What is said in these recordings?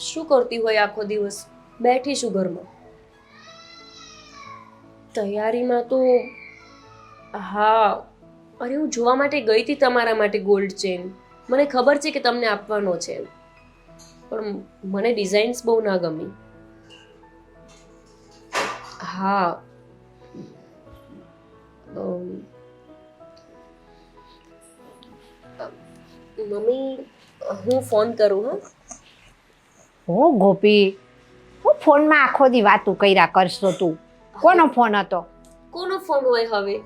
શું કરતી હોય આખો દિવસ? બેઠી છું ઘરમાં. તૈયારીમાં તો હા, અરે હું જોવા માટે ગઈ હતી તમારા માટે ગોલ્ડ ચેન. મને ખબર છે કે તમને આપવાનો છે, પણ મને ડિઝાઇન્સ બહુ ના ગમી. હા, મમ્મી હું ફોન કરું. હા, ઓ ગોપી, હું ફોનમાં આખો દી વાતું કર્યા કરશો તું? કોનો ફોન હતો? કોનો ફોન હોય હવે?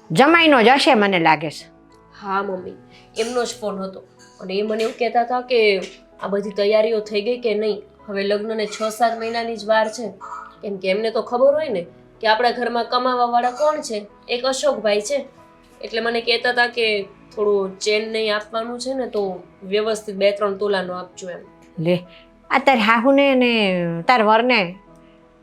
જમાઈનો જ હશે મને લાગે છે. હા મમ્મી, એમનો જ ફોન હતો અને એ મને એવું કહેતા હતા કે આ બધી તૈયારીઓ થઈ ગઈ કે નહીં. હવે લગ્નને 6-7 મહિનાની જ વાર છે, કેમ કે એમને તો ખબર હોય ને કે આપણા ઘરમાં કમાવા વાળા કોણ છે? એક અશોકભાઈ છે. એટલે મને કહેતા હતા કે થોડું ચેન નહીં આપવાનું છે ને, તો વ્યવસ્થિત 2-3 તોલાનો આપજો એમ. લે, આ તાર હાહુને ને તાર વરને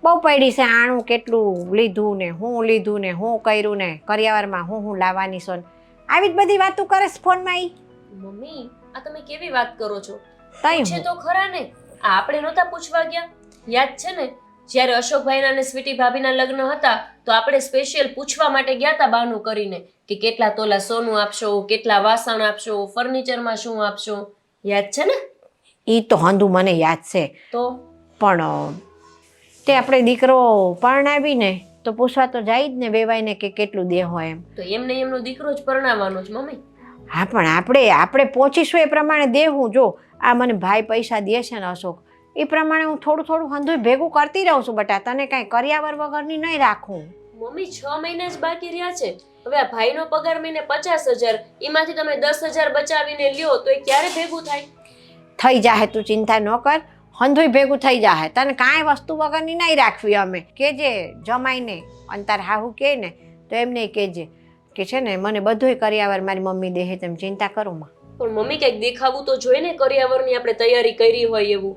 બહુ પડી છે આણું કેટલું લીધું ને હું લીધું ને હું કર્યું ને કરિયાવરમાં હું લાવવાની છો ને આવી જ બધી વાતો કરે છે ફોનમાં. ઈ મમ્મી, આ તમે કેવી વાત કરો છો? તઈ પૂછે હું તો ખરા ને. આ આપણે નહોતા પૂછવા ગયા? યાદ છે ને, જ્યારે અશોકભાઈના અને સ્વીટી ભાભીના લગ્ન હતા તો આપણે સ્પેશિયલ પૂછવા માટે ગયા હતા બહાનું કરીને કે કેટલા તોલા સોનું આપશો, કેટલા વાસણ આપશો, ફર્નિચરમાં શું આપશો. યાદ છે ને? ઈ તો હંધું મને યાદ છે, તો પણ તે આપણે દીકરો પરણાવીને તો પૂછવા તો જાય જ ને વેવાઈને કે કેટલું દેહો એમ. તો એમને એમનો દીકરો જ પરણાવવાનો છે મમ્મી. હા, પણ આપણે પહોંચીશું એ પ્રમાણે દેવું. જો આ મને ભાઈ પૈસા દે છે ને અશોક, એ પ્રમાણે હું થોડું થોડું હંધું ભેગું કરતી રહું છું. બટા, તને કાંઈ કર્યાવર વગરની નહીં રાખું. મમ્મી, 6 મહિના જ બાકી રહ્યા છે. હવે આ ભાઈનો પગાર મહિને 50,000, એમાંથી તમે 10,000 બચાવીને લ્યો તો એ ક્યારે ભેગું થાય? થઈ જાહે, તું ચિંતા ન કર. હંધુય ભેગું થઈ જાહે. તને કાંઈ વસ્તુ વગરની નહીં રાખવી. અમે કેજે જમાઈને અને તાર હાહુ કહે ને તો એમને કહેજે કે છે ને મને બધુંય કર્યાવર મારી મમ્મી દેહે, તેમ ચિંતા કરું માં. પણ મમ્મી, કંઈક દેખાવું તો જોઈએ ને કર્યાવરની આપણે તૈયારી કરી હોય એવું.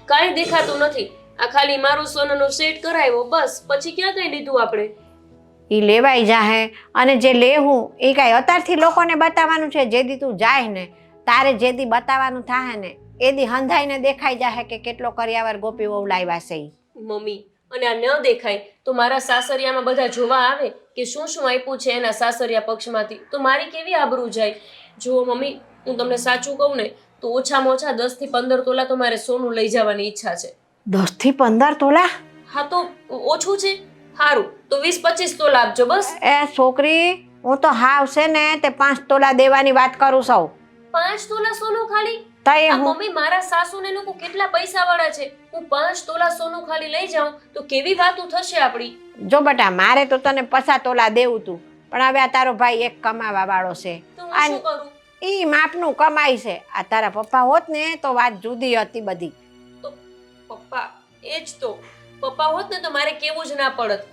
કાંઈ દેખાતું નથી. આ ખાલી મારું સોનાનો સેટ કરાવ્યો બસ, પછી ક્યાં કઈ લીધું આપણે? એ લેવાઈ જાહે. અને જે લેવું એ કાંઈ અત્યારથી લોકોને બતાવવાનું છે? જે દી તું જાય ને તારે જે દી બતાવવાનું થાય ને એ દી હંધાઈને દેખાઈ જાહે કે કેટલો કર્યાવર ગોપી વહુ લાવ્યા છે ઈ. મમ્મી, અને આ ન દેખાય તો મારા સાસરિયામાં બધા જોવા આવે કે શું શું આપ્યું છે એના સાસરિયા પક્ષમાંથી, તો મારી કેવી આબરૂ જાય. જુઓ મમ્મી, હું તમને સાચું કહું ને તો ઓછામાં ઓછા 10 થી 15 તોલા તો મારે સોનું લઈ જવાની ઈચ્છા છે. 10 થી 15 તોલા? હા, તો ઓછું છે? સારું, તો 20-25 તોલા આપજો બસ. એ છોકરી, હું તો હાવ છે ને તે 5 તોલા દેવાની વાત કરું સૌ. 5 તોલા સોનું ખાલી? તઈ આ હું મમ્મી, મારા સાસુ ને લોકો કેટલા પૈસા વાળા છે. હું 5 તોલા સોનું ખાલી લઈ જાઉં તો કેવી વાતો થશે આપણી? જો બટા, મારે તો તને 50 તોલા દેવું તું, પણ હવે આ તારો ભાઈ એક કમાવા વાળો છે. તો હું શું કરું? ઈ માપનું કમાય છે. આ તારા પપ્પા હોત ને તો વાત જુદી હતી બધી. તો પપ્પા, એ જ તો પપ્પા હોત ને તો મારે કેવું જ ના પડત.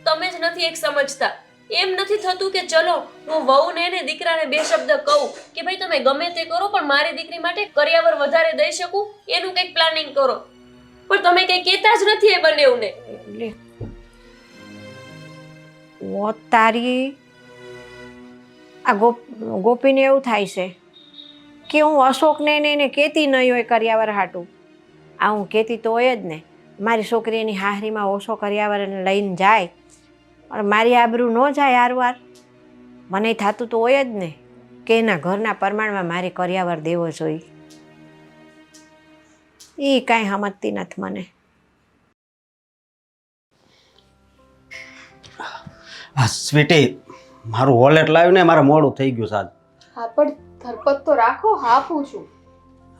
તમે જ નથી એક સમજતા. એમ નથી થતું કે ચલો હું વહુને ને દીકરાને 2 શબ્દ કહું કે ભાઈ તમે ગમે તે કરો પણ મારી દીકરી માટે કર્યાવર વધારે દઈ શકું એનું કંઈક પ્લાનિંગ કરો, પણ તમે કંઈ કહેતા જ નથી એ બંનેવને. ઓ તારી, આ ગોપીને એવું થાય છે કે હું અશોકને એને કહેતી નહીં હોય કર્યાવર હાટું. આ હું કહેતી તો હોય જ ને. મારી છોકરી એની હાહરીમાં ઓછો કર્યાવર લઈને જાય પણ મારી આબરૂ ન જાય હારવાર. મને થતું તો હોય જ ને કે એના ઘરના પ્રમાણમાં મારે કર્યાવર દેવો જોઈએ. એ કાંઈ સમજતી નથી મને. હા સ્વીટી, મારું વોલેટ લાવ્યું ને, મારે મોડું થઈ ગયું સાહેબ. હા, પણ ધરપત તો રાખો. હા, પૂછું.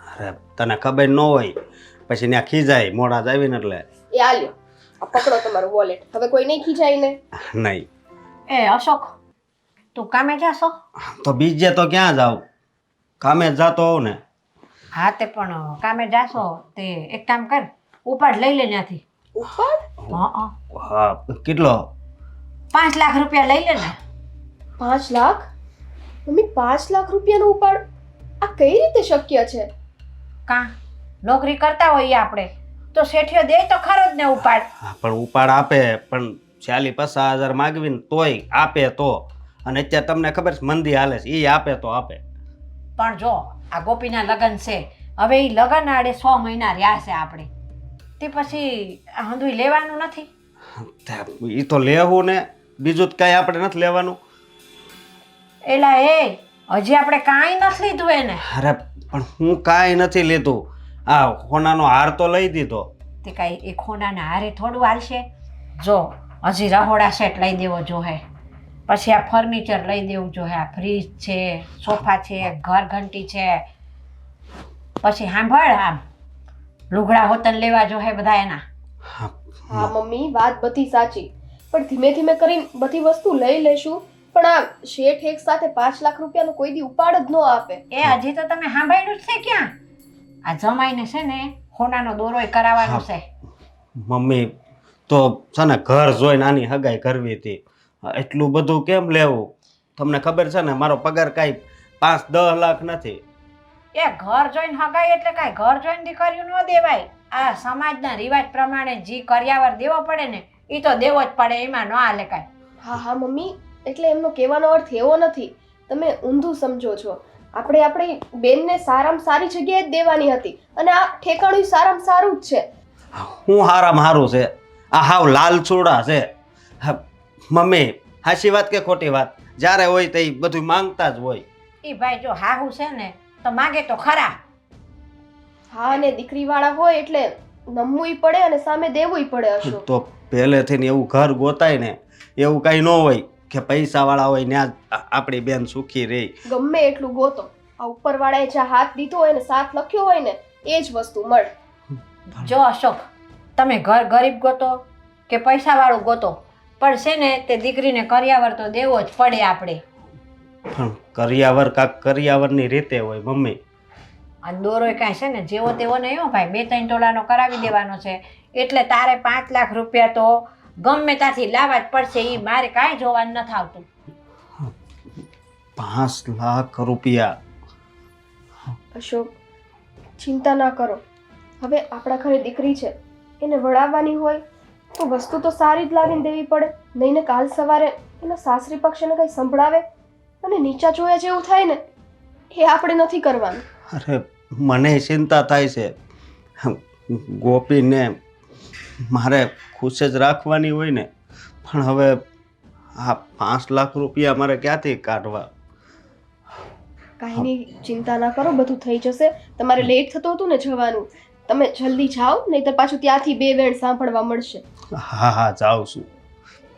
અરે તને ખબર ન હોય પછી ત્યાં ખીજાય મોડા જ આવીને એટલે. એ આલ્યો, આ પકડો તમારું વોલેટ. હવે કોઈ નહીં ખીજાય ને? નહીં એ અશોક, તું કામે જાશો? તો બીજે તો ક્યાં જાવ, કામે જ જાતો હોઉં ને. હા, તે પણ કામે જાશો તે એક કામ કર, ઉપાડ લઈ લે ત્યાંથી. ઉપાડ? હા, હા, કેટલો? 5 લાખ રૂપિયા લઈ લે ને. 5 લાખ? મમ્મી, 5 લાખ રૂપિયાનો ઉપાડ? આ કઈ રીતે શક્ય છે? કાં નોકરી કરતા હોઈએ આપણે તો શેઠિયો દે તો ખરો જ ને ઉપાડ. હા, પણ ઉપાડ આપે, પણ 40-50 હજાર માગવી ને તોય આપે તો. અને અત્યારે તમને ખબર છે મંદી હાલે છે, એ આપે તો આપે. પણ જો આ ગોપીના લગ્ન છે, હવે એ લગ્ન આડે 6 મહિના રહ્યા છે આપણે, તે પછી આ હંધુય લેવાનું નથી. એ તો લેવું ને, બીજું તો કાંઈ આપણે નથી લેવાનું. એલા હજી આપણે કાંઈ નથી લીધું એને. અરે પણ હું કાંઈ નથી લીધું. આ હોનાનો હાર તો લઈ દીધો. તે કાંઈ એ ખોનાના હારે થોડું હાલશે? જો હજી રહોડા સેટ લઈ દેવો જોહે, પછી આ ફર્નિચર લઈ દેવું જોઈએ, આ ફ્રીજ છે, સોફા છે, ઘર ઘંટી છે, પછી સાંભળ આમ લુગડા હોતન લેવા જોઈએ બધા એના. હા મમ્મી, વાત બધી સાચી, પણ ધીમે ધીમે કરીને બધી વસ્તુ લઈ લેશું. પણ આ શેઠ એક સાથે 5 લાખ રૂપિયાનો કોઈ દી ઉપાડ જ ન આપે. એ હજી તો તમે સાંભળ્યું જ છે ક્યાં? આ જમાઈને છે ને હોનાનો દોરોય કરાવવાનો છે. મમ્મી તો છે ને ઘર જોઈને આની હગાઈ કરવી હતી. એટલું બધું કેમ લેવું? તમને ખબર છે ને મારો પગાર કાંઈ 5-10 લાખ નથી. એ ઘર જોઈને હગાઈ એટલે કાંઈ ઘર જોઈને દીકરીઓ ન દેવાય. આ સમાજના રિવાજ પ્રમાણે જે કર્યાવર દેવો પડે ને એ તો દેવો જ પડે, એમાં ન હાલે કાંઈ. હા હા મમ્મી, એટલે એમનો કહેવાનો અર્થ એવો નથી, તમે ઊંધું સમજો છો. આપણે આપણી બેનને સારામાં સારી જગ્યાએ જ દેવાની હતી, અને આ ઠેકાણું સારામાં સારું જ છે. હું હારામાં હારું છે? આ હાવ લાલ ચૂડા છે. મમ્મી હાચી વાત કે ખોટી વાત? જ્યારે હોય તે બધું માંગતા જ હોય. એ ભાઈ જો હાહુ છે ને તો માગે તો ખરા. હા, અને દીકરીવાળા હોય એટલે નમવું પડે અને સામે દેવું પડે. અશોક, તો પહેલેથી એવું ઘર ગોતાય ને એવું કાંઈ ન હોય કે પૈસાવાળા હોય ને આપણી બેન સુખી રહી. ગમે એટલું ગોતો, આ ઉપરવાળાએ જ્યાં હાથ દીધો હોય ને સાથ લખ્યો હોય ને એ જ વસ્તુ મળે. જો અશોક, તમે ઘર ગરીબ ગોતો કે પૈસાવાળું ગોતો, પણ છે ને તે દીકરીને કર્યાવર તો દેવો જ પડે આપણે. પણ કરિયાવર કાંક કરિયાવરની રીતે હોય મમ્મી. અને દોરોય કાંઈ છે ને જેવો તેવો નહીં હો ભાઈ, 2-3 તોલાનો કરાવી દેવાનો છે, એટલે તારે 5 લાખ રૂપિયા તો ગમે ત્યાંથી લાવવા જ પડશે. એ મારે કાંઈ જોવાનું નથી આવતું. 5 લાખ રૂપિયા? અશોક, ચિંતા ના કરો. હવે આપણા ઘરે દીકરી છે, એને વળાવવાની હોય તો વસ્તુ તો સારી જ લાવીને દેવી પડે, નહીં ને કાલ સવારે એના સાસરી પક્ષને કંઈ સંભળાવે અને નીચા જોયા જેવું થાય ને, એ આપણે નથી કરવાનું. અરે મને ચિંતા થાય છે. ગોપીને મારે ખુશ જ રાખવાની હોય ને, પણ હવે આ 5 લાખ રૂપિયા મારે ક્યાંથી કાઢવા? કાંઈ નહીં, ચિંતા ના કરો, બધું થઈ જશે. તમારે લેટ થતું હતું ને જવાનું, તમે જલ્દી જાઓ, નહીંતર પાછું ત્યાંથી 2 વેણ સાંભળવા મળશે. હા હા જાઉં છું,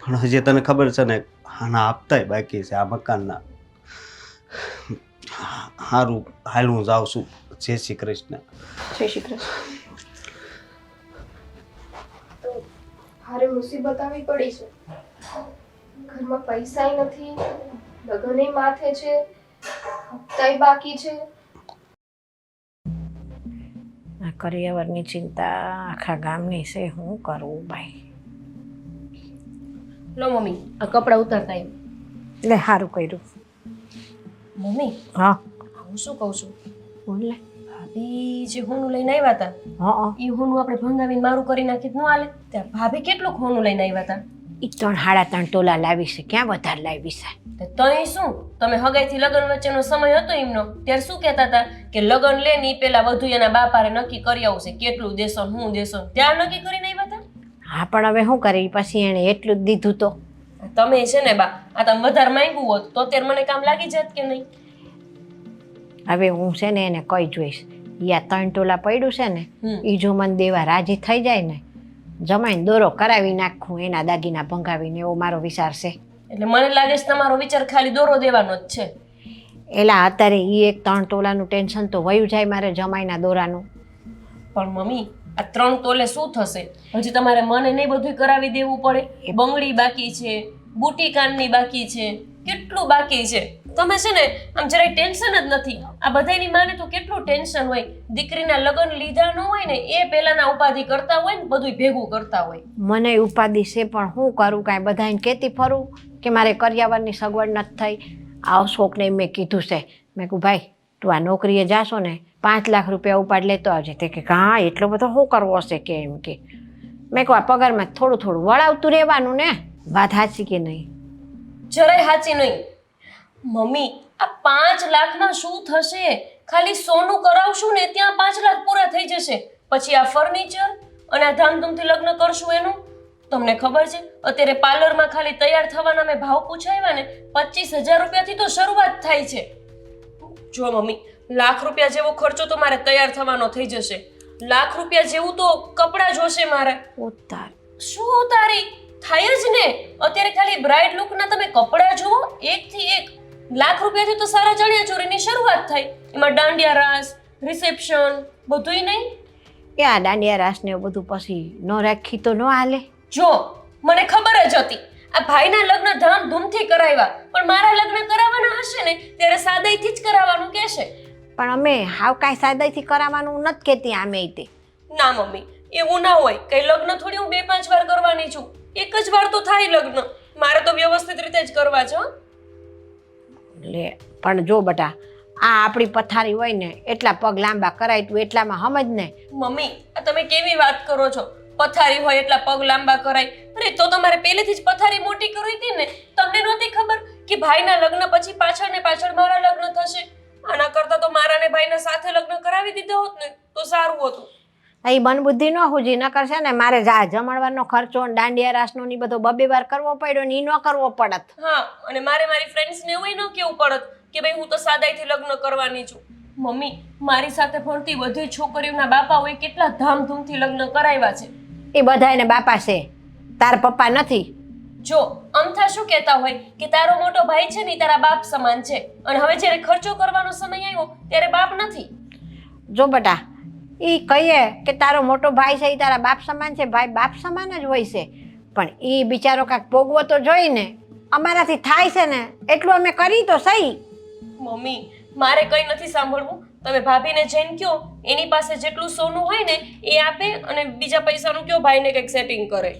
પણ હજી તને ખબર છે ને આના હપ્તાય બાકી છે આ મકાનના. સારું હાલ હું જાઉં છું. જય શ્રી કૃષ્ણ. જય શ્રી કૃષ્ણ. હારે મુસીબત આવી પડી છે. ઘરમાં પૈસાય નથી, લગ્નય માથે છે, હપ્તાય બાકી છે. આ કર્યાવરની ચિંતા આખા ગામની છે, શું કરવું ભાઈ? લો મમ્મી, આ કપડાં ઉતારતા એમ. એટલે સારું કર્યું. મમ્મી, હા હું શું કહું છું, બોલ ને. ભાભી જે હોનું લઈને આવ્યા હતા, હા એ હોનું આપણે ભંગાવીને મારું કરી નાખી ન હાલે? ત્યાં ભાભી કેટલું હોનું લઈને આવ્યા હતા? એ 3-3.5 તોલા લાવી છે, ક્યાં વધારે લાવી છે? તને શું, તમે હગાઈથી લગ્ન વચ્ચેનો સમય હતો એમનો, ત્યારે શું કહેતા હતા કે લગ્ન લે ને ઈ પેલા વધુ એના બાપારે નક્કી કરી આવશે કેટલું દેશો હું દેશો, ત્યાં નક્કી કરીને આવ્યા હતા. હા પણ હવે શું કરી, પછી એને એટલું જ દીધું તો. તમે છે ને બા, આ તમે વધારે માંગ્યું હોત તો અત્યારે મને કામ લાગી જાત કે નહીં? હવે હું છે ને એને કહી જોઈશ, યા 3 તોલા પડ્યું છે ને એ જો મને દેવા રાજી થઈ જાય ને, જમાઈને દોરો કરાવી નાખું એના દાગીના ભંગાવીને, એવો મારો વિચાર છે. એટલે મને લાગે છે તમારો વિચાર ખાલી દોરો દેવાનો જ છે. એલા અત્યારે એ એક 3 તોલાનું ટેન્શન તો વયું જાય મારે જમાઈના દોરાનું. પણ મમ્મી, આ 3 તોલે શું થશે? હજી તમારે મને નહીં બધું કરાવી દેવું પડે? બંગડી બાકી છે, બુટી કાનની બાકી છે, કેટલું બાકી છે. તમે છે ને આમ જરાય ટેન્શન જ નથી. આ બધાની માને તો કેટલું ટેન્શન હોય, દીકરીના લગ્ન લીધા ન હોય ને એ પહેલાના ઉપાધિ કરતા હોય ને બધું ભેગું કરતા હોય. મને ઉપાધિ છે પણ શું કરું, કાંઈ બધાને કહેતી ફરું કે મારે કર્યાવરની સગવડ નથી થઈ. આ શોખને મેં કીધું છે, મેં કહું ભાઈ તું આ નોકરીએ જાશો ને 5 લાખ રૂપિયા ઉપાડ લેતો આવજે. તે કે હા એટલો બધો શું કરવો હશે કે એમ કે. મેં કહું આ પગારમાં થોડું થોડું વળાવતું રહેવાનું ને. વાત સાચી કે નહીં? જરાય સાચી નહીં મમ્મી. આ 5 લાખમાં શું થશે? ખાલી સોનું કરાવશું ને ત્યાં 5 લાખ પૂરા થઈ જશે. પછી આ ફર્નિચર અને આ ધામધૂમથી લગ્ન કરશું એનું. તમને ખબર છે અત્યારે પાર્લરમાં ખાલી તૈયાર થવાના મેં ભાવ પૂછાવ્યા ને 25,000 રૂપિયાથી તો શરૂઆત થાય છે. જો મમ્મી, લાખ રૂપિયા જેવો ખર્ચો તો મારે તૈયાર થવાનો થઈ જશે. લાખ રૂપિયા જેવું તો કપડાં જોશે મારે. ઉતાર શું ઉતારી? થાય જ ને. અત્યારે ખાલી બ્રાઇડ લુકના તમે કપડાં જુઓ, એકથી એક. લાખ રૂપિયાથી તો સારા ચણિયા ચોરીની શરૂઆત થાય. એમાં દાંડિયા રાસ, રિસેપ્શન બધુંય નહીં. એ આ દાંડિયા રાસ ને એવું બધું પછી ન રાખી તો ન હાલે. જો મને ખબર જ હતી આ ભાઈના લગ્ન ધામધૂમથી કરાવ્યા, પણ મારા લગ્ન કરાવવાના હશે ને ત્યારે સાદાઈથી જ કરાવવાનું કહેશે. પણ અમે હાવ કાંઈ સાદાઈથી કરાવવાનું નથી કહેતી આમે તે. ના મમ્મી, એવું ના હોય. કઈ લગ્ન થોડી હું 2-5 વાર કરવાની છું. એક જ વાર તો થાય લગ્ન. મારે તો વ્યવસ્થિત રીતે જ કરવા છે. લે પણ જો બટા, આ આપણી પથારી હોય ને એટલા પગ લાંબા કરાય તું એટલામાં સમજ ને. મમ્મી, આ તમે કેવી વાત કરો છો? પથારી હોય એટલા પગ લાંબા કરાય? અરે તો તમારે પહેલેથી જ પથારી મોટી કરવી હતી ને. તમને નહોતી ખબર કે ભાઈના લગ્ન પછી પાછળ ને પાછળ મારા લગ્ન થશે? આના કરતા તો મારા ને ભાઈના સાથે લગ્ન કરાવી દીધા હોત ને તો સારું હતું. એ બનબુદ્ધિ ન હુજી ન કરશે ને મારે જા જમણવારનો ખર્ચો ને દાંડિયા રાસનો ની બધો 2 વાર કરવો પડ્યો ને એ ન કરવો પડત. હા, અને મારે મારી ફ્રેન્ડ્સને એવું ન કેવું પડત કે ભાઈ હું તો સાદાઈથી લગ્ન કરવાની છું. મમ્મી, મારી સાથે ભણતી બધી છોકરીઓના બાપાઓએ કેટલા ધામધૂમથી લગ્ન કરાવ્યા છે. એ બધાને બાપા છે, તાર પપ્પા નથી. જો અમથા શું કહેતા હોય કે તારો મોટો ભાઈ છે ને તારા બાપ સમાન છે, અને હવે જ્યારે ખર્ચો કરવાનો સમય આવ્યો ત્યારે બાપ નથી. જો બટા, એ કહીએ કે તારો મોટો ભાઈ છે એ તારા બાપ સમાન છે, ભાઈ બાપ સમાન જ હોય છે, પણ એ બિચારો કાંઈક ભોગવો તો જોઈને. અમારાથી થાય છે ને એટલું અમે કરી તો સહી. મમ્મી, મારે કંઈ નથી સાંભળવું. તમે ભાભીને જઈને કહો એની પાસે જેટલું સોનું હોય ને એ આપે, અને બીજા પૈસાનું કહો ભાઈને કંઈક સેટિંગ કરે.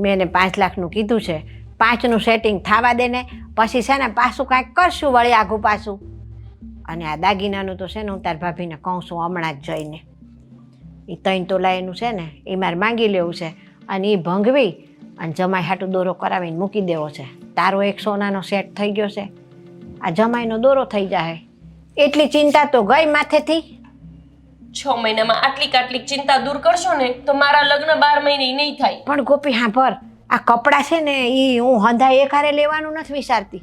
મેં એને 5 લાખનું કીધું છે. 5નું સેટિંગ થવા દે ને પછી છે ને પાછું કાંઈક કરશું વળી આઘું પાછું. અને આ દાગીનાનું તો છે ને હું તાર ભાભીને કહું છું હમણાં જ જઈને. એ 3 તોલા એનું છે ને એ મારે માંગી લેવું છે, અને એ ભંગવી અને જમાઈ હાટું દોરો કરાવીને મૂકી દેવો છે. તારો એક સોનાનો સેટ થઈ ગયો છે, આ જમાઈનો દોરો થઈ જાય. એટલી ચિંતા તો ગઈ માથેથી. 6 મહિનામાં આટલી ચિંતા દૂર કરશો ને તો મારા લગ્ન 12 મહિને નહીં થાય. પણ ગોપી હાંભર, આ કપડાં છે ને એ હું હંધા એકારે લેવાનું નથી વિચારતી.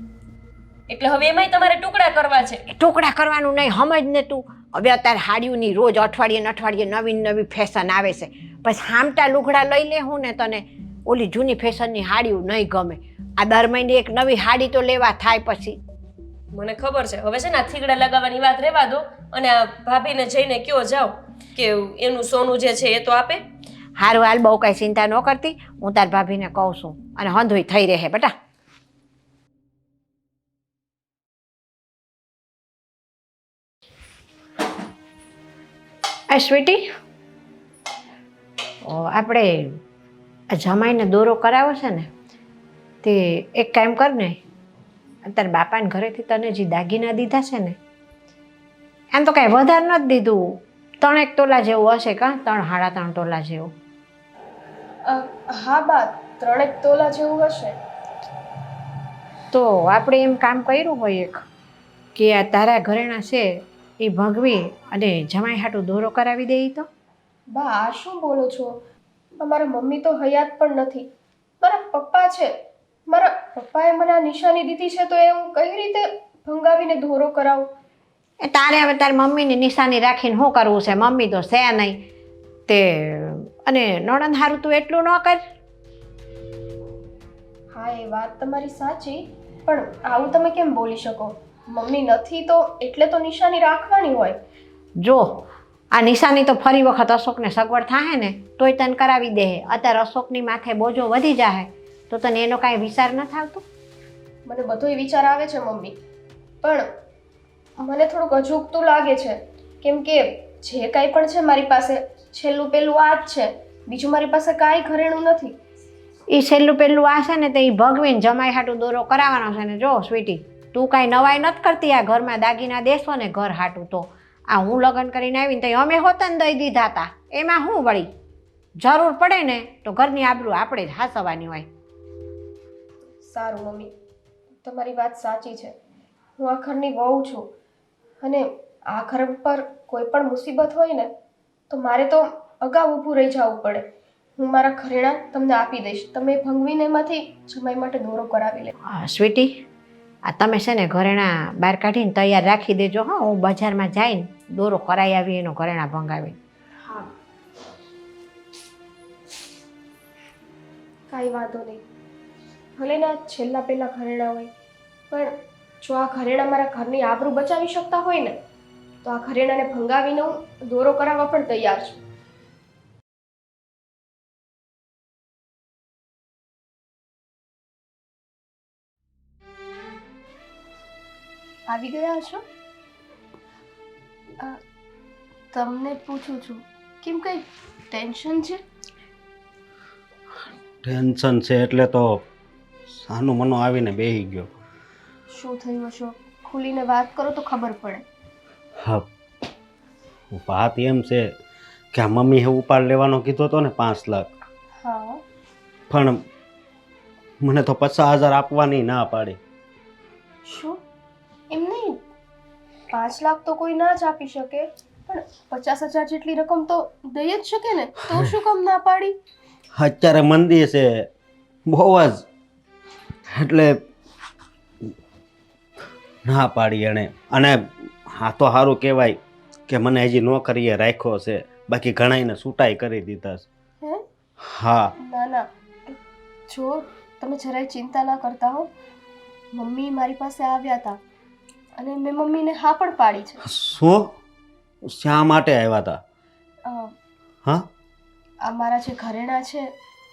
એટલે હવે એમાંય તમારે ટુકડા કરવા છે? ટુકડા કરવાનું નહીં, સમજ ને તું. હવે અત્યારે હાડીઓની રોજ અઠવાડિયે નવી ફેશન આવે છે. પછી હામટા લુગડા લઈ લે હું ને તને ઓલી જૂની ફેશનની હાડીઓ નહીં ગમે. આ દર મહિને એક નવી હાડી તો લેવા થાય. પછી મને ખબર છે. હવે છે ને આ થીગડા લગાવવાની વાત રહેવા દો, અને આ ભાભીને જઈને કયો જાઓ કે એનું સોનું જે છે એ તો આપે. હારું હાલ, બહુ કાંઈ ચિંતા ન કરતી. હું તાર ભાભીને કહું છું અને હંધોઈ થઈ રહે બેટા. આ સ્વીટી, આપણે આ જમાઈને દોરો કરાવો છે ને તે એક કામ કર ને, તારા બાપાને ઘરેથી તને જે દાગીના દીધા છે ને એમ તો કાંઈ વધારે નથી દીધું. 3 તોલા જેવું હશે કાં? 3-3.5 તોલા જેવું. હા બા, 3 તોલા જેવું હશે. તો આપણે એમ કામ કર્યું હોય એક કે આ તારા ઘરેણા છે એ ભંગવી અને જમાઈ હાટું દોરો કરાવી દે. તો બા આ શું બોલો છો? મારા મમ્મી તો હયાત પણ નથી, મારા પપ્પા છે. મારા પપ્પાએ મને આ નિશાની દીધી છે તો એ હું કઈ રીતે ભંગાવીને દોરો કરાવું? એ તારે હવે તારી મમ્મીની નિશાની રાખીને શું કરવું છે? મમ્મી તો છે નહીં તે. અને નણંદ હારું તું એટલું ન કર. હા એ વાત તમારી સાચી, પણ આવું તમે કેમ બોલી શકો? મમ્મી નથી તો એટલે તો નિશાની રાખવાની હોય. જો આ નિશાની તો ફરી વખત અશોકને સગવડ થાય ને તોય તને કરાવી દે. અત્યારે અશોકની માથે બોજો વધી જાય તો તને એનો કાંઈ વિચાર ન આવતો? મને બધોય વિચાર આવે છે મમ્મી, પણ મને થોડુંક અજુગતું લાગે છે. કેમ કે જે કાંઈ પણ છે મારી પાસે છેલ્લું પેલું આ જ છે, બીજું મારી પાસે કાંઈ ઘરેણું નથી. એ છેલ્લું પેલું આ છે ને તે ભગવીને જમાઈ હાટું દોરો કરાવવાનો છે ને. જો સ્વીટી, તું કાંઈ નવાઈ નથી કરતી. આ ઘરમાં દાગીના દેશો ને ઘર હાટું તો આ હું લગ્ન કરીને આવીને તો અમે હોતન દઈ દીધા હતા. એમાં શું વળી જરૂર પડે ને તો ઘરની આબરૂ આપણે જ હાસવાની હોય. સારું મમ્મી, તમારી વાત સાચી છે. હું આ ઘરની વહુ છું અને આ ઘર પર કોઈ પણ મુસીબત હોય ને તો મારે તો અગાઉ ઊભું રહી જવું પડે. હું મારા ઘરેણાં તમને આપી દઈશ, તમે ભંગવીને એમાંથી જમાઈ માટે દોરો કરાવી લે. સ્વીટી, આ તમે છે ને ઘરેણાં બહાર કાઢીને તૈયાર રાખી દેજો. હા, હું બજારમાં જઈને દોરો કરાવી આવી એનો ઘરેણાં ભંગાવી. હા, કાંઈ વાંધો નહીં. ભલે ના છેલ્લા પહેલા ઘરેણાં હોય, પણ જો આ ઘરેણાં મારા ઘરની આબરૂ બચાવી શકતા હોય ને તો આ ઘરેણાંને ભંગાવીને હું દોરો કરાવવા પણ તૈયાર છું. આવી ગયા છો? તમને પૂછું છું, કેમ કઈ ટેન્શન છે? ટેન્શન છે એટલે તો સાનું મનો આવીને બેસી ગયો. શું થયું અશોક? ખુલીને વાત કરો તો ખબર પડે. હા, વાત એમ છે કે આ મમ્મીએ ઉપાડ લેવાનો કીધો હતો ને 5 લાખ, હા, પણ મને તો 50,000 આપવાની ના પાડી. શું? એમ નહીં, 5 લાખ તો કોઈ ના જ આપી શકે, પણ 50,000 જેટલી રકમ તો દઈ જ શકે ને, તો શું કામ ના પાડી? અત્યારે મંદી છે બહુ જ, એટલે ના પાડી એણે. અને હા તો સારું કહેવાય કે મને હજી નોકરીએ રાખ્યો છે, બાકી ઘણાઈને છૂટાઈ કરી દીધા છે. હે? હા, ના ના, જો તમે જરાય ચિંતા ના કરતા હો. મમ્મી મારી પાસે આવ્યા હતા અને મેં મમ્મીને હા પણ પાડી છે. શું? શા માટે આવ્યા હતા? અ, હા, આ મારા જે ઘરેણાં છે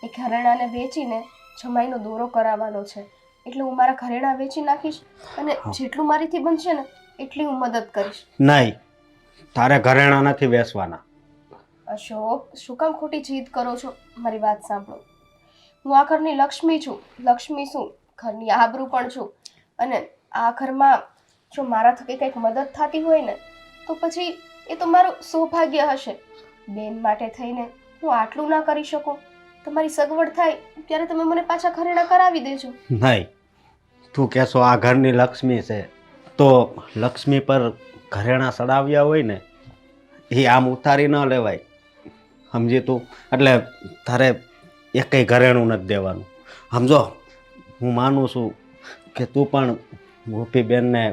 એ ઘરેણાંને વેચીને જમાઈનો દોરો કરાવવાનો છે, એટલે હું મારા ઘરેણાં વેચી નાખીશ અને જેટલું મારીથી બનશે ને એટલી હું મદદ કરીશ. નહીં, તારે ઘરેણાં નથી વેચવાના. અશોક, શું કામ ખોટી જીદ કરો છો? મારી વાત સાંભળો. હું આ ઘરની લક્ષ્મી છું. લક્ષ્મી શું, ઘરની આબરૂ પણ છું. અને આ ઘરમાં જો મારા થકી કંઈક મદદ થતી હોય ને તો પછી એ તો મારું સૌભાગ્ય હશે. બેન માટે થઈને હું આટલું ના કરી શકું? તમારી સગવડ થાય ત્યારે તમે મને પાછા ઘરેણાં કરાવી દેજો. નહીં, તું કહેશો આ ઘરની લક્ષ્મી છે, તો લક્ષ્મી પર ઘરેણાં ચડાવ્યા હોય ને એ આમ ઉતારી ન લેવાય, સમજી તું? એટલે તારે એકેય ઘરેણું નથી દેવાનું. સમજો, હું માનું છું કે તું પણ ગોપીબેનને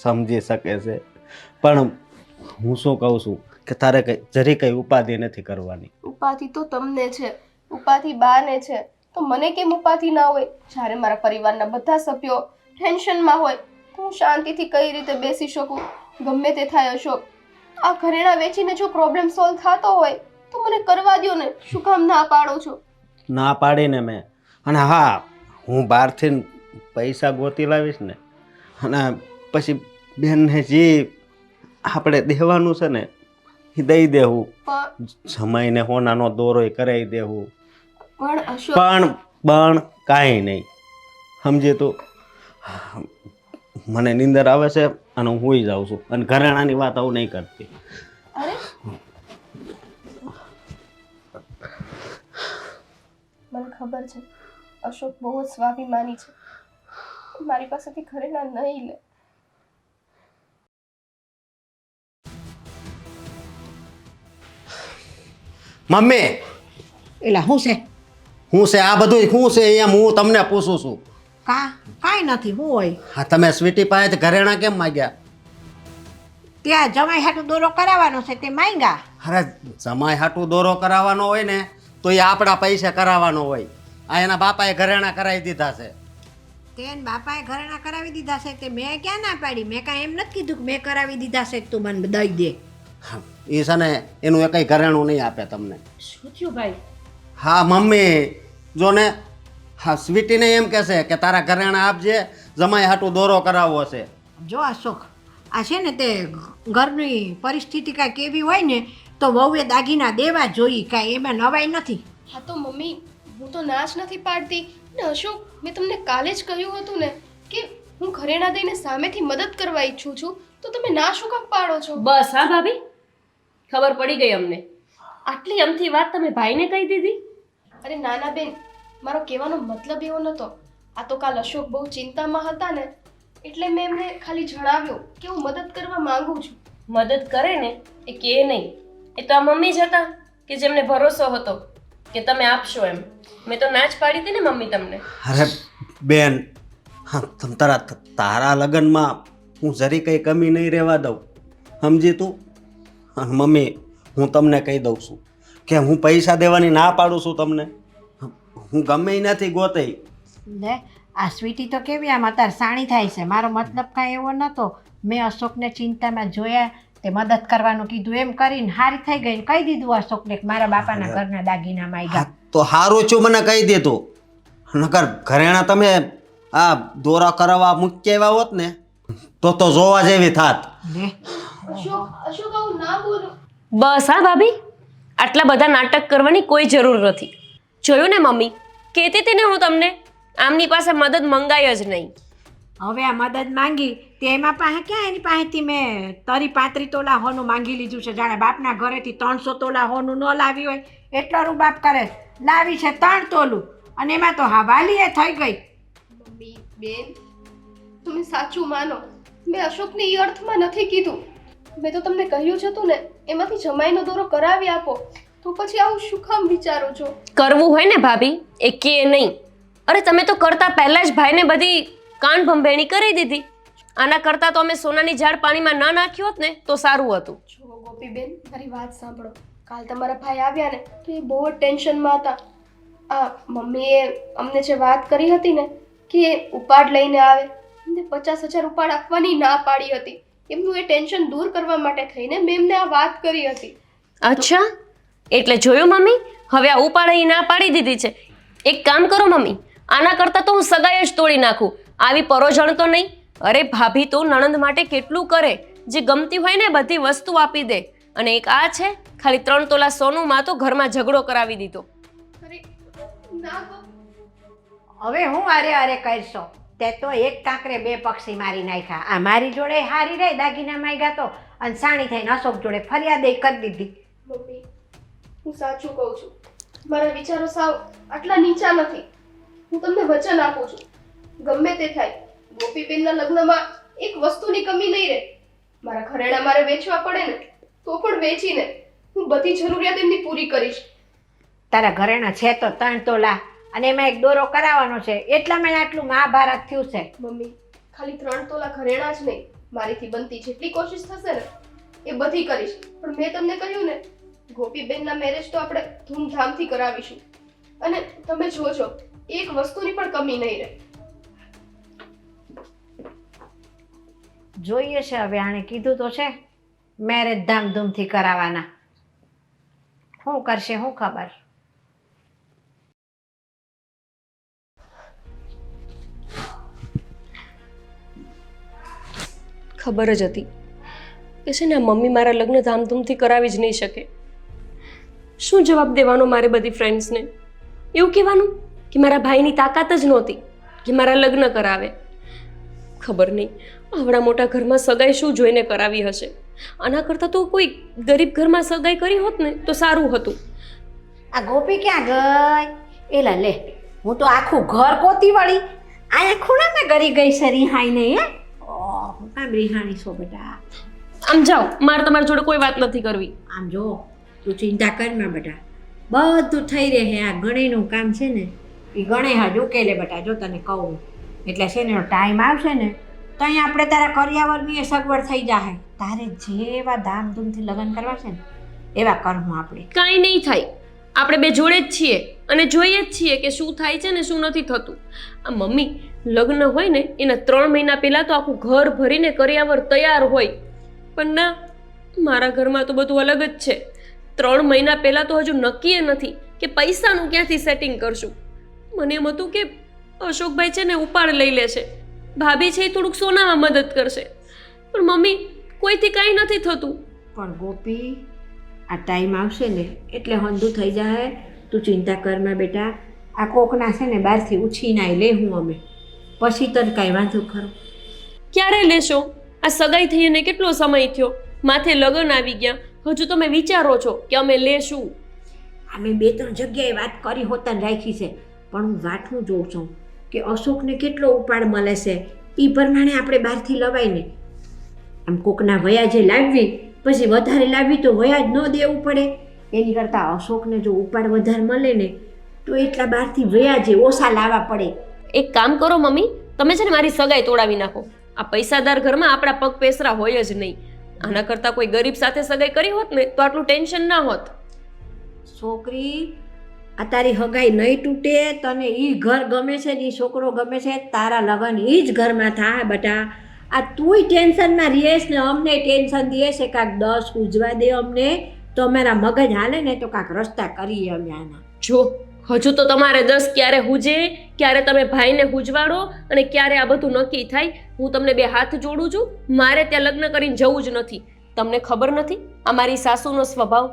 સમજી શકે છે, પણ હું શું કહું છું કે તારે જરી કંઈ ઉપાધિ નથી કરવાની. ઉપાધિ તો તમને છે, ઉપાધિ બાને છે, તો મને કેમ ઉપાધિ ના હોય? જ્યારે મારા પરિવારના બધા સભ્યો ટેન્શનમાં હોય તો હું શાંતિથી કઈ રીતે બેસી શકું? ગમે તે થાય અશોક, આ ઘરેણાં વેચીને જો પ્રોબ્લેમ સોલ્વ થતો હોય તો મને કરવા દ્યો ને, શું કામ ના પાડો છો? ના પાડીને મેં. અને હા, હું બહારથી પૈસા ગોતી લાવીશ ને, અને પછી બેનને જે આપણે દેવાનું છે ને એ દઈ દેવું, જમાઈને હોનાનો દોરોય કરાવી દેવું, પણ અશોક, પણ કાંઈ નહીં, સમજી તું? મને નીંદર આવે છે અને હું સૂઈ જાઉં છું, અને ઘરેણાની વાત આવું નહીં કરતી. અરે મને ખબર છે અશોક બહુ જ સ્વાભિમાની છે, મારી પાસેથી ઘરેણાં નહીં લે. મમ્મી, એટલે શું છે? શું છે આ બધું? શું છે એમ હું તમને પૂછું છું? કાંઈ નથી. શું હોય? હા, તમે સ્વીટી પાસે ઘરેણાં કેમ માગ્યા? ત્યાં જમાઈ હાટું દોરો કરાવવાનો છે તે માંગ્યા. અરે, જમાઈ હાટું દોરો કરાવવાનો હોય ને તો એ આપણા પૈસે કરાવવાનો હોય. આ એના બાપાએ ઘરેણાં કરાવી દીધા છે. તેન બાપાએ ઘરેણાં કરાવી દીધા છે તે મેં ક્યાં ના પાડી? મેં કાંઈ એમ નથી કીધું કે મેં કરાવી દીધા છે તું મને દઈ દે. એ છે ને એનું એકઈ ઘરેણું નહીં આપે તમને. શું થયું ભાઈ? હા મમ્મી, જો ને, હા સ્વીટીને એમ કહેશે કે તારા ઘરેણાં આપજે, જમાઈ હાટું દોરો કરાવવો છે. જો અશોક, આ છે ને તે ઘરની પરિસ્થિતિ કાંઈ કેવી હોય ને તો વહુએ દાગીના દેવા જોઈએ, કાંઈ એમાં નવાઈ નથી. હા તો મમ્મી, હું તો ના જ નથી પાડતી ને અશોક, મેં તમને કાલે જ કહ્યું હતું ને કે હું ઘરેણાં દઈને સામેથી મદદ કરવા ઈચ્છું છું, તો તમે ના શું કામ પાડો છો? બસ હા ભાભી, ખબર પડી ગઈ અમને. આટલી અમથી વાત તમે ભાઈને કહી દીધી? અરે નાના બેન, મારો કહેવાનો મતલબ એવો નહોતો. આ તો કાલ અશોક બહુ ચિંતામાં હતા ને એટલે મેં એમને ખાલી જણાવ્યું કે હું મદદ કરવા માંગુ છું. મદદ કરે ને એ કે નહીં, એ તો આ મમ્મી જ હતા કે જેમને ભરોસો હતો કે તમે આપશો એમ. મેં તો ના જ પાડી હતી ને મમ્મી તમને. અરે બેન, હા તારા લગ્નમાં હું જરી કંઈ કમી નહીં રહેવા દઉં, સમજી તું? અને મમ્મી, હું તમને કહી દઉં છું કે હું પૈસા દેવાની ના પાડું છું તમને. હું ગમે નથી ગોતઈ. લે આ સ્વીટી તો કેવી આમ અત્યારે સાણી થાય છે. મારો મતલબ કાંઈ એવો નહોતો. મેં અશોકને ચિંતામાં જોયા, તે મદદ કરવાનું કીધું, એમ કરીને હારી થઈ ગઈ. કહી દીધું અશોકને કે મારા બાપાના ઘરના દાગીના માંગ્યા. તો સારું છું, મને કહી દીધું. નકર ઘરેણા તમે આ દોરા કરાવવા મૂકી આવ્યા હોત ને તો જોવા જેવી થાત. લે અશોક આવું ના બોલો. બસ હા ભાભી, આટલા બધા નાટક કરવાની કોઈ જરૂર નથી. જોયું ને મમ્મી, કહેતી હતી ને હું તમને, આમની પાસે મદદ મંગાય જ નહીં. હવે આ મદદ માંગી તે એમાં પાસે ક્યાં એની પાસેથી મેં 35 તોલા હોનું માંગી લીધું છે. જાણે બાપના ઘરેથી 300 તોલા હોનું ન લાવી હોય એટલો રૂબાબ કરે. લાવી છે 3 તોલું અને એમાં તો હવાલીએ થઈ ગઈ. મમ્મી બેન, તમે સાચું માનો, મેં અશોકને એ અર્થમાં નથી કીધું. મેં તો તમને કહ્યું જ હતું ને, એમાંથી જમાઈનો દોરો કરાવી આપો. તો પછી આવું શું કામ વિચારો છો? કરવું હોય ને ભાભી, એ કે નહીં. અરે તમે તો કરતા પહેલા જ ભાઈને બધી કાન ભંભેણી કરી દીધી. આના કરતા તો અમે સોનાની ઝાડ પાણીમાં ન નાખ્યું હોત ને તો સારું હતું. જો ગોપીબેન, મારી વાત સાંભળો. કાલ તમારા ભાઈ આવ્યા ને તો એ બહુ જ ટેન્શનમાં હતા. આ મમ્મીએ અમને જે વાત કરી હતી ને કે ઉપાડ લઈને આવે, એમને 50,000 ઉપાડ આપવાની ના પાડી હતી. એમનું એ ટેન્શન દૂર કરવા માટે થઈને મેં એમને આ વાત કરી હતી. અચ્છા, એટલે જોયું મમ્મી, હવે આ ઉપાડ ના પાડી દીધી છે. એક કામ કરો મમ્મી, આના કરતાં તો હું સગાઈ જ તોડી નાખું. આવી પરોજણ તો નહીં. અરે ભાભી તો નણંદ માટે કેટલું કરે, જે ગમતી હોય ને બધી વસ્તુ આપી દે. અને એક આ છે, ખાલી 3 તોલા સોનુમાં તો ઘરમાં ઝઘડો કરાવી દીધો. અરે ના ગો. હવે હું અરે કરશો? તે તો એક કાંકરે 2 પક્ષી મારી નાખ્યા. આ મારી જોડે હારી રહી, દાગીના માંગ્યા તો, અને સાણી થઈને અશોક જોડે ફરિયાદ કરી દીધી. મમ્મી, હું સાચું કહું છું. મારા વિચારો સાવ આટલા નીચા નથી. હું તમને વચન આપું છું, ગમે તે થાય, ગોપીબેનના લગ્નમાં એક વસ્તુની કમી નહીં રહે. મારા ઘરેણા મારે વેચવા પડે ને તો પણ વેચીને હું બધી જરૂરિયાત એમની પૂરી કરીશ. તારા ઘરેણા છે તો 3 તોલા અને એમાં એક દોરો કરાવવાનો છે, એટલામાં આટલું મહાભારત થયું છે. મમ્મી, ખાલી 3 તોલા ઘરેણા જ નહીં, મારીથી બનતી જેટલી કોશિશ થશે ને એ બધી કરીશ. પણ મેં તમને કહ્યું ને, ગોપીબેનના મેરેજ તો આપણે ધૂમધામથી કરાવીશું. અને તમે જોજો, એક વસ્તુની પણ કમી નહીં રહે. જોઈએ છે હવે, આણે કીધું તો છે મેરેજ ધામધૂમથી કરાવવાના. શું કરશે શું ખબર. ખબર જ હતી કે છે ને મમ્મી મારા લગ્ન ધામધૂમથી કરાવી જ નહીં શકે. શું જવાબ દેવાનો મારે બધી ફ્રેન્ડ્સને? એવું કહેવાનું કે મારા ભાઈની તાકાત જ નહોતી કે મારા લગ્ન કરાવે. ખબર નહીં આવડા મોટા ઘરમાં સગાઈ શું જોઈને કરાવી હશે. આના કરતાં તો કોઈ ગરીબ ઘરમાં સગાઈ કરી હોત ને તો સારું હતું. આ ગોપી ક્યાં ગઈ? એલા લે, હું તો આખું ઘર કોતી વળી અહીંયા ખૂણામાં ગરી ગઈ છે રિહાઈ નહીં. હે હું કામ રિહાણી છો બેટા? આમ જાઓ, મારે તમારી જોડે કોઈ વાત નથી કરવી. આમ જો, તું ચિંતા કરમાં બેટા, બધું થઈ રહે. આ ગણેયનું કામ છે ને એ ગણેય જ ઉકેલે બેટા. જો તને કહું એટલે છે ને ટાઈમ આવશે ને તો અહીં આપણે તારા કરિયાવરની એ સગવડ થઈ જાય. તારે જેવા ધામધૂમથી લગ્ન કરવા છે ને એવા કરવું આપણે. કાંઈ નહીં થાય, આપણે બે જોડે જ છીએ અને જોઈએ જ છીએ કે શું થાય છે ને શું નથી થતું. આ મમ્મી લગ્ન હોય ને એના 3 મહિના પહેલાં તો આખું ઘર ભરીને કરિયાવર તૈયાર હોય, પણ ના, મારા ઘરમાં તો બધું અલગ જ છે. 3 મહિના પહેલાં તો હજુ નક્કી નથી કે પૈસાનું ક્યાંથી સેટિંગ કરશું. મને એમ હતું કે અશોકભાઈ છે ને ઉપાડ લઈ લે છે, ભાભી છે એ થોડુંક સોનામાં મદદ કરશે, પણ મમ્મી કોઈથી કાંઈ નથી થતું. પણ ગોપી, આ ટાઈમ આવશે ને એટલે હંધું થઈ જાય. તું ચિંતા કરમાં બેટા. આ કોકના છે ને બહારથી ઉછીનાય લે હું અમે, પછી તને કાંઈ વાંધો ખરો? ક્યારે લેશો? આ સગાઈ થઈને કેટલો સમય થયો, માથે લગ્ન આવી ગયા, હજુ તમે વિચારો છો કે અમે લેશું? અમે 2-3 જગ્યાએ વાત કરી હોતને રાખી છે, પણ હું વાઠું જોઉં છું કે અશોકને કેટલો ઉપાડ મળે છે, એ પ્રમાણે આપણે બહારથી લવાય ને. આમ કોકના વયાજે લાવવી પછી વધારે લાવવી તો વયાજ ન દેવું પડે. એની કરતાં અશોકને જો ઉપાડ વધારે મળે ને તો એટલા બહારથી વયાજે ઓછા લાવવા પડે. એક કામ કરો મમ્મી, તમે છે ને મારી સગાઈ તોડાવી નાખો. આ પૈસાદાર ઘરમાં આપણા પગ પેસરા હોય જ નહીં. આના કરતાં કોઈ ગરીબ સાથે સગાઈ કરી હોત ને તો આટલું ટેન્શન ના હોત. છોકરી, આ તારી હગાઈ નહીં તૂટે. તને ઈ ઘર ગમે છે ને ઈ છોકરો ગમે છે, તારા લગ્ન ઈ જ ઘરમાં થાય બેટા. આ તુંય ટેન્શનમાં રહીશ ને અમને ટેન્શન દે છે. કાંક 10 ઉજવા દે અમને તો અમારા મગજ હાલે ને તો કાંક રસ્તા કરીએ અમે આના. જો હજુ તો તમારે 10 ક્યારે હુજે, ક્યારે તમે ભાઈને હુજવાડો અને ક્યારે આ બધું નક્કી થાય. હું તમને 2 હાથ જોડું છું. મારે ત્યાં લગ્ન કરીને જવું જ નથી. તમને ખબર નથી આ મારી સાસુનો સ્વભાવ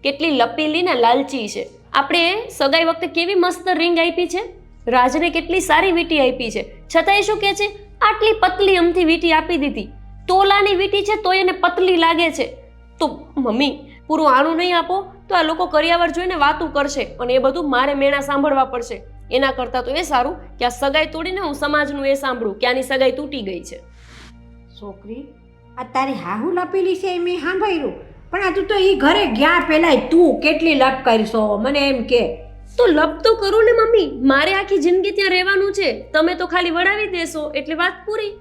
કેટલી લપેલી ને લાલચી છે. આપણે સગાઈ વખતે કેવી મસ્ત રિંગ આપી છે, રાજને કેટલી સારી વીંટી આપી છે, છતાંય શું કહે છે આટલી પતલી અમથી વીંટી આપી દીધી. તોલાની વીંટી છે તોય એને પતલી લાગે છે. તો મમ્મી પૂરું આણું નહીં આપો તો આ લોકો કરિયાવર જોઈને વાતું કરશે અને એ બધું મારે મેણા સાંભળવા પડશે. એના કરતાં તો એ સારું કે આ સગાઈ તોડીને હું સમાજનું એ સાંભળું કે આની સગાઈ તૂટી ગઈ છે. છોકરી, આ તારી હાહુ લપેલી છે એ મેં સાંભળ્યું, પણ આ તું તો એ ઘરે ગયા પહેલાં તું કેટલી લપ કરશો મને એમ કે. તો લપ તો કરું ને મમ્મી, મારે આખી જિંદગી ત્યાં રહેવાનું છે. તમે તો ખાલી વડાવી દેશો એટલે વાત પૂરી.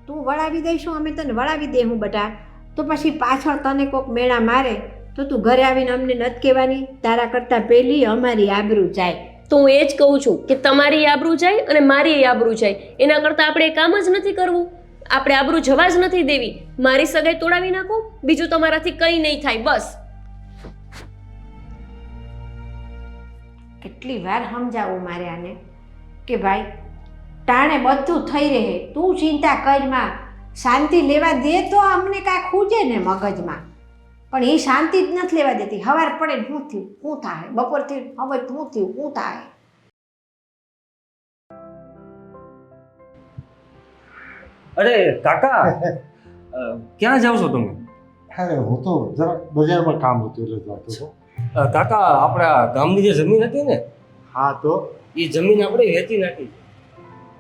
તું વળાવી દઈશું, અમે તને વળાવી દેવું બટા. તો પછી પાછળ તને કોક મેળા મારે તો તું ઘરે આવીને અમને નથી કહેવાની. તારા કરતાં પહેલી અમારી આબરૂ જાય. તો હું એ જ કહું છું કે તમારી આબરૂ જાય અને મારી આબરૂ જાય. એના કરતાં આપણે એ કામ જ નથી કરવું. આપણે આબરૂ જવા જ નથી દેવી. મારી સગાઈ તોડાવી નાખો, બીજું તમારાથી કંઈ નહીં થાય બસ. કેટલી વાર સમજાવું મારે આને કે ભાઈ ટાણે બધું થઈ રહે, તું ચિંતા કરમાં, શાંતિ લેવા દે તો અમને કાંઈ ખૂજે ને મગજમાં. પણ એ શાંતિ જ નથી લેવા દેતી. સવાર પડે ને શું થયું, શું થાય, બપોરથી હવે શું થયું, શું થાય. અરે કાકા, ક્યાં જાવ છો તમે? અરે હું તો જરા બજારમાં કામ હતું એટલે જતો હતો. કાકા, આપણા ગામની જે જમીન હતી ને, હા તો એ જમીન આપણે વેચી નાખી.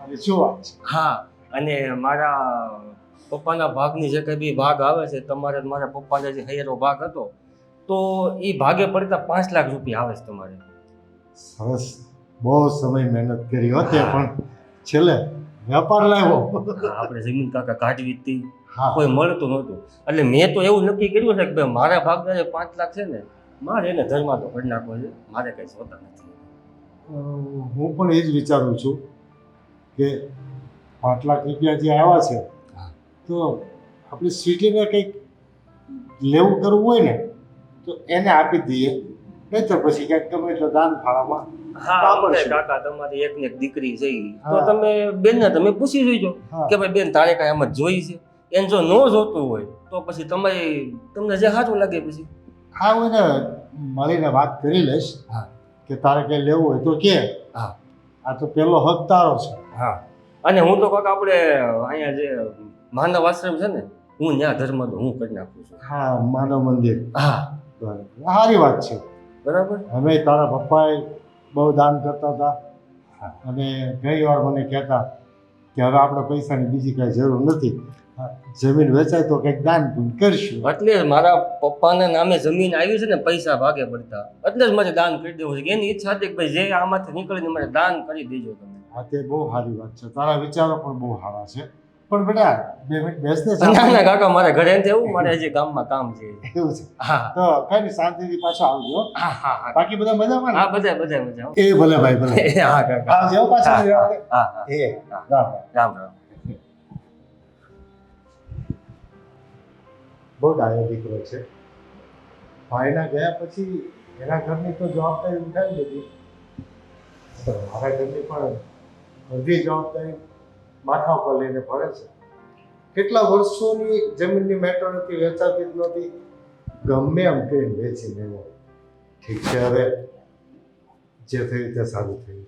અરે શું વાત છે? હા, અને મારા પપ્પાના ભાગની જે કંઈ બી ભાગ આવે છે, તમારે મારા પપ્પાનો જે હૈયાનો ભાગ હતો તો એ ભાગે પડતા 5 લાખ રૂપિયા આવે છે તમારે. સરસ, બહુ સમય મહેનત કરી હોતે પણ છેલ્લે વેપાર લાવ્યો. આપણે જમીન કાકા કાઢવી હતી, હા કોઈ મળતું નહોતું. એટલે મેં તો એવું નક્કી કર્યું છે કે ભાઈ મારા ભાગના જે 5 લાખ છે ને, મારે એને ધર્મા તો કરી નાખવો છે. મારે કંઈ જોતા નથી. હું પણ એ જ વિચારું છું કે 5 લાખ રૂપિયા જે આવ્યા છે તો આપણે સિટીને કંઈક લેવું કરવું હોય ને તો એને આપી દઈએ, નહીં તો પછી કંઈક ગમે તો દાન ફાળામાં હા, બરાબર આપણે છે. કાકા તમારી એક ને એક દીકરી છે ઈ. તો હા. તમે બેનને તમે પૂછી જોઈજો હા. કે ભાઈ બેન તારે કાંઈ આમ જ જોઈ છે. એને જો ન જોતું હોય તો પછી તમને જે સાચું લાગે પછી. હા હું એને મળીને વાત કરી લઈશ હા. કે તારે કંઈ લેવું હોય તો કે. હા. આ તો પેલો હક તારો છે. હા, અને હું તો કાકા આપણે અહીંયા જે માનવ આશ્રમ છે ને, હું ત્યાં ધર્મ તો હું કરી નાખું છું. હા, માનવ મંદિર. હા, બરાબર. સારી વાત છે. બરાબર. અમે તારા પપ્પાએ બહુ દાન કરતા હતા હા. અને ઘણી વાર મને કહેતા કે હવે આપણે પૈસાની બીજી કાંઈ જરૂર નથી, જમીન વેચાય તો કંઈક દાન પુણ્ય કરશું. એટલે જ મારા પપ્પાના નામે જમીન આવી છે ને, પૈસા ભાગે પડતા, એટલે જ મારે દાન કરી દેવું છે. કે એની ઈચ્છા હતી કે ભાઈ જે આમાંથી નીકળીને મારે દાન કરી દેજો તમે. હા, તે બહુ સારી વાત છે. તારા વિચારો પણ બહુ સારા છે. પણ બેટા 2 મિનિટ બેસને. ના ના કાકા, મારે ઘરે નથી એવું, મારે હજી ગામમાં કામ છે. એવું છે હા તો કઈ નહીં, શાંતિથી પાછો આવજો. હા હા હા. બાકી બધા મજામાં ને? હા, બધા મજા. એ ભલે ભાઈ ભલે. હા કાકા. આવજો પાછો. હા હા. એ રામ રામ. રામ રામ. બહુ ડાયો દીકરો છે. ભાઈના ગયા પછી એના ઘરની તો જવાબદારી ઉઠાવી દીધી, પણ મારા ઘરની પણ અડધી જવાબદારી માથા ઉપર લઈને ફરે છે. કેટલા વર્ષોની જમીનની મેટર હતી, વેચાતી જ નહોતી, ગમે એમ કરીને વેચી લેવો. ઠીક છે, હવે જે થયું તે સારું થયું.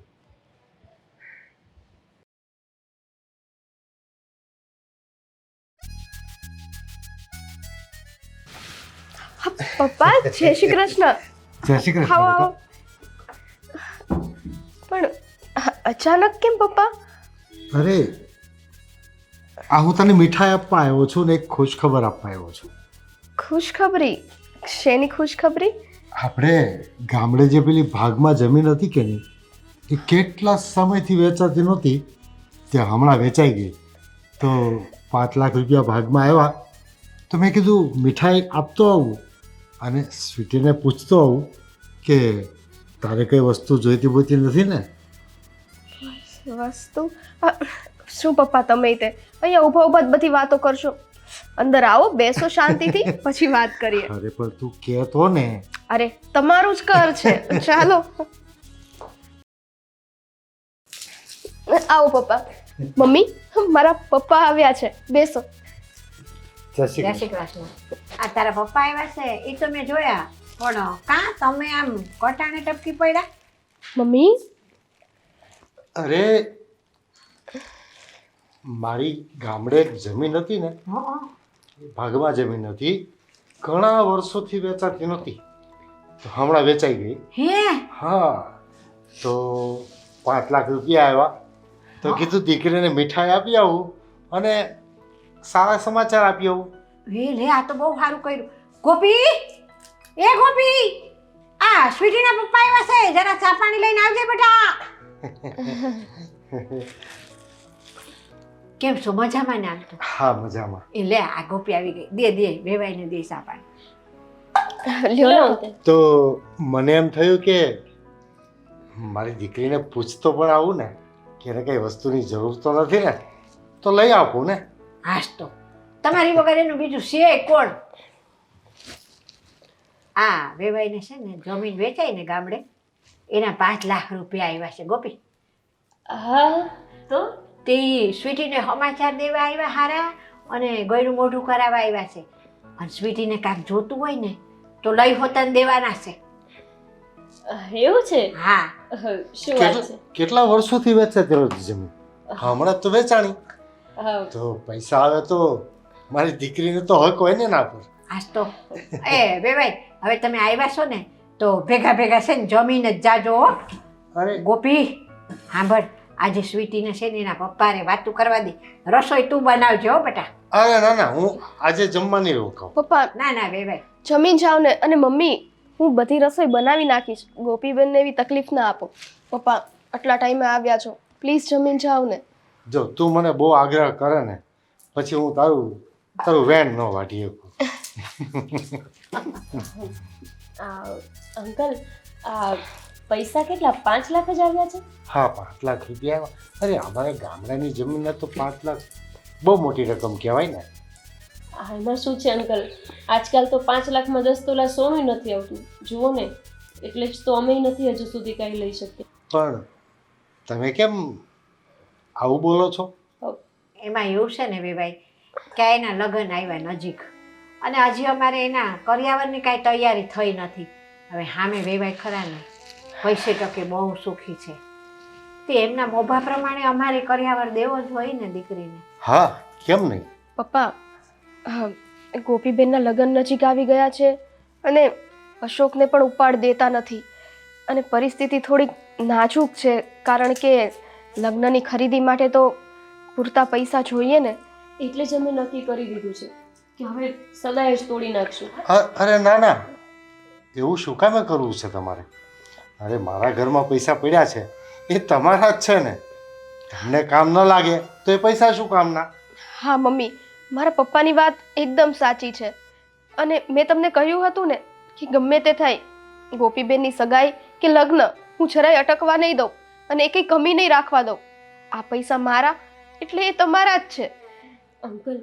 પપ્પા જય શ્રી કૃષ્ણ. જય શ્રી કૃષ્ણ. આવો આવો. પણ અચાનક કેમ પપ્પા? અરે આ હું તને મીઠાઈ આપવા આવ્યો છું ને એક ખુશખબર આપવા આવ્યો છું. ખુશખબરી? શેની ખુશખબરી? આપણે ગામડે જે પેલી ભાગમાં જમીન હતી કે નહીં, એ કેટલા સમયથી વેચાતી નહોતી, તે હમણાં વેચાઈ ગઈ. તો 5 લાખ રૂપિયા ભાગમાં આવ્યા. તો મેં કીધું મીઠાઈ આપતો આવું અને સ્વીટીને પૂછતો આવું કે તારે કઈ વસ્તુ જોઈતી બોઈતી નથી ને. વસ્તુ? શું પપ્પા તમે તે અહીંયા ઊભા ઊભા જ બધી વાતો કરશો? અંદર આવો, બેસો શાંતિથી, પછી વાત કરીએ. અરે પણ તું કહેતો ને. અરે તમારું જ ઘર છે, ચાલો. આવો પપ્પા. મમ્મી, મારા પપ્પા આવ્યા છે, બેસો. જય શ્રી જય શ્રી કૃષ્ણ. આ તારા પપ્પા આવ્યા છે એ તો મેં જોયા, પણ કાં તમે આમ કટાણે ટપકી પડ્યા? મમ્મી, અરે મારી ગામડે એક જમીન હતી ને, એ ભાગમાં જમીન હતી, ઘણા વર્ષોથી વેચાતી નહોતી, તો હમણાં વેચાઈ ગઈ. હે? હા, તો 5 લાખ રૂપિયા આવ્યા. તો કીધું દીકરીને મીઠાઈ આપી આવું અને સારા સમાચાર આપી આવું. વે લે, આ તો બહુ સારું કર્યું. ગોપી, એ ગોપી, આ સ્વીટીના પપ્પા આવ્યા છે, જરા ચા પાણી લઈને આવજે બેટા. કેમ છો, મજામાં ને? આમ તો હા, મજામાં. એ લે, આ ગોપી આવી ગઈ. દે વેવાઈને દે ચા પાણી. લ્યો ને. તો મને એમ થયું કે મારી દીકરીને પૂછતો પણ આવું ને કે એને કઈ વસ્તુની જરૂર તો નથી ને, તો લઈ આપું ને. હાશ તો તમારી વગર એનું બીજું છે કોણ? આ વેવાઈને છે ને જમીન વેચાઈ ને ગામડે, એના 5 લાખ રૂપિયા આવ્યા છે ગોપી. હા તો તે સ્વીટીને સમાચાર દેવા આવ્યા હારા અને ગયનું મોઢું કરાવવા આવ્યા છે. અને સ્વીટીને કાંઈક જોતું હોય ને તો લઈ હોતન દેવાના છે. એવું છે? હા. શું વાત છે? કેટલા વર્ષોથી વેચાતી નહોતી જમીન, હમણાં તો વેચાણી. હા, તો પૈસા આવે તો મારી દીકરીને તો હક હોય ને ના પર. હાશ તો એ વેવાઈ, હવે તમે આવ્યા છો ને તો ભેગા ભેગા છે ને જમીન જ જાજો હો. અરે ગોપી સાંભળ, આજે સ્વીટીને છે ને એના પપ્પાને વાતું કરવા દે. રસોઈ તું બનાવજો હો બેટા. અરે ના, હું આજે જમવા નહીં રોકાઉં. પપ્પા ના વેવાઈ, જમીન જાઓ ને. અને મમ્મી, હું બધી રસોઈ બનાવી નાખીશ, ગોપીબેનને એવી તકલીફ ના આપો. પપ્પા આટલા ટાઈમે આવ્યા છો, પ્લીઝ જમીન જાઓ ને. જો તું મને બહુ આગ્રહ કરે ને પછી હું તારું વેણ ન વાઢી શકું. અંકલ, આ પૈસા કેટલા? 5 લાખ જ આવ્યા છે? હા, 5 લાખ રૂપિયા. અરે અમારે ગામડાની જમીનને તો 5 લાખ બહુ મોટી રકમ કહેવાય ને. એમાં શું છે અંકલ, આજકાલ તો 5 લાખમાં 10 તોલા સોનું નથી આવતું, જુઓ ને. એટલે જ તો અમે નથી હજુ સુધી કાંઈ લઈ શકીએ. પણ તમે કેમ આવું બોલો છો? એમાં એવું છે ને વેવાઈ કે એના લગ્ન આવ્યા નજીક અને હજી અમારે એના કરિયાવરની કાંઈ તૈયારી થઈ નથી. હવે સામે વેવાઈ ખરા ને પૈસે ટકે બહુ સુખી છે, તે એમના મોભા પ્રમાણે અમારે કરિયાવર દેવો જ હોય ને દીકરીને. હા, કેમ નહીં. પપ્પા, ગોપીબેનના લગ્ન નજીક આવી ગયા છે અને અશોકને પણ ઉપાડ દેતા નથી અને પરિસ્થિતિ થોડીક નાજુક છે, કારણ કે લગ્નની ખરીદી માટે તો પૂરતા પૈસા જોઈએ ને. એટલે જ અમે નક્કી કરી દીધું છે કે હવે સદાય જ તોડી નાખશું. અરે ના, એવું શું કામે કરવું છે તમારે? અરે મારા ઘરમાં પૈસા પડ્યા છે, એ તમારા જ છે ને. તમને કામ ન લાગે તો એ પૈસા શું કામના? હા મમ્મી, મારા પપ્પાની વાત એકદમ સાચી છે અને મેં તમને કહ્યું હતું ને કે ગમે તે થાય, ગોપીબેનની સગાઈ કે લગ્ન હું જરાય અટકવા નહીં દઉં અને એ કંઈ કમી નહીં રાખવા દઉં. આ પૈસા મારા એટલે એ તમારા જ છે. અંકલ,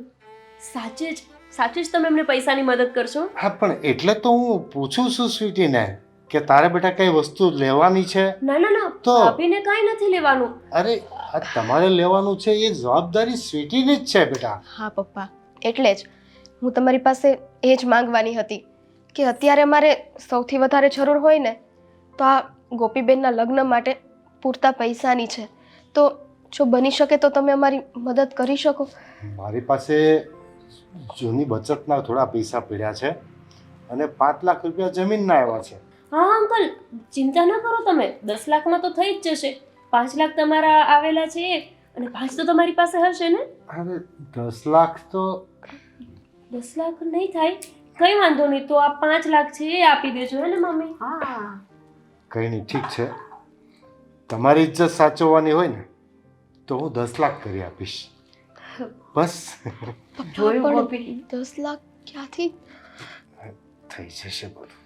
સાચે જ તમે એમને પૈસાની મદદ કરશો? હા, પણ એટલે તો હું પૂછું છું સ્વીટીને કે તારે બેટા કઈ વસ્તુ લેવાની છે? ના, તો ભાભીને કાંઈ નથી લેવાનું. અરે આ તમારે લેવાનું છે, એ જવાબદારી સ્વીટીની જ છે બેટા. હા પપ્પા, એટલે જ હું તમારી પાસે એ જ માંગવાની હતી કે અત્યારે મારે સૌથી વધારે જરૂર હોય ને તો આ ગોપીબેનના લગ્ન માટે પૂરતા પૈસાની છે. તો જો બની શકે તો તમે અમારી મદદ કરી શકો. મારી પાસે જૂની બચતના થોડા પૈસા પડ્યા છે અને 5 લાખ રૂપિયા જમીનના આવ્યા છે. હા અંકલ, ચિંતા ન કરો તમે, 10 લાખમાં તો થઈ જ જશે. 5 લાખ તમારા આવેલા છે અને 5 તો તમારી પાસે હશે ને? અરે 10 લાખ તો 10 લાખ નહીં થાય, કંઈ વાંધો નહીં, તો આ 5 લાખ છે એ આપી દેજો હે ને મમ્મી? હા કંઈ નહીં, ઠીક છે. તમારી ઇજ્જત સાચવવાની હોય ને તો હું 10 લાખ કરી આપીશ, બસ. જોયું પણ ગોપી? 10 લાખ ક્યાંથી? થઈ જશે બધું.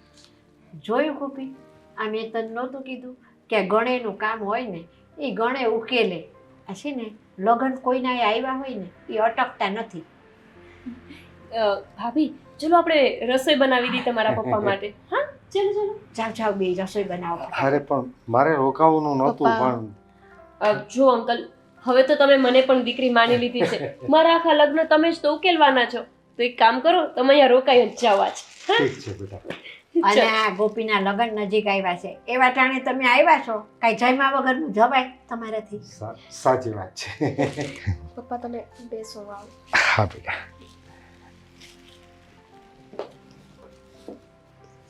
જોયું ગોપી? આ મેં તને નહોતું કીધું કે ગણેનું કામ હોય ને એ ગણે ઉકેલે. આ છે ને લગ્ન કોઈના આવ્યા હોય ને એ અટકતા નથી. ભાભી ચલો આપણે રસોઈ બનાવી દઈએ તમારા પપ્પા માટે. હા ચલો ચલો. જાઓ જાઓ બે રસોઈ બનાવો. અરે પણ મારે રોકાવાનું નહોતું, પપ્પા. પણ જો અંકલ, હવે તો તમે મને પણ દીકરી માની લીધી છે. મારા આખા લગ્ન તમે જ તો ઉકેલવાના છો. તો એક કામ કરો, તમે અહીંયા રોકાઈ જ જાઓ આજ. ઠીક છે બેટા. અને આ ગોપીના લગ્ન નજીક આવ્યા છે એવા ટાણે તમે આવ્યા છો, કાંઈ જમ્યા વગરનું જવાય તમારાથી? સાચી વાત છે. પપ્પા તમે બેસો, આવો. હા બેટા.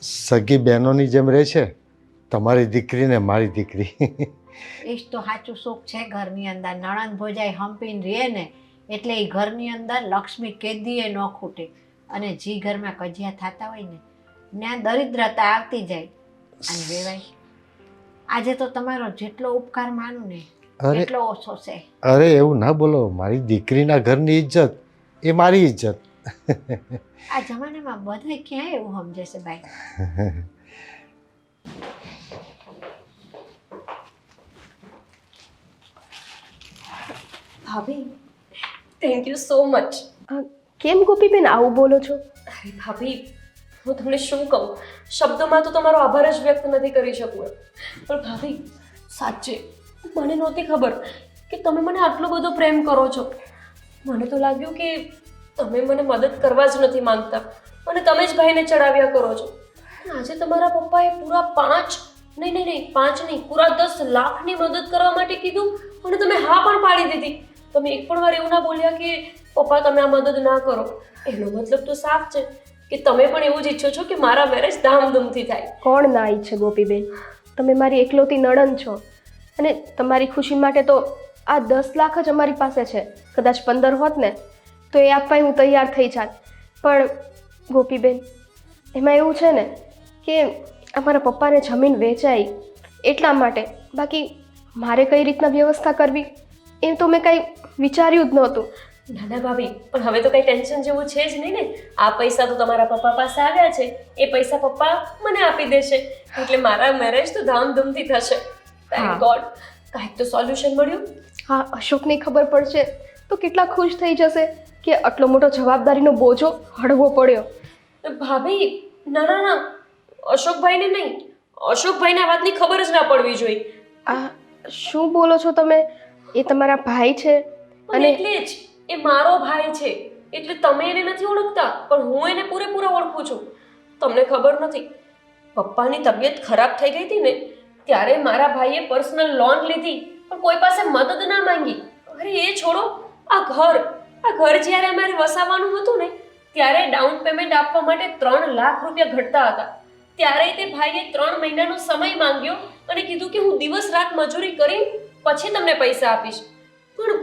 સગી બહેનોની જેમ રહે છે તમારી દીકરી ને મારી દીકરી. એ જ તો સાચું સુખ છે ઘરની અંદર. નણંદ ભોજાઈ હંપીને રહે ને એટલે એ ઘરની અંદર લક્ષ્મી કેદીએ ન ખૂટે. અને જે ઘરમાં કજિયા થતા હોય ને ત્યાં દરિદ્રતા આવતી જાય અને વેવાય. આજે તો તમારો જેટલો ઉપકાર માનું ને અરે એટલો ઓછો છે. અરે એવું ના બોલો, મારી દીકરીના ઘરની ઇજ્જત એ મારી ઇજ્જત. આ જમાનામાં બધા ક્યાં એવું સમજે છે ભાઈ? ભાભી થેન્ક યુ સો મચ. કેમ ગોપીબેન આવું બોલો છો? અરે ભાભી, હું તમને શું કહું, શબ્દોમાં તો તમારો આભાર જ વ્યક્ત નથી કરી શકું. પણ ભાભી સાચે મને નહોતી ખબર કે તમે મને આટલો બધો પ્રેમ કરો છો. મને તો લાગ્યું કે તમે મને મદદ કરવા જ નથી માંગતા અને તમે જ ભાઈને ચડાવ્યા કરો છો. આજે તમારા પપ્પાએ પૂરા 5 નહીં પૂરા 10 લાખની મદદ કરવા માટે કીધું અને તમે હા પણ પાડી દીધી. તમે એક પણ વાર એવું ના બોલ્યા કે પપ્પા તમે આ મદદ ના કરો. એનો મતલબ તો સાફ છે કે તમે પણ એવું જ ઈચ્છો છો કે મારા મેરેજ ધામધૂમથી થાય. કોણ ના ઈચ્છે ગોપીબેન? તમે મારી એકલૌતી નણંદ છો અને તમારી ખુશી માટે તો આ 10 લાખ જ અમારી પાસે છે. કદાચ 15 હોત ને તો એ આપવા હું તૈયાર થઈ જાત. પણ ગોપીબેન એમાં એવું છે ને કે અમારા પપ્પાને જમીન વેચાઈ એટલા માટે, બાકી મારે કઈ રીતના વ્યવસ્થા કરવી એ તો મેં કંઈ વિચાર્યું જ નહોતું. નાના ભાભી, પણ હવે તો કઈ ટેન્શન જેવું છે જ નહીં ને. આ પૈસા તો તમારા પપ્પા પાસે આવ્યા છે, એ પૈસા પપ્પા મને આપી દેશે એટલે મારા મેરેજ તો ધામધૂમથી થશે. થેન્ક ગોડ, કાંઈક તો સોલ્યુશન મળ્યું. હા, અશોકને ખબર પડશે તો કેટલા ખુશ થઈ જશે કે આટલો મોટો જવાબદારીનો બોજો હળવો પડ્યો. ભાભી ના, અશોકભાઈને નહીં, અશોકભાઈને આ વાતની ખબર જ ના પડવી જોઈએ. આ શું બોલો છો તમે? એ તમારા ભાઈ છે અને એટલે જ એ મારો ભાઈ છે. એટલે તમે એને નથી ઓળખતા પણ હું એને પૂરેપૂરા ઓળખું છું. તમને ખબર નથી, પપ્પાની તબિયત ખરાબ થઈ ગઈ હતી ને ત્યારે મારા ભાઈએ પર્સનલ લોન લીધી પણ કોઈ પાસે મદદ ના માંગી. અરે એ છોડો, આ ઘર જ્યારે અમારે વસાવવાનું હતું ને ત્યારે ડાઉન પેમેન્ટ આપવા માટે 3 લાખ રૂપિયા ઘટતા હતા. ત્યારે તે ભાઈએ 3 મહિનાનો સમય માંગ્યો અને કીધું કે હું દિવસ રાત મજૂરી કરી પછી તમને પૈસા આપીશ. પણ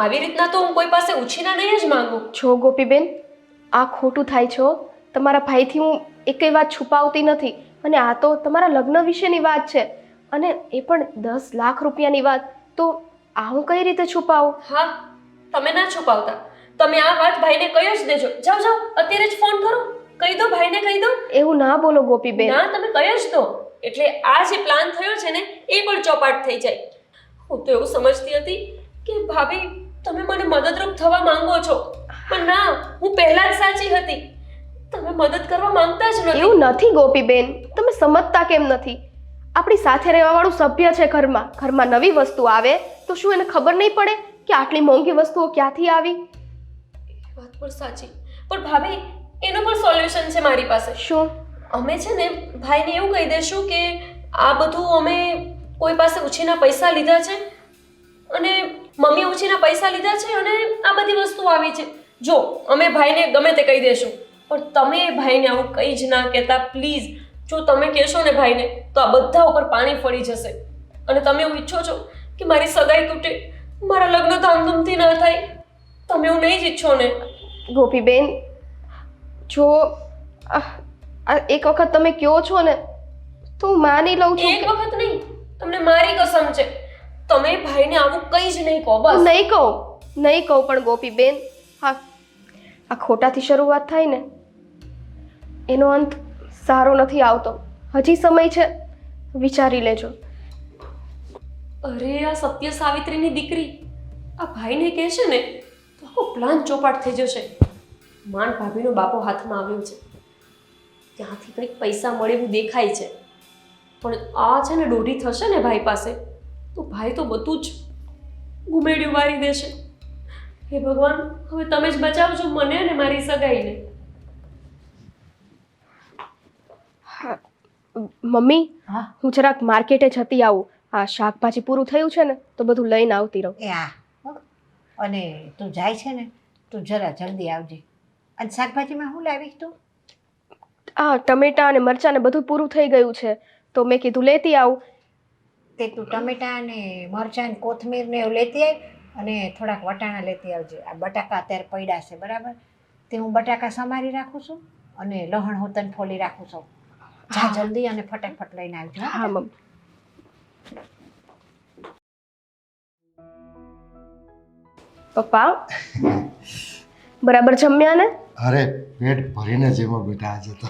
આવી રીતના તો હું કોઈ પાસે ઉછીના નહીં જ માંગુ. જો ગોપીબેન, આ ખોટું થાય છે હો. તમારા ભાઈથી હું એકેય વાત છુપાવતી નથી અને આ તો તમારા લગ્ન વિશેની વાત છે અને એ પણ 10 લાખ રૂપિયાની વાત. તો આ હું કઈ રીતે છુપાવું? હા, તમે ના છુપાવતા. તમે આ વાત ભાઈને કહી જ દેજો. જાઓ અત્યારે જ ફોન કરો, કહી દો ભાઈને, કહી દો. એવું ના બોલો ગોપીબેન. ના, તમે કહી જ દો એટલે આ જે પ્લાન થયો છે ને એ પણ ચોપાટ થઈ જાય. હું તો એવું સમજતી હતી કે ભાભી તમે મને મદદરૂપ થવા માંગો છો પણ ના, હું પહેલા જ સાચી હતી. તમે મદદ કરવા માંગતા જ નથી. એવું નથી ગોપીબેન, તમે સમજતા કેમ નથી? આપણી સાથે રહેવાવાળું સભ્ય છે ઘરમાં નવી વસ્તુ આવે તો શું એને ખબર નહીં પડે કે આટલી મોંઘી વસ્તુઓ ક્યાંથી આવી? વાત પણ સાચી, પણ ભાભી એનો પણ સોલ્યુશન છે મારી પાસે. શું? અમે છે ને ભાઈને એવું કહી દેશું કે આ બધું અમે કોઈ પાસે ઉછીના પૈસા લીધા છે અને મમ્મી ઉછીના પૈસા લીધા છે અને આ બધી વસ્તુ આવી છે. જો અમે ભાઈને ગમે તે કહી દેશું પણ તમે ભાઈને આવું કંઈ જ ના કહેતા પ્લીઝ. જો તમે કહેશો ને ભાઈને તો આ બધા ઉપર પાણી ફરી જશે અને તમે એવું ઈચ્છો છો કે મારી સગાઈ તૂટે મારા લગ્ન ધામધૂમથી ના થાય. તમે એવું નહીં જ ઈચ્છો ને? ગોપીબેન, જો એક વખત તમે કહો છો ને તો હું માની લઉં છું. એક વખત નહીં, તમને મારી કસમ છે, તમે ભાઈને આવું કંઈ જ નહીં કહો. બસ નહીં કહું પણ ગોપીબેન, આ ખોટાથી શરૂઆત થાય ને એનો અંત સારો નથી આવતો. હજી સમય છે, વિચારી લેજો. અરે આ સત્ય સાવિત્રીની દીકરી આ ભાઈને કહેશે ને તો આખો પ્લાન ચોપાટ થઈ જશે. માંડ ભાભીનો બાપો હાથમાં આવ્યો છે, ત્યાંથી કંઈક પૈસા મળે એવું દેખાય છે, પણ આ છે ને દોઢી થશે ને ભાઈ પાસે તો ભાઈ તો બધું જ ગુમેડ્યું વારી દેશે. હે ભગવાન, હવે તમે જ બચાવજો મને અને મારી સગાઈને. મમ્મી, હા હું જરાક માર્કેટે જતી આવું. આ શાકભાજી પૂરું થયું છે ને તો બધું લઈને આવતી રહું. એ હા હો. અને તું જાય છે ને તું જરા જલ્દી આવજે. અને શાકભાજીમાં શું લાવીશ તું? ટમેટા અને મરચાં ને બધું પૂરું થઈ ગયું છે તો મેં કીધું લેતી આવું. તે તું ટમેટા ને મરચાં ને કોથમીર ને એવું લેતી આવ અને થોડાક વટાણા લેતી આવજે. આ બટાકા અત્યારે પડ્યા છે બરાબર, તે હું બટાકા સમારી રાખું છું અને લહણ હું તને ફોલી રાખું છું. જા જલ્દી અને ફટાફટ લઈને આવજો. હા મમ્મી. પપ્પા, બરાબર જમ્યા ને? અરે પેટ ભરીને જેમાં બેટા આજે તો.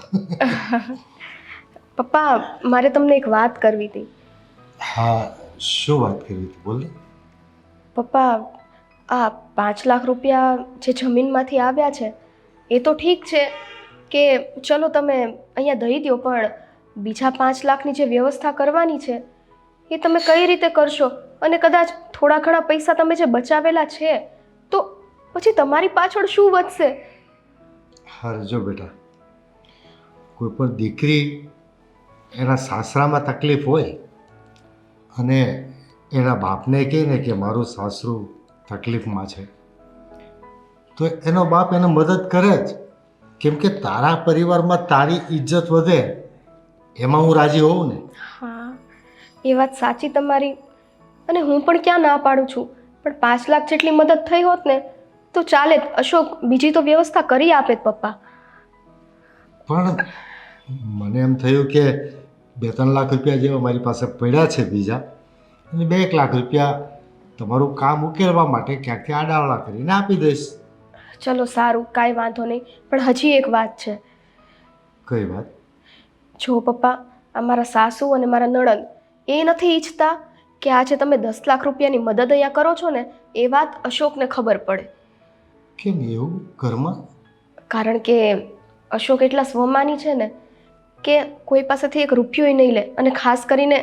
પપ્પા, મારે તમને એક વાત કરવી હતી. હા, શું વાત કરવી હતી બોલ ને. પપ્પા, આ 5 લાખ રૂપિયા જે જમીનમાંથી આવ્યા છે એ તો ઠીક છે કે ચલો તમે અહીંયા દઈ દો, પણ બીજા 5 લાખની જે વ્યવસ્થા કરવાની છે એ તમે કઈ રીતે કરશો? અને કદાચ થોડા ઘણા પૈસા તમે જે બચાવેલા છે તો પછી તમારી પાછળ શું વધશે? અરે જો બેટા, કોઈ પણ દીકરી એના સાસરામાં તકલીફ હોય અને એના બાપને કહે ને કે મારું સાસરું તકલીફમાં છે તો એનો બાપ એને મદદ કરે જ, કેમ કે તારા પરિવારમાં તારી ઇજ્જત વધે એમાં હું રાજી હોઉં ને. હા, એ વાત સાચી તમારી, અને હું પણ ક્યાં ના પાડું છું, પણ 5 લાખ જેટલી મદદ થઈ હોત ને તો ચાલે. અશોક બીજી તો વ્યવસ્થા કરી આપે પપ્પા. પણ મને એમ થયું કે 2-3 લાખ રૂપિયા જેવા મારી પાસે પડ્યા છે બીજા, અને 2 લાખ રૂપિયા તમારું કામ ઉકેલવા માટે ક્યાંકથી આડાવડા કરીને આપી દઈશ. ચલો સારું, કાંઈ વાંધો નહીં, પણ હજી એક વાત છે. કઈ વાત? જો પપ્પા, આ મારા સાસુ અને મારા નણંદ એ નથી ઈચ્છતા કે આજે તમે 10 લાખ રૂપિયાની મદદ અહીંયા કરો છો ને એ વાત અશોકને ખબર પડે. કેમ એવું ઘરમાં? કારણ કે અશોક એટલા સ્વમાની છે ને કે કોઈ પાસેથી 1 રૂપિયોય નહીં લે, અને ખાસ કરીને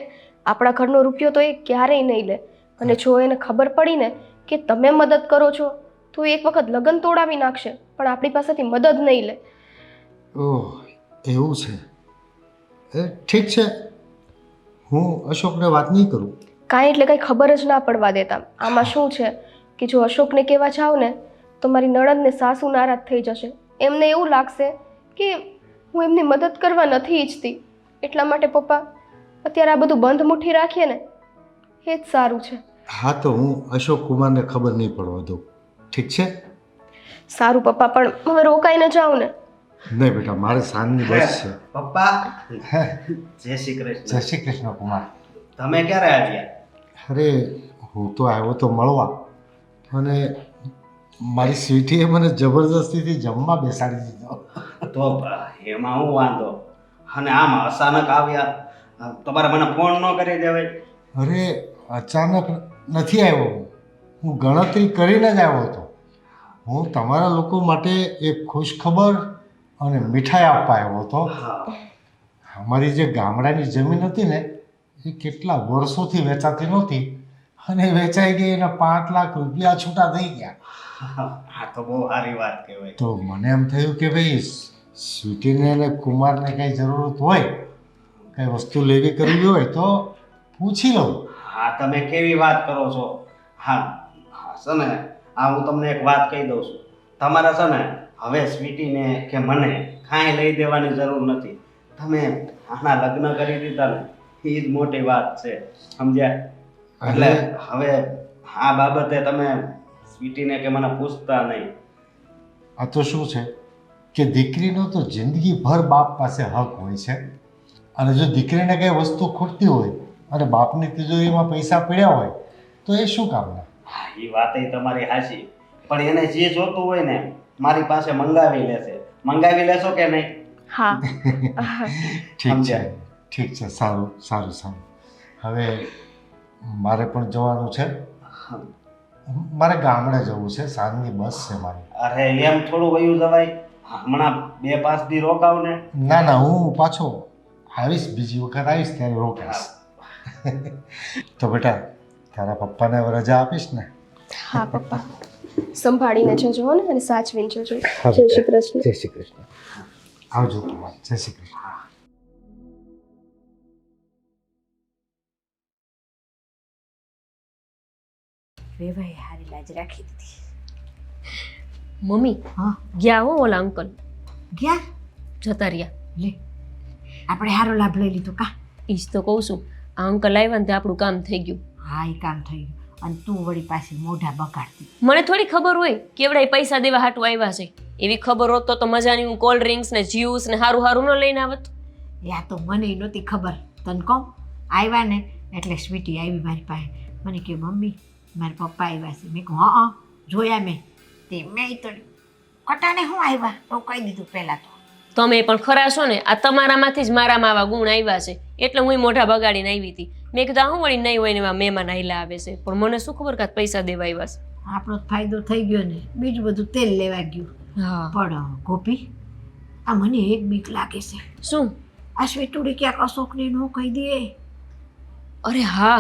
આપણા ઘરનો રૂપિયો તો એ ક્યારેય નહીં લે. અને જો એને ખબર પડી ને કે તમે મદદ કરો છો તો એ એક વખત લગ્ન તોડાવી નાખશે, પણ આપણી પાસેથી મદદ નહીં લે. ઓહ, એવું છે. ઠીક છે, હું અશોકને વાત નહીં કરું. કાંઈ એટલે કંઈ ખબર જ ના પડવા દેતા. આમાં શું છે કે જો અશોકને કહેવા જાવ ને તો મારી નણંદને સાસુ નારાજ થઈ જશે. એમને એવું લાગશે કે હું એમની મદદ કરવા નથી ઈચ્છતી. એટલા માટે પપ્પા, અત્યારે આ બધું બંધ મુઠ્ઠી રાખીએ ને એ જ સારું છે. હા, તો હું અશોક કુમારને ખબર નહીં પડવા દઉં. ઠીક છે? સારું પપ્પા, પણ હવે રોકાઈને જાઉં ને? નહીં બેટા, મારે સાંજની બસ છે. પપ્પા, જય શ્રી કૃષ્ણ. જય શ્રી કૃષ્ણ કુમાર. તમે ક્યારે આવ્યા? અરે હું તો આવ્યો તો મળવા, અને મારી સ્વીટીએ મને જબરદસ્તીથી જમવા બેસાડી દીધો. તો એમાં હું વાંધો? અને આમ અચાનક આવ્યા, તમારે મને ફોન ન કરી દેવાય? અરે અચાનક નથી આવ્યો, હું ગણતરી કરીને જ આવ્યો હતો. હું તમારા લોકો માટે એક ખુશખબર અને મીઠાઈ આપવા આવ્યો હતો. અમારી જે ગામડાની જમીન હતી ને એ કેટલા વર્ષોથી વેચાતી નહોતી, અને વેચાઈ ગઈ, એના 5 લાખ રૂપિયા છૂટા થઈ ગયા. આ તો બહુ સારી વાત કહેવાય. તો મને એમ થયું કે ભાઈ સ્વીટીને અને કુમારને કંઈ જરૂરત હોય, કંઈ વસ્તુ લેવી કરવી હોય તો પૂછી લઉં. હા, તમે કેવી વાત કરો છો? હા છે ને, આ હું તમને એક વાત કહી દઉં છું. તમારે છે ને હવે સ્વીટીને કે મને કાંઈ લઈ દેવાની જરૂર નથી. તમે આના લગ્ન કરી દીધા ને એ જ મોટી વાત છે, સમજ્યા? એટલે હવે આ બાબતે તમે સ્વીટીને કે મને પૂછતા નહીં. આ તો શું છે કે દીકરીનો તો જિંદગીભર બાપ પાસે હક હોય છે, અને જો દીકરીને કંઈ વસ્તુ ખૂટતી હોય અને બાપની તિજોરીમાં પૈસા પડ્યા હોય તો એ શું કામના? એ વાત તમારી હાચી, પણ એને જે જોતું હોય ને મારી પાસે મંગાવી લેશે. મંગાવી લેશો કે નહીં? હા ઠીક છે, સારું સારું સારું. હવે મારે પણ જવાનું છે, મારે ગામડે જવું છે, સાંજની બસ છે મારી. અરે એમ થોડું વયું જવાય, હમણાં 2-5 દી રોકાવ ને. ના ના, હું પાછો આવીશ, બીજી વખત આવીશ ત્યારે રોકાઈશ. તો બેટા તારા પપ્પાને રજા આપીશ ને? હા પપ્પા, સંભાળીને જજો હો ને, અને સાચવીને જજો. જય શ્રી કૃષ્ણ. જય શ્રી કૃષ્ણ. આવજો કુમાર. જય શ્રી કૃષ્ણ. વેવાઈ હારી લાજ રાખી દીધી. મમ્મી હા ગયા હો ઓલા અંકલ, ગયા જતા રહ્યા. લે આપણે હારો લાભ લઈ લીધો કા? ઈ જ તો કહું છું, આ અંકલ આવ્યા ને તે આપણું કામ થઈ ગયું. હા એ કામ થઈ ગયું, અને તું વળી પાછી મોઢા બગાડતી. મને થોડી ખબર હોય કેવડાય પૈસા દેવા હાટું આવ્યા છે. એવી ખબર હોત તો મજાની હું કોલ્ડ ડ્રિંક્સ ને જ્યુસ ને હારું હારું ન લઈને આવત. એ આ તો મને નહોતી ખબર. તને કહું, આવ્યા ને એટલે સ્વીટી આવી મારી પાસે. મને કે મમ્મી મારા પપ્પા આવ્યા છે. મેં કહું હા જોયા મેં. તે મેં તો કટાને હું આવ્યા તો કહી દીધું પહેલાં તો. તમે પણ ખરા છો ને, આ તમારામાંથી જ મારામાં આવા ગુણ આવ્યા છે એટલે હું મોઢા બગાડીને આવી હતી. મેં કીધું આ હું વળી નહીં હોય ને એવા મહેમાન આયલા આવે છે, પણ મને શું ખબર કે પૈસા દેવા આવ્યા છે. આપણો ફાયદો થઈ ગયો ને, બીજું બધું તેલ લેવા ગયું. હા પણ ગોપી, આ મને એક બીક લાગે છે. શું? આ સ્વીટુડી ક્યાંક અશોકને ન કહી દે. અરે હા,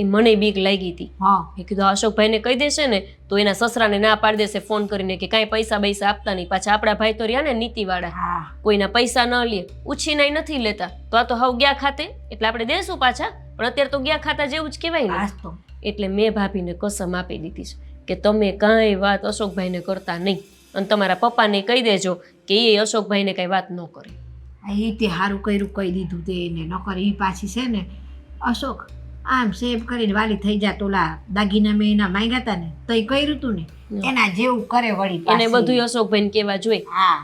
એ મને બીક લાગી હતી. હા મેં કીધું અશોકભાઈને કહી દેશે ને તો એના સસરાને ના પાડી દેશે ફોન કરીને કે કાંઈ પૈસા બૈસા આપતા નહીં. પાછા આપણા ભાઈ તો રહ્યા ને નીતિવાળા, હા કોઈના પૈસા ન લે, ઉછીનાય નથી લેતા. તો આ તો હાવ ગયા ખાતે, એટલે આપણે દેશું પાછા, પણ અત્યારે તો ગયા ખાતા જેવું જ કહેવાય ને. આજ તો એટલે મેં ભાભીને કસમ આપી દીધી છે કે તમે કાંઈ વાત અશોકભાઈને કરતા નહીં, અને તમારા પપ્પાને કહી દેજો કે એ અશોકભાઈને કાંઈ વાત ન કરે. એ તે સારું કર્યું કહી દીધું તે એને. નકર એ પાછી છે ને અશોક આમ સેવ કરીને વાલી થઈ જાત. ઓલા દાગીના મેં એના માંગ્યા હતા ને તો એ કર્યું હતું ને એના જેવું કરે વળી એને પાછી. બધું અશોકભાઈને કહેવા જોઈએ. હા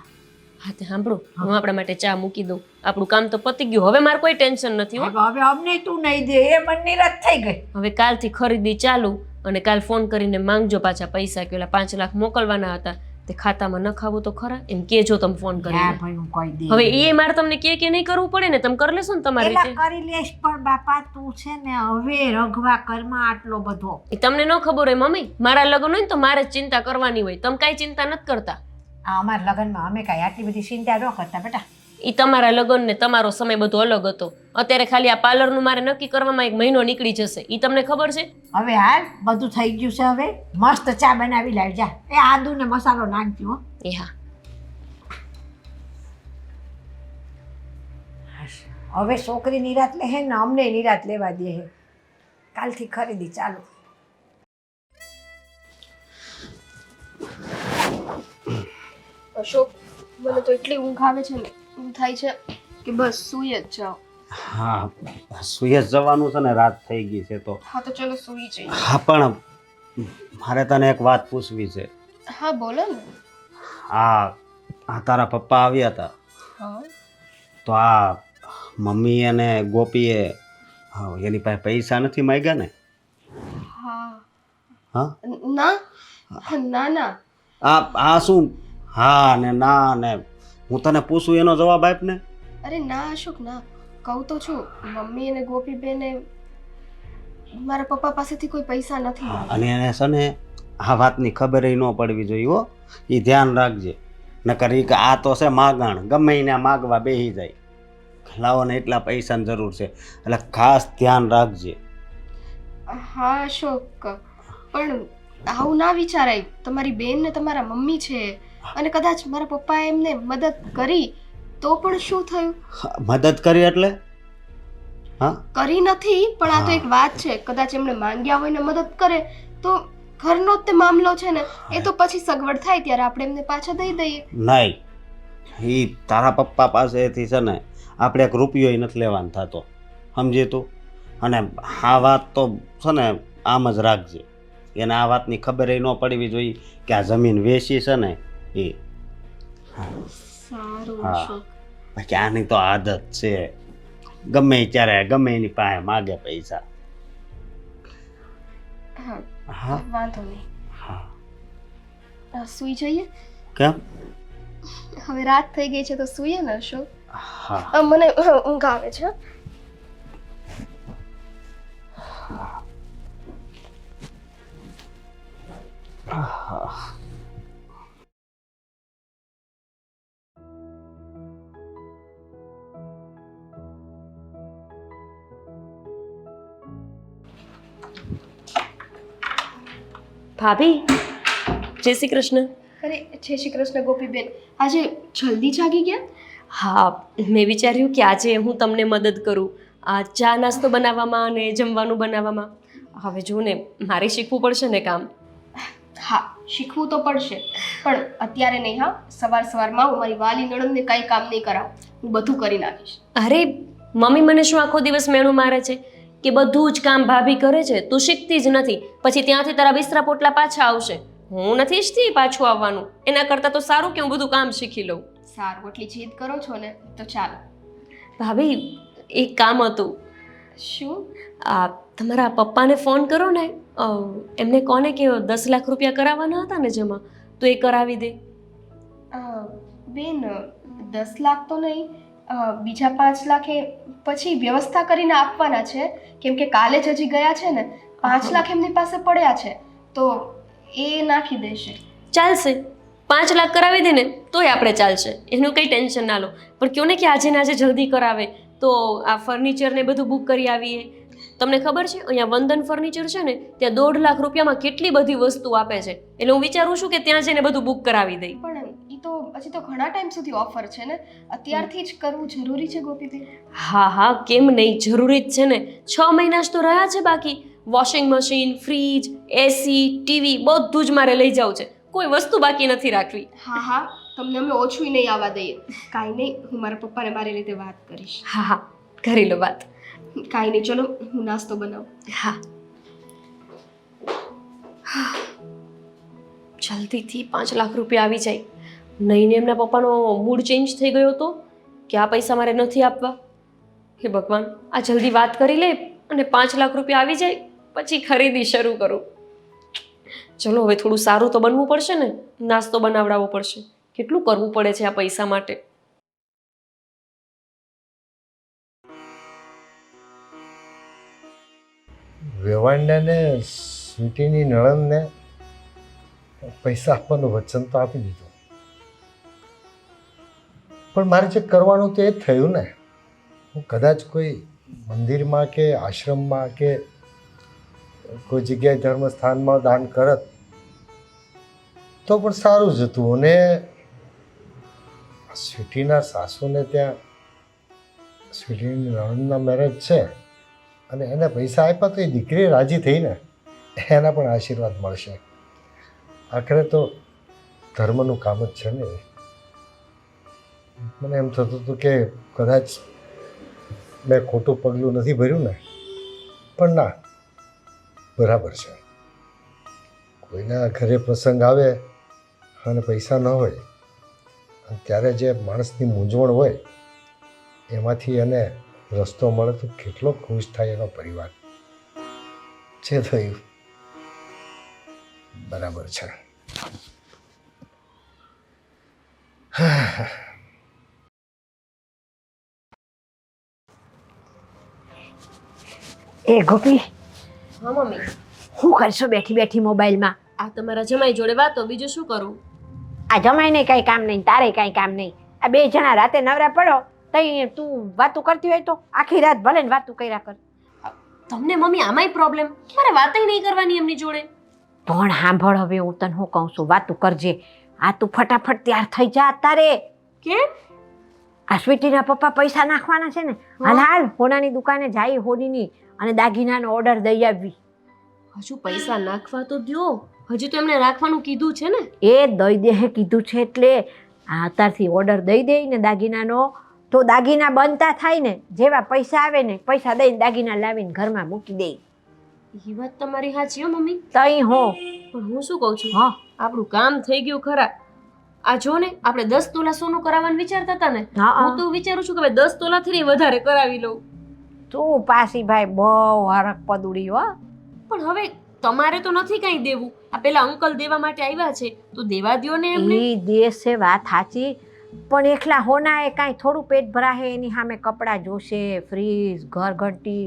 હા તે સાંભળો, હું આપણા માટે ચા મૂકી દઉં. આપણું કામ તો પતી ગયું, હવે મારે કોઈ ટેન્શન નથી હો. હવે અમને તું નહીં દે એ મને નિરાશ થઈ ગઈ. હવે કાલથી ખરીદી ચાલુ, અને કાલ ફોન કરીને માંગજો પાછા પૈસા, કે ઓલા 5 લાખ મોકલવાના હતા તે ખાતામાં ન ખાવું તો ખરા, એમ કેજો તમે ફોન હા કરીને. ભાઈ હું કહી દે. હવે એ મારે તમને કે નહીં કરવું પડે ને, તમે કરી લેશો ને તમારી એલા રીતે. કરી લેશ, પણ બાપા તું છે ને હવે રઘવા કરમાં આટલો બધો. એ તમને ન ખબર હોય મમ્મી, મારા લગ્ન હોય ને તો મારે જ ચિંતા કરવાની હોય, તમે કાંઈ ચિંતા નથી કરતા. આ અમારા લગ્નમાં અમે કાંઈ આટલી બધી ચિંતા ન કરતા બેટા. એ તમારા લગ્ન ને તમારો સમય બધો અલગ હતો. અત્યારે ખાલી આ પાર્લરનું મારે નક્કી કરવામાં 1 મહિનો નીકળી જશે, એ તમને ખબર છે. હવે હાલ બધું થઈ ગયું છે. હવે મસ્ત ચા બનાવી લાવી જા. એ આદુ ને મસાલો નાખજો હો. એ હા, હવે છોકરી નિરાત લે હે ને અમને નિરાત લેવા દે હે. કાલથી ખરીદી ચાલુ. અશોક, મને તો એટલી ઊંઘ આવે છે ને, ઊંઘ થાય છે કે બસ સૂઈ જ જાઓ. હા, સુઈ જ જવાનું છે ને, રાત થઈ ગઈ છે તો. હા તો ચલો સૂઈ જઈએ. હા, પણ મારે તને એક વાત પૂછવી છે. હા બોલો ને. આ તારા પપ્પા આવ્યા હતા હા તો આ મમ્મી અને ગોપીએ એની પાસે પૈસા નથી માંગ્યા ને? હા હા ના ના ના. આ શું હા ને ના ને? હું તને પૂછું એનો જવાબ આપ ને. અરે ના અશોક ના, કહું તો છું, મમ્મી અને ગોપીબેને મારા પપ્પા પાસેથી કોઈ પૈસા નથી હા, માંગ્યા. અને એને છે ને આ વાતની ખબર ન પડવી જોઈએ હો. એ ધ્યાન રાખજે, નકર ઈ કે આ તો છે માગણ, ગમે એને માગવા બેસી જાય. લાવો ને એટલા પૈસાની જરૂર છે, એટલે ખાસ ધ્યાન રાખજે. હા અશોક, પણ આવું ના વિચારાય. તમારી બેન ને તમારા મમ્મી છે, અને કદાચ મારા પપ્પાએ એમને મદદ કરી તો પણ શું થયું? મદદ કરી એટલે? હા, કરી નથી, પણ આ તો એક વાત છે. કદાચ એમણે માંગ્યા હોય ને મદદ કરે તો ઘરનો જ તે મામલો છે ને, એ તો પછી સગવડ થાય ત્યારે આપણે એમને પાછા દઈ દઈએ. નહીં, એ તારા પપ્પા પાસેથી છે ને આપણે 1 રૂપિયો નથી લેવાનો થતો, સમજી તું? અને આ વાત તો છે ને આમ જ રાખજે. એને આ વાતની ખબર ન પડવી જોઈએ કે આ જમીન વેચી છે ને એ. સારું હા. અશોક. બાકી આની તો આદત છે, ગમે ત્યારે ગમે એની પાસે માગે પૈસા. હા હા વાંધો નહીં. હા. સૂઈ જઈએ. કેમ? હવે રાત થઈ ગઈ છે તો સૂઈએ ને અશોક. હા મને ઊંઘ આવે છે. ભાભી જય શ્રી કૃષ્ણ. અરે જય શ્રી કૃષ્ણ ગોપીબેન, આજે જલ્દી જાગી ગયા? હા, મેં વિચાર્યું કે આજે હું તમને મદદ કરું આ ચા નાસ્તો બનાવવામાં અને જમવાનું બનાવવામાં. હવે જો ને મારે શીખવું પડશે ને કામ. હા, શીખવું તો પડશે, પણ અત્યારે નહીં. હા, સવાર સવારમાં હું મારી વાલી નણંદને કાંઈ કામ નહીં કરાવું, હું બધું કરી નાખીશ. અરે મમ્મી મને શું આખો દિવસ મેણું મારે છે કે બધું જ કામ ભાભી કરે છે, તું શીખતી જ નથી, પછી ત્યાંથી તારા બિસ્તરા પોટલા પાછા આવશે. હું નથી ઈચ્છતી પાછું આવવાનું, એના કરતાં તો સારું કે હું બધું કામ શીખી લઉં. સારું, એટલી જીદ કરો છો ને તો ચાલો. ભાભી એક કામ હતું. શું? આ તમારા પપ્પાને ફોન કરો ને, એમને કોને કે 10 લાખ રૂપિયા કરાવવાના હતા ને જમા, તો એ કરાવી દે. બેન 10 લાખ તો નહીં, બીજા 5 લાખ એ પછી વ્યવસ્થા કરીને આપવાના છે, કેમ કે કાલે જ હજી ગયા છે ને. 5 લાખ એમની પાસે પડ્યા છે તો એ નાખી દેશે. ચાલશે, 5 લાખ કરાવી દે ને તોય આપણે ચાલશે, એનું કંઈ ટેન્શન ના લો. પણ કહો ને કે આજે ને આજે જલ્દી કરાવે તો આ ફર્નિચર ને બધું બુક કરી આવીએ. તમને ખબર છે અહીંયા વંદન ફર્નિચર છે ને, ત્યાં 1.5 લાખ રૂપિયામાં કેટલી બધી વસ્તુ આપે છે, એટલે હું વિચારું છું કે ત્યાં જઈને બધું બુક કરાવી દઈ. પણ એ તો હજી તો ઘણા ટાઈમ સુધી ઓફર છે ને, અત્યારથી જ કરવું જરૂરી છે ગોપીબેન. હા હા, કેમ નહીં, જરૂરી જ છે ને. 6 મહિના જ તો રહ્યા છે બાકી. વોશિંગ મશીન, ફ્રીજ, એસી, ટીવી બધું જ મારે લઈ જવું છે, કોઈ વસ્તુ બાકી નથી રાખવી. હા હા, તમને અમે ઓછું નહીં આવવા દઈએ. કાંઈ નહીં, હું મારા પપ્પાને મારી રીતે વાત કરીશ. હા હા, કરી લો વાત. કાંઈ નહીં, ચલો હું નાસ્તો બનાવું. હા, જલ્દીથી 5 લાખ રૂપિયા આવી જાય. નહીં ને એમના પપ્પાનો મૂડ ચેન્જ થઈ ગયો હતો કે આ પૈસા મારે નથી આપવા. હે ભગવાન, આ જલ્દી વાત કરી લે અને 5 લાખ રૂપિયા આવી જાય પછી ખરીદી શરૂ કરું. ચલો હવે થોડું સારું તો બનવું પડશે ને, નાસ્તો બનાવડાવવો પડશે. કેટલું કરવું પડે છે આ પૈસા માટે. વેવાણને ને સ્વીટીની નણંદને પૈસા આપવાનું વચન તો આપી દીધું, પણ મારે જે કરવાનું તો એ જ થયું ને. હું કદાચ કોઈ મંદિરમાં કે આશ્રમમાં કે કોઈ જગ્યાએ ધર્મસ્થાનમાં દાન કરત તો પણ સારું જ હતું. અને સ્વીટીના સાસુને ત્યાં સ્વીટીની નણંદના મેરેજ છે અને એને પૈસા આપ્યા તો એ દીકરી રાજી થઈને એના પણ આશીર્વાદ મળશે. આખરે તો ધર્મનું કામ જ છે ને. મને એમ થતું હતું કે કદાચ મેં ખોટું પગલું નથી ભર્યું ને, પણ ના, બરાબર છે. કોઈના ઘરે પ્રસંગ આવે અને પૈસા ન હોય અને ત્યારે જે માણસની મૂંઝવણ હોય એમાંથી એને રસ્તો મળે તો કેટલો ખુશ થાય એનો પરિવાર. જે થયું બરાબર છે. એ ગોપી, હા મમ્મી, શું કરશો બેઠી બેઠી મોબાઈલમાં? આ તમારા જમાઈ જોડે વાતો, બીજું શું કરું? આ જમાઈને કાંઈ કામ નહીં, તારે કાંઈ કામ નહીં. આ 2 જણા રાતે નવરા પડો તઈ તું વાતું કરતી હોય તો આખી રાત ભલે ને વાતું કર્યા કર. તમને મમ્મી આમાંય પ્રોબ્લેમ, મારે વાતય નહીં કરવાની એમની જોડે. પણ સાંભળ, હવે હું તને શું કહું છું, વાતું કરજે. આ તું ફટાફટ તૈયાર થઈ જા તારે. કેમ? આ સ્વીટીના પપ્પા પૈસા નાખવાના છે ને, હાલ હાલ હોનાની દુકાને જાય હોનીની અને દાગીનાનો ઓર્ડર દઈ આવી. હજુ પૈસા નાખવા તો દ્યો, હજુ તો એમને રાખવાનું કીધું છે ને. એ દઈ દે કીધું છે એટલે આ અત્યારથી ઓર્ડર દઈ દે ને દાગીનાનો, તો દાગીના બનતા થાય ને, જેવા પૈસા આવે ને પૈસા દઈને દાગીના લાવીને ઘરમાં મૂકી દે. એ વાત તમારી સાચી હો મમ્મી, તઈ હો પણ હું શું કહું છું, હા આપણું કામ થઈ ગયું ખરા. આ જો ને આપણે 10 તોલા સોનું કરાવવાનું વિચારતા હતા ને, હા હું તો વિચારું છું કે હવે 10 તોલાથી વધારે કરાવી લઉં. તું પાછી ભાઈ બહુ હરખ પદુડી હો. પણ હવે તમારે તો નથી કાંઈ દેવું, આ પેલા અંકલ દેવા માટે આવ્યા છે તો દેવા દ્યો ને એમને. ઈ દેશ છે વાત સાચી, પણ એકલા હોના એ કાંઈ થોડું પેટ ભરાશે એની સામે કપડાં જોશે, ફ્રીજ, ઘરઘંટી,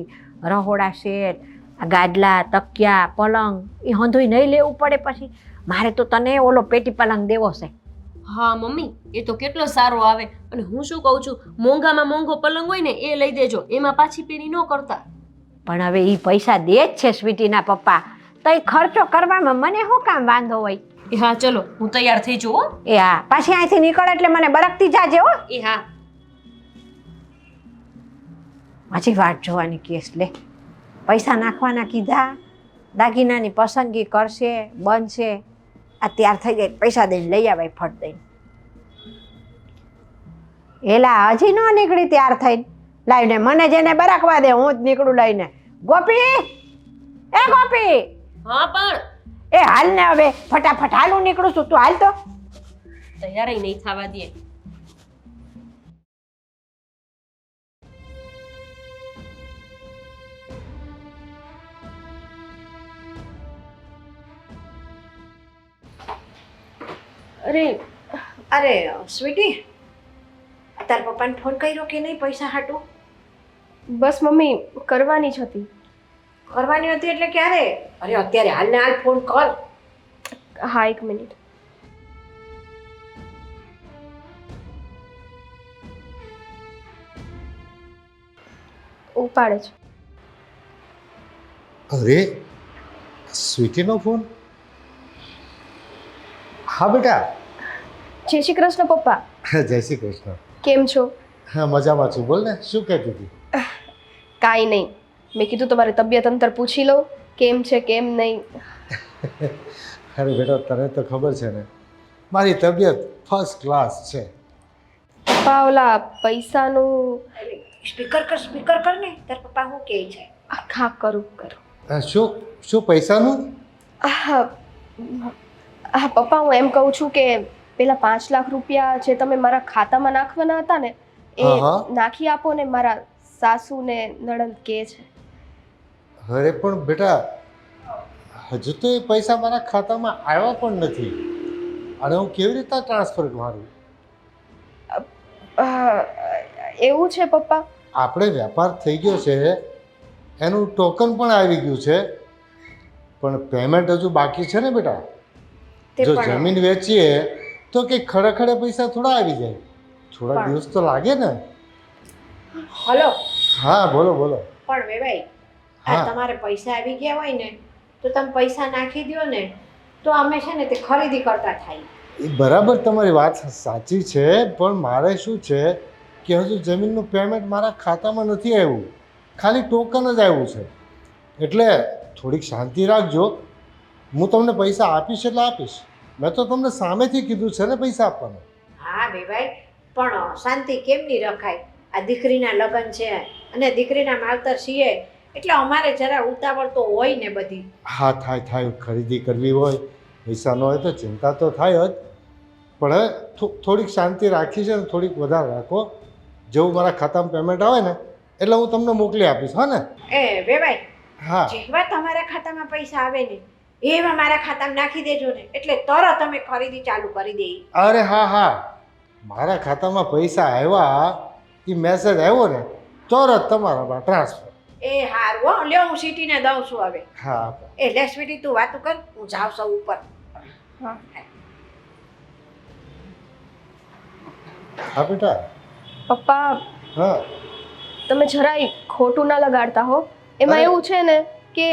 રહોડા સેટ, આ ગાદલા, તકિયા, પલંગ એ હંધુય નહીં લેવું પડે પછી. મારે તો તને ઓલો પેટી પલંગ દેવો છે. હા મમ્મી, એ તો કેટલો સારો આવે. અને હું શું કહું છું, મોંઘામાં મોંઘો પલંગ હોય ને એ લઈ દેજો, એમાં પાછી પેરી ન કરતા. પણ હવે એ પૈસા દે જ છે સ્વીટીના પપ્પા, તો એ ખર્ચો કરવામાં મને શું કામ વાંધો હોય. એ હા ચલો, હું તૈયાર થઈ જાઉં હો. એ હા, પાછી અહીંથી નીકળ એટલે મને બરકતી જાજે હો. એ હા. હજી વાટ જોવાની કેસ લે. પૈસા નાખવાના કીધા, દાગીનાની પસંદગી કરશે, બનશે, આ તૈયાર થઈ જાય પૈસા દઈને લઈ આવે ફટ દઈને. એલા હજી ન નીકળી તૈયાર થઈને લાવીને મને જેને બરાકવા દે હું જ નીકળું લઈને. ગોપી, એ ગોપી, હા પણ એ હાલ ને હવે ફટાફટ હાલ, હું નીકળું છું, તું હાલ તો. તૈયાર નહીં થવા દે. અરે સ્વીટી, તાર પપ્પાને ફોન કર્યો કે નહીં પૈસા હાટું? બસ મમ્મી, કરવાની જ હતી. કરવાની હતી એટલે ક્યારે? અરે અત્યારે હાલ ને હાલ ફોન કર. હા, 1 મિનિટ. ઉપાડે છે. અરે સ્વીટીનો ફોન? હા બેટા. જય શ્રી કૃષ્ણ પપ્પા. જય શ્રી કૃષ્ણ. કેમ છો? હા મજામાં છું. બોલ ને, શું કહેતી હતી? કાંઈ નહીં, મેં કીધું તમારી તબિયત અંતર પૂછી લઉં, કેમ છે કેમ નહીં. અરે બેટા, તને તો ખબર છે ને મારી તબિયત ફર્સ્ટ ક્લાસ છે. પપ્પા ઓલા પૈસાનું સ્પીકર કર ને, તાર પપ્પા શું કહે છે. હા કરું. શું પૈસાનું? હા હા પપ્પા, હું એમ કહું છું કે પેલા 5 લાખ રૂપિયા જે તમે મારા ખાતામાં નાખવાના હતા ને એ હા. નાખી આપો ને, મારા સાસુ ને નણંદ કહે છે. અરે પણ બેટા, હજુ તો એ પૈસા મારા ખાતામાં આવ્યા પણ નથી, અને હું કેવી રીતે ટ્રાન્સફર મારું? એવું છે પપ્પા? આપણે વેપાર થઈ ગયો છે, એનું ટોકન પણ આવી ગયું છે, પણ પેમેન્ટ હજુ બાકી છે ને બેટા. જો જમીન વેચીએ તો કંઈક ખડે પૈસા થોડા આવી જાય, થોડા દિવસ તો લાગે ને. હલો. હા બોલો બોલો. પણ વેવાઈ, હા. તમારે પૈસા આવી ગયા હોય ને તો તમે પૈસા નાખી દો ને, તો અમે છે ને તે ખરીદી કરતા થાય. એ બરાબર, તમારી વાત સાચી છે, પણ મારે શું છે કે હજુ જમીનનું પેમેન્ટ મારા ખાતામાં નથી આવ્યું, ખાલી ટોકન જ આવ્યું છે. એટલે થોડીક શાંતિ રાખજો, હું તમને પૈસા આપીશ એટલે આપીશ. મેં તો તમને સામેથી કીધું છે ને પૈસા આપવાનું. હા વેવાઈ, પણ શાંતિ કેમ નહીં રખાય? આ દીકરીના લગ્ન છે અને દીકરીના માવતર છીએ એટલે અમારે જરા ઉતાવળ તો હોય ને બધી. હા થાય, ખરીદી કરવી હોય, પૈસા ન હોય તો ચિંતા તો થાય જ, પણ થોડીક શાંતિ રાખી છે ને થોડીક વધારે રાખો. જેવું મારા ખાતામાં પેમેન્ટ આવે ને એટલે હું તમને મોકલી આપીશ. હા ને? એ વેવાઈ, હા. જેવા તમારા ખાતામાં પૈસા આવે ને એવા મારા ખાતામાં નાખી દેજો ને, એટલે તરત અમે ખરીદી ચાલુ કરી દઈએ. અરે હા, મારા ખાતામાં પૈસા આવ્યા, એ મેસેજ આવ્યો ને તરત તમારામાં ટ્રાન્સફર. એ હારું હો, લ્યો હું સીટીને દઉં છું હવે. હા. એ લે સ્વીટી, તું વાતું કર, હું જાઉં છું ઉપર. હા હા બેટા. પપ્પા, હા. તમે જરાય ખોટું ના લગાડતા હો. એમાં અરે. એવું છે ને કે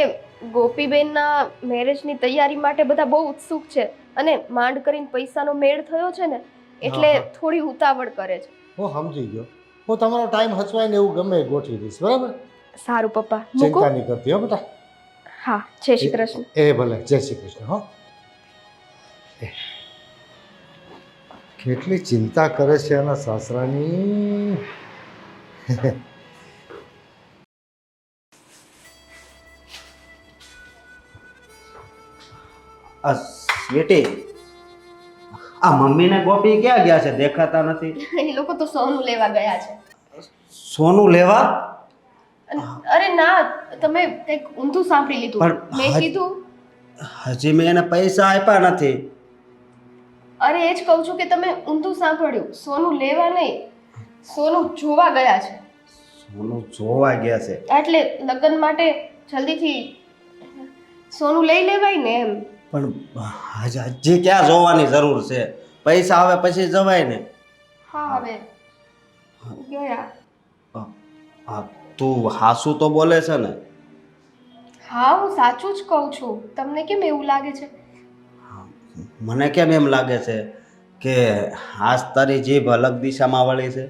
ગોપીબેનના મેરેજની તૈયારી માટે બધા બહુ ઉત્સુક છે, અને માંડ કરીને પૈસાનો મેળ થયો છે ને એટલે હા. થોડી ઉતાવળ કરે છે. હું સમજી ગયો. હું તમારો ટાઈમ હચવાય ને એવું ગમે એ ગોઠવી દઈશ, બરાબર? સારું પપ્પા, ચિંતા મૂકું? નહીં કરતી હો બેટા. હા, જય શ્રી કૃષ્ણ. એ ભલે, જય શ્રી કૃષ્ણ. હો, કેટલી ચિંતા કરે છે એના સાસરાની. સ્વીટી, આ મમ્મીને ગોપી ક્યાં ગયા છે? દેખાતા નથી. એ લોકો તો સોનું લેવા ગયા છે. સોનું લેવા? અરે ના, તમે કંઈક ઊંધું સાંભળી લીધું. પણ મેં હજ- કીધું, હજી મેં એને પૈસા આપ્યા નથી. અરે એ જ કહું છું કે તમે ઊંધું સાંભળ્યું. સોનું લેવા નહીં, સોનું જોવા ગયા છે. સોનું જોવા ગયા છે? એટલે લગ્ન માટે જલ્દીથી સોનું લઈ લેવાય ને એમ. પણ હજી ક્યાં જોવાની જરૂર છે? પૈસા આવે પછી જવાય ને. હા હવે ગયા. હા, તું હાસુ તો બોલે છે ને? હા હું સાચું જ કહું છું. તમને કેમ એવું લાગે છે? મને કેમ એમ લાગે છે કે હાસ તારી જીભ અલગ દિશામાં વળી છે?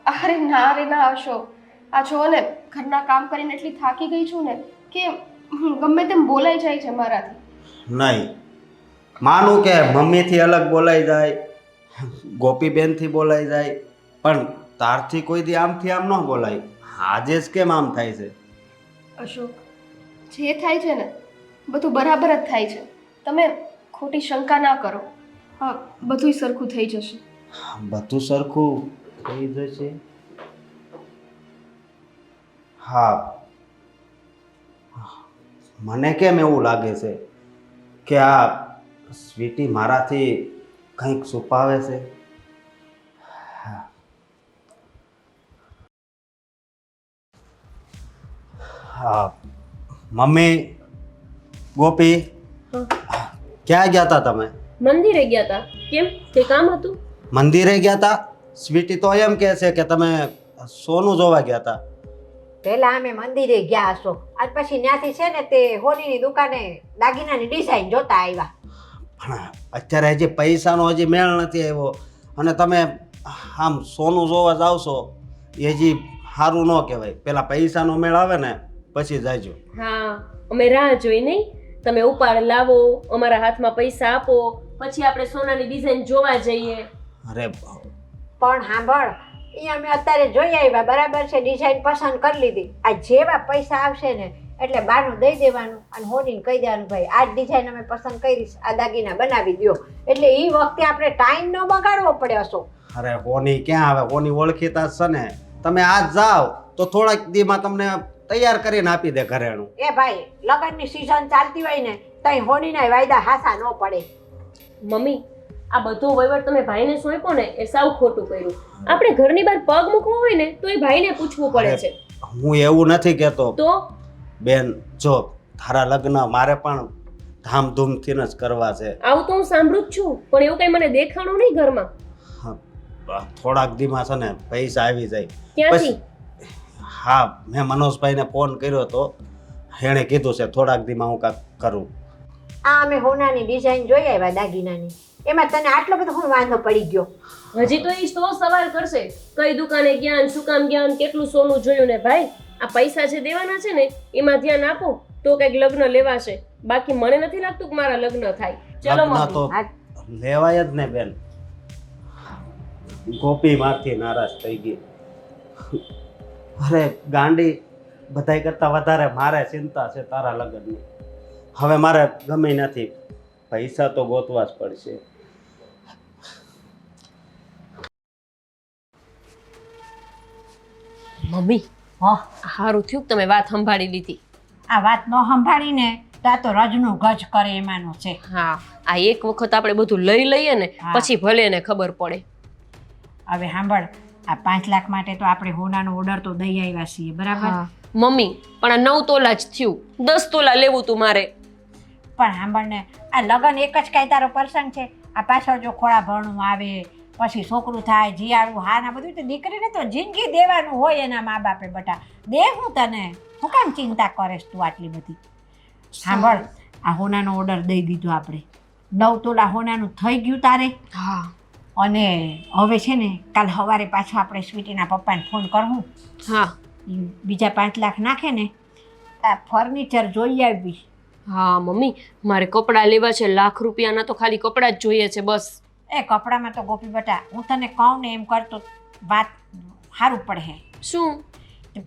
અરે ના અશોક, આ જો ને ઘરના કામ કરીને એટલી થાકી ગઈ છું ને કે ગમે તેમ બોલાઈ જાય છે મારાથી. નહીં માનું કે મમ્મીથી અલગ બોલાઈ જાય, ગોપીબેનથી બોલાઈ જાય, પણ તારથી કોઈ દી આમથી આમ ન બોલાય. આજે જ કેમ આમ થાય છે? અશોક, જે થાય છે ને બધું બરાબર જ થાય છે. તમે ખોટી શંકા ના કરો. હા, બધુંય સરખું થઈ જશે. બધું સરખું થઈ જશે? હા, મને કેમ એવું લાગે છે કે આ સ્વીટી મારાથી કંઈક છુપાવે છે. હા, મમ્મી, ગોપી, ક્યાં ગયા હતા તમે? મંદિરે ગયા હતા. કેમ, તે કામ હતું? મંદિરે ગયા હતા? સ્વીટી તો એમ કહે છે કે તમે સોનું જોવા ગયા હતા. પહેલા અમે મંદિરે ગયા હશો, આજ પછી ત્યાંથી છે ને તે હોનીની દુકાને દાગીનાની ડિઝાઇન જોતા આવ્યા. પણ અત્યારે હજી પૈસાનો હજી મેળ નથી આવ્યો અને તમે આમ સોનું જોવા જાવ છો એ હજી સારું ન કહેવાય. પેલા પૈસાનો મેળ આવે ને પછી જાજો. હા, અમે રાહ જોઈ નહીં. તમે ઉપાડ લાવો, અમારા હાથમાં પૈસા આપો, પછી આપણે સોનાની ડિઝાઇન જોવા જઈએ. અરે પણ સાંભળ, એ અમે અત્યારે જોઈ આવ્યા, બરાબર છે, ડિઝાઇન પસંદ કરી લીધી. આ જેવા પૈસા આવશે ને એટલે બાનું દઈ દેવાનું અને હોનીને કહી દેવાનું, ભાઈ આ ડિઝાઇન અમે પસંદ કરીશ, આ દાગીના બનાવી દો. એટલે એ વખતે આપણે ટાઈમ ન બગાડવો પડે. હશો, અરે હોની ક્યાં આવે? હોની ઓળખીતા જ છે ને. તમે આજ જાઓ તો થોડાક દીમાં તમને તૈયાર કરીને આપી દે ઘરેણું. એ ભાઈ, લગ્નની સિઝન ચાલતી હોય ને તઈ હોનીના વાયદા હાસા ન પડે. મમ્મી, આ બધો વહીવટ તમે ભાઈને સોંપ્યો ને એ સાવ ખોટું કર્યું. આપણે ઘરની બહાર પગ મૂકવો હોય ને તો એ ભાઈને પૂછવું પડે છે. હું એવું નથી કહેતો તો બેન, જો તારા લગ્ન મારે પણ ધામધૂમથી જ કરવા છે. આવું તો હું સાંભળું જ છું, પણ એવું કઈ મને દેખાણું નહીં ઘરમાં. થોડાક દીમાં છે ને પૈસા આવી જાય. ક્યાંથી? હા, મેં મનોજભાઈને ફોન કર્યો હતો, એણે કીધું છે થોડાક દીમાં હું કાંઈક કરું. આ અમે હોનાની ડિઝાઇન જોઈ આવ્યા દાગીનાની, એમાં તને આટલો બધો હું વાંધો પડી ગયો? હજી તો એ 100 સવાલ કરશે. કઈ દુકાને ગયા, શું કામ ગયા, કેટલું સોનું જોયું ને. ભાઈ, આ પૈસા જે દેવાના છે ને એમાં ધ્યાન આપો તો કંઈક લગ્ન લેવાશે. બાકી મને નથી લાગતું કે મારા લગ્ન થાય. ચલો લગ્ન મમ્મી. તો લેવાય જ ને બેન. ગોપી મારથી નારાજ થઈ ગઈ. અરે ગાંડી, બધાય કરતાં વધારે મારે ચિંતા છે તારા લગ્નની. હવે મારે ગમે નથી, પૈસા તો ગોતવા જ પડશે. મમ્મી, હા, સારું થયું કે તમે વાત સંભાળી લીધી. આ વાત ન સંભાળીને તો આ તો રજનું ગજ કરે એમાંનો છે. હા, આ એક વખત આપણે બધું લઈ લઈએ ને હા. પછી ભલે ને ખબર પડે. હવે સાંભળ, આ 5 લાખ માટે તો આપણે હોનાનો ઓર્ડર તો દઈ આવ્યા છીએ, બરાબર? હા મમ્મી, પણ આ 9 તોલા જ થયું. 10 તોલા લેવું તું મારે. પણ સાંભળ ને, આ લગ્ન એક જ કાંઈ તારો પ્રસંગ છે. આ પાછળ જો ખોળા ભરણું આવે, પછી છોકરું થાય, જીયાળું, હા ના બધું તો દીકરીને તો જિંદગી દેવાનું હોય એના મા બાપે. બટા દે, હું તને હું કામ ચિંતા કરેશ તું આટલી બધી? સાંભળ, આ હોનાનો ઓર્ડર દઈ દીધો આપણે. 9 તોલા હોનાનું થઈ ગયું તારે. હા. અને હવે છે ને કાલ સવારે પાછો આપણે સ્વીટીના પપ્પાને ફોન કરવું. હા. ઈ બીજા 5 લાખ નાખે ને આ ફર્નિચર જોઈ આવી. હા મમ્મી, મારે કપડાં લેવા છે. લાખ રૂપિયાના તો ખાલી કપડાં જ જોઈએ છે બસ. એ કપડામાં તો ગોપી બટા, હું તને કહું ને એમ કરતો વાત સારું પડે. શું?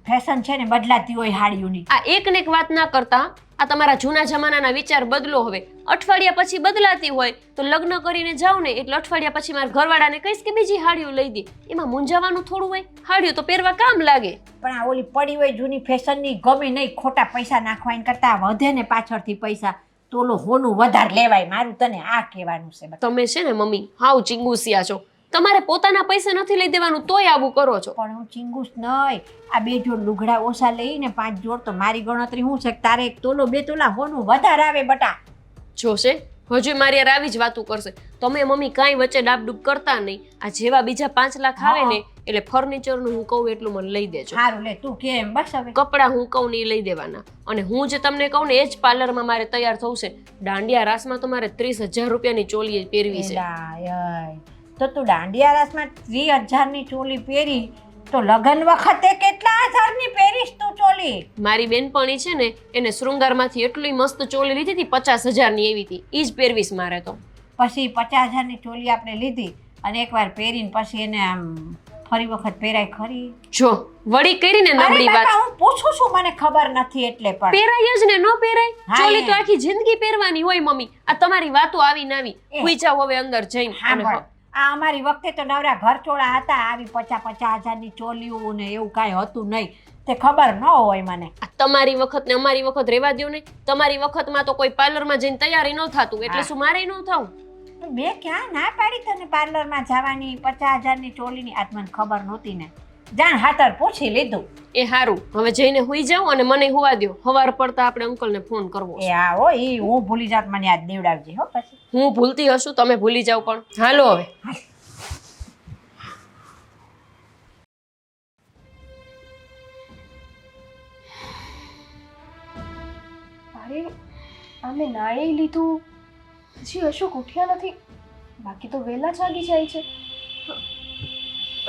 ફેશન છે ને બદલાતી હોય સાડીઓની. આ એક ને એક વાત ના કરતા આ તમારા જૂના જમાનાના વિચાર બદલો હવે. અઠવાડિયા પછી બદલાતી હોય તો લગ્ન કરીને જાઉં ને એટલે અઠવાડિયા પછી મારા ઘરવાળાને કહીશ કે બીજી હાડીઓ લઈ દે. એમાં મૂંઝાવાનું થોડું હોય, હાડીઓ તો પહેરવા કામ લાગે. પણ આ ઓલી પડી હોય જૂની ફેશનની ગમે નહીં, ખોટા પૈસા નાખવા એના કરતાં વધે ને પાછળથી પૈસા તો ઓલું હોનું વધારે લેવાય. મારું તને આ કહેવાનું છે બસ. તમે છે ને મમ્મી હાવ ચીંગુસિયા છો. તમારે પોતાના પૈસા નથી લઈ દેવાનું તોય આવું કરો છો. પણ હું ચીંગુસ નહીં. આ 2 જોડ લુગડા ઓછા લઈને 5 જોડ તો મારી ગણતરી શું છે કે તારે 1 તોલો 2 તોલા હોનું વધારે આવે બટા. જોશે હજુ મારી યાર આવી જ વાતું કરશે. તમે મમ્મી કાંઈ વચ્ચે ડાબડૂબ કરતા નહીં. આ જેવા બીજા 5 લાખ આવે ને એટલે ફર્નિચરનું હું કહું એટલું મને લઈ દેજો. સારું લે તું કેમ બસ હવે. કપડાં હું કહું ને એ લઈ દેવાના. અને હું જે તમને કહું ને એ જ પાર્લરમાં મારે તૈયાર થવું છે. દાંડિયા રાસમાં તો મારે 30,000 રૂપિયાની ચોલી પહેરવી છે. એલાય, તો તું દાંડિયા રાસમાં 30,000ની ચોલી પહેરી તો લગન વખતે કેટલા હજારની પહેરીશ તું ચોલી? મારી બેનપણી છે ને એને શૃંગારમાંથી એટલી મસ્ત ચોલી લીધી હતી 50,000ની એવી હતી. એ જ પહેરવીશ મારે તો. પછી 50,000ની ચોલી આપણે લીધી અને એકવાર પહેરીને પછી એને આમ ફરી વખત પહેરાય ખરી? જો વળી કરીને નબળી વાત. હું પૂછું છું, મને ખબર નથી એટલે. પણ પહેરાય જ ને ન પહેરાય. હા, ચોલી તો એ. આખી જિંદગી પહેરવાની હોય મમ્મી. આ તમારી વાતો આવી નાવી. હુઈ જાવ હવે અંદર જઈને. હા, અને પણ આ અમારી વખતે તો નવરા ઘરચોળા હતા. આવી 50,000ની ચોલીઓ ને એવું કાંઈ હતું નહીં. તે ખબર ન હોય મને. આ તમારી વખત ને અમારી વખત રહેવા દ્યો ને. તમારી વખતમાં તો કોઈ પાર્લરમાં જઈને તૈયારી ન થતું એટલે શું મારે ન થાવું? મેં ક્યાં ના પાડી તને પાર્લરમાં જવાની 50,000ની ચોલીની? આજ મને ખબર નહોતી ને. જાણ હાતર પૂછી લીધું. એ હારું હવે જઈને હુઈ જાવ અને મને હુવા દ્યો. હવાર પડતા આપણે અંકલને ફોન કરવો છે. એ આવો ઈ હું ભૂલી જાત મને યાદ દેવડાવજે હો પછી. હું ભૂલતી હશું તમે ભૂલી જાવ પણ. હાલો હવે. અરે અમે નાઈ લીધું, હજી અશોક ઉઠ્યા નથી. બાકી તો વહેલા જાગી જાય છે.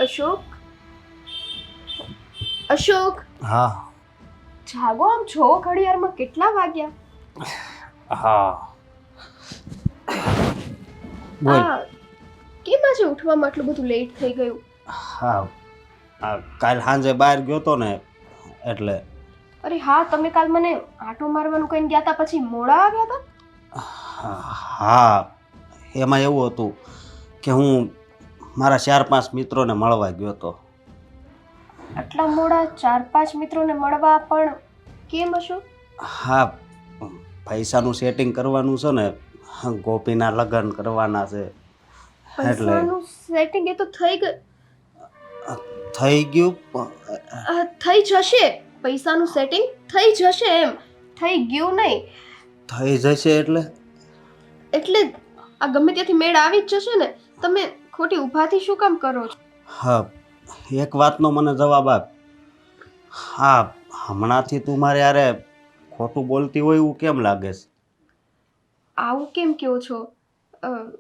અશોક, અશોક હા જાગો, આમ જો ઘડિયાળમાં કેટલા વાગ્યા. હા બોલ. આ કેમ આજે ઉઠવામાં આટલું બધું લેટ થઈ ગયું? હા કાલ સાંજે બહાર ગયો તો ને એટલે. અરે હા, તમે કાલ મને આંટો મારવાનું કહીને ગયા હતા પછી મોડા આવ્યા હતા. હા એમાં એવું હતું કે હું મારા 4-5 મિત્રોને મળવા ગયો હતો. આટલા મોડા 4-5 મિત્રોને મળવા પણ કેમ હશો? હા પૈસાનું સેટિંગ કરવાનું છે ને, ગોપીના લગ્ન કરવાના છે એટલે પૈસાનું સેટિંગ એ તો થઈ ગયું. થઈ ગયું. થઈ જશે. પૈસાનું સેટિંગ થઈ જશે. એમ થઈ ગયું નહીં. થઈ જશે એટલે આ ગમે ત્યાંથી મેળ આવી જ જશે ને. તમે ખોટી ઊભાથી શું કામ કરો છો? હા એક વાતનો મને જવાબ આપ. હા હમણાંથી તું મારે યારે ખોટું બોલતી હોય એવું કેમ લાગે છે? આવું કેમ કહો છો?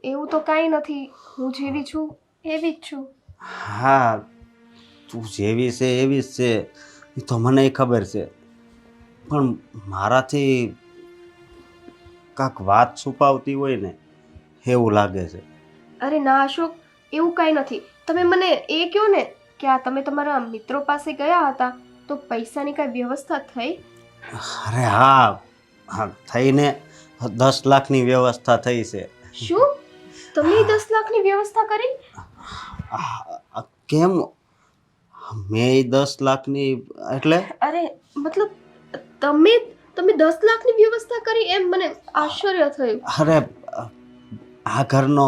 એવું તો કાંઈ નથી. હું જેવી છું એવી જ છું. હા તું જેવી છે એવી જ છે એ તો મને ખબર છે, પણ મારાથી કાંક વાત છુપાવતી હોય ને એવું લાગે છે. અરે ના અશોક, એવું કાંઈ નથી. તમે મને એ કહો ને કે આ તમે તમારા મિત્રો પાસે ગયા હતા તો પૈસાની કાંઈ વ્યવસ્થા થઈ? અરે હા હા થઈને 10 લાખની વ્યવસ્થા થઈ છે. શું તમે 10 લાખની વ્યવસ્થા કરી? કેમ મેં 10 લાખની એટલે? અરે મતલબ તમે 10 લાખની વ્યવસ્થા કરી એમ મને આશ્ચર્ય થયું. અરે આ ઘરનો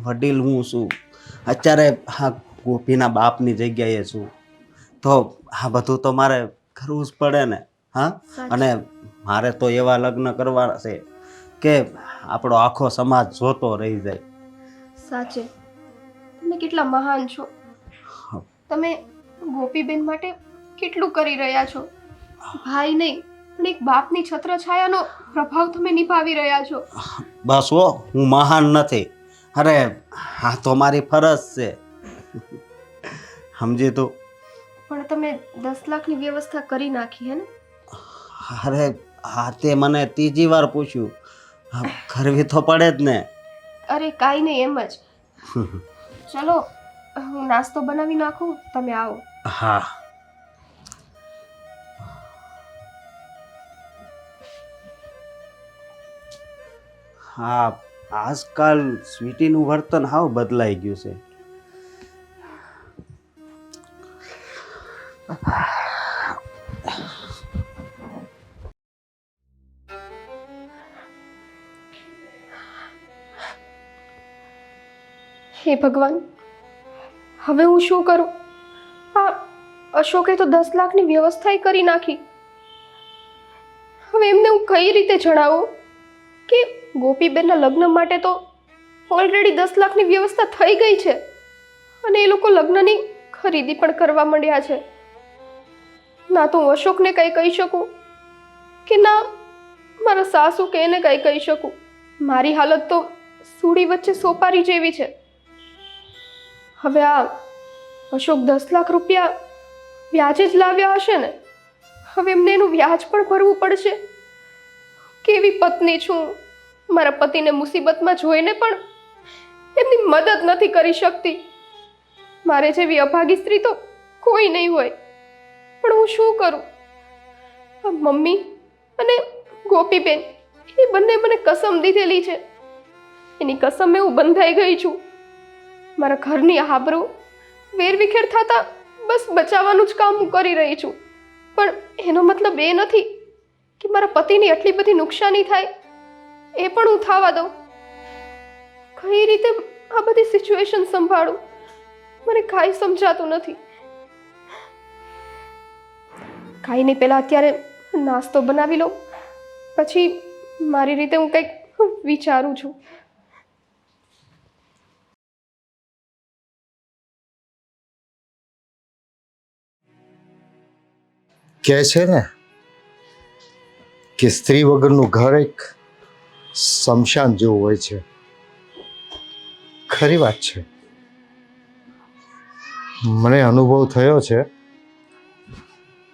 વડીલ હું છું, અત્યારે આ ગોપીના બાપની જગ્યાએ છું, તો આ બધું તો મારે કરવું જ પડે ને. હા અને મારે તો એવા લગ્ન કરવા છે કે આપણો આખો સમાજ જોતો રહી જાય. સાચે તમે કેટલા મહાન છો. તમે ગોપીબેન માટે કેટલું કરી રહ્યા છો. ભાઈ નહીં પણ એક બાપની છત્રછાયાનો પ્રભાવ તમે નિભાવી રહ્યા છો. બસ હો, હું મહાન નથી. અરે આ તો મારી ફરજ છે, સમજી તું. પણ તમે 10 લાખની વ્યવસ્થા કરી નાખી હે ને? અરે હા તે મને 3જી વાર પૂછ્યું, કરવી તો પડે જ ને. અરે કાંઈ નહીં, એમ જ. ચલો હું નાસ્તો બનાવી નાખું, તમે આવો. હા હા, આજકાલ સ્વીટીનું વર્તન હાવ બદલાઈ ગયું છે. હે ભગવાન, હવે હું શું કરું? આ અશોકે તો 10 લાખની વ્યવસ્થા કરી નાખી. હવે એમને હું કઈ રીતે જણાવું કે ગોપીબેનના લગ્ન માટે તો ઓલરેડી 10 લાખની વ્યવસ્થા થઈ ગઈ છે અને એ લોકો લગ્નની ખરીદી પણ કરવા માંડ્યા છે. ના તો હું અશોકને કંઈ કહી શકું કે ના મારા સાસુ કે એને કંઈ કહી શકું. મારી હાલત તો સૂડી વચ્ચે સોપારી જેવી છે. હવે આ અશોક 10 લાખ રૂપિયા વ્યાજે જ લાવ્યા હશે ને? હવે એમને એનું વ્યાજ પણ ભરવું પડશે. કેવી પત્ની છું, મારા પતિને મુસીબતમાં જોઈને પણ એમની મદદ નથી કરી શકતી. મારે જેવી અભાગી સ્ત્રી તો કોઈ નહીં હોય, પણ હું શું કરું? આ મમ્મી અને ગોપીબેન એ બંને મને કસમ દીધેલી છે, એની કસમે હું બંધાઈ ગઈ છું. મારા ઘરની આબરૂ વેરવિખેર થતા બસ બચાવવાનું જ કામ હું કરી રહી છું. પણ એનો મતલબ એ નથી કે મારા પતિની આટલી બધી નુકસાની થાય, એ પણ હું થવા દઉં. કઈ રીતે આ બધી સિચ્યુએશન સંભાળું મને કાંઈ સમજાતું નથી. કાંઈ નહીં, પહેલાં અત્યારે નાસ્તો બનાવી લઉં, પછી મારી રીતે હું કંઈક વિચારું છું. કહે છે ને કે સ્ત્રી વગરનું ઘર એક સ્મશાન જેવું હોય છે. ખરી વાત છે. મને અનુભવ થયો છે,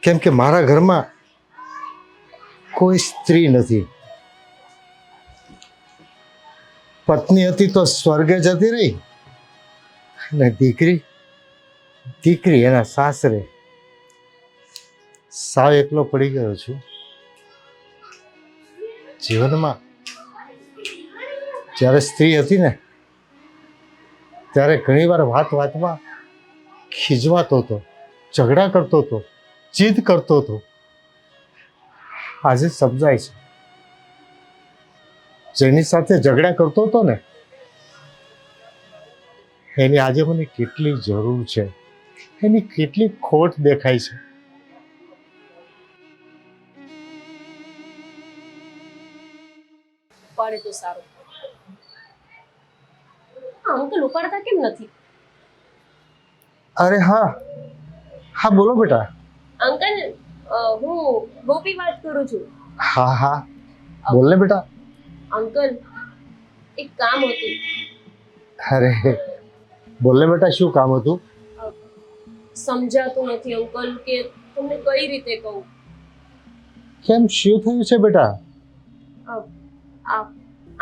કેમ કે મારા ઘરમાં કોઈ સ્ત્રી નથી. પત્ની હતી તો સ્વર્ગે જતી રહી, અને દીકરી એના સાસરે. સાવ એકલો પડી ગયો છું. જીવનમાં જ્યારે સ્ત્રી હતી ને ત્યારે ઘણીવાર વાતમાં ખીજવાતો હતો, ઝઘડા કરતો હતો, જીદ કરતો હતો. આજે સમજાય છે, જેની સાથે ઝઘડા કરતો હતો ને એની આજે મને કેટલી જરૂર છે, એની કેટલી ખોટ દેખાય છે. ઉપાડે તો સારું. અંકલ ઉપાડતા કેમ નથી? અરે હા હા, બોલો બેટા. અંકલ, હું ગોપી વાત કરું છું. હા હા, બોલ ને બેટા. અંકલ, એક કામ હતું. અરે બોલ ને બેટા, શું કામ હતું? સમજાતું નથી અંકલ કે તમને કઈ રીતે કહું. કેમ, શું થયું છે બેટા?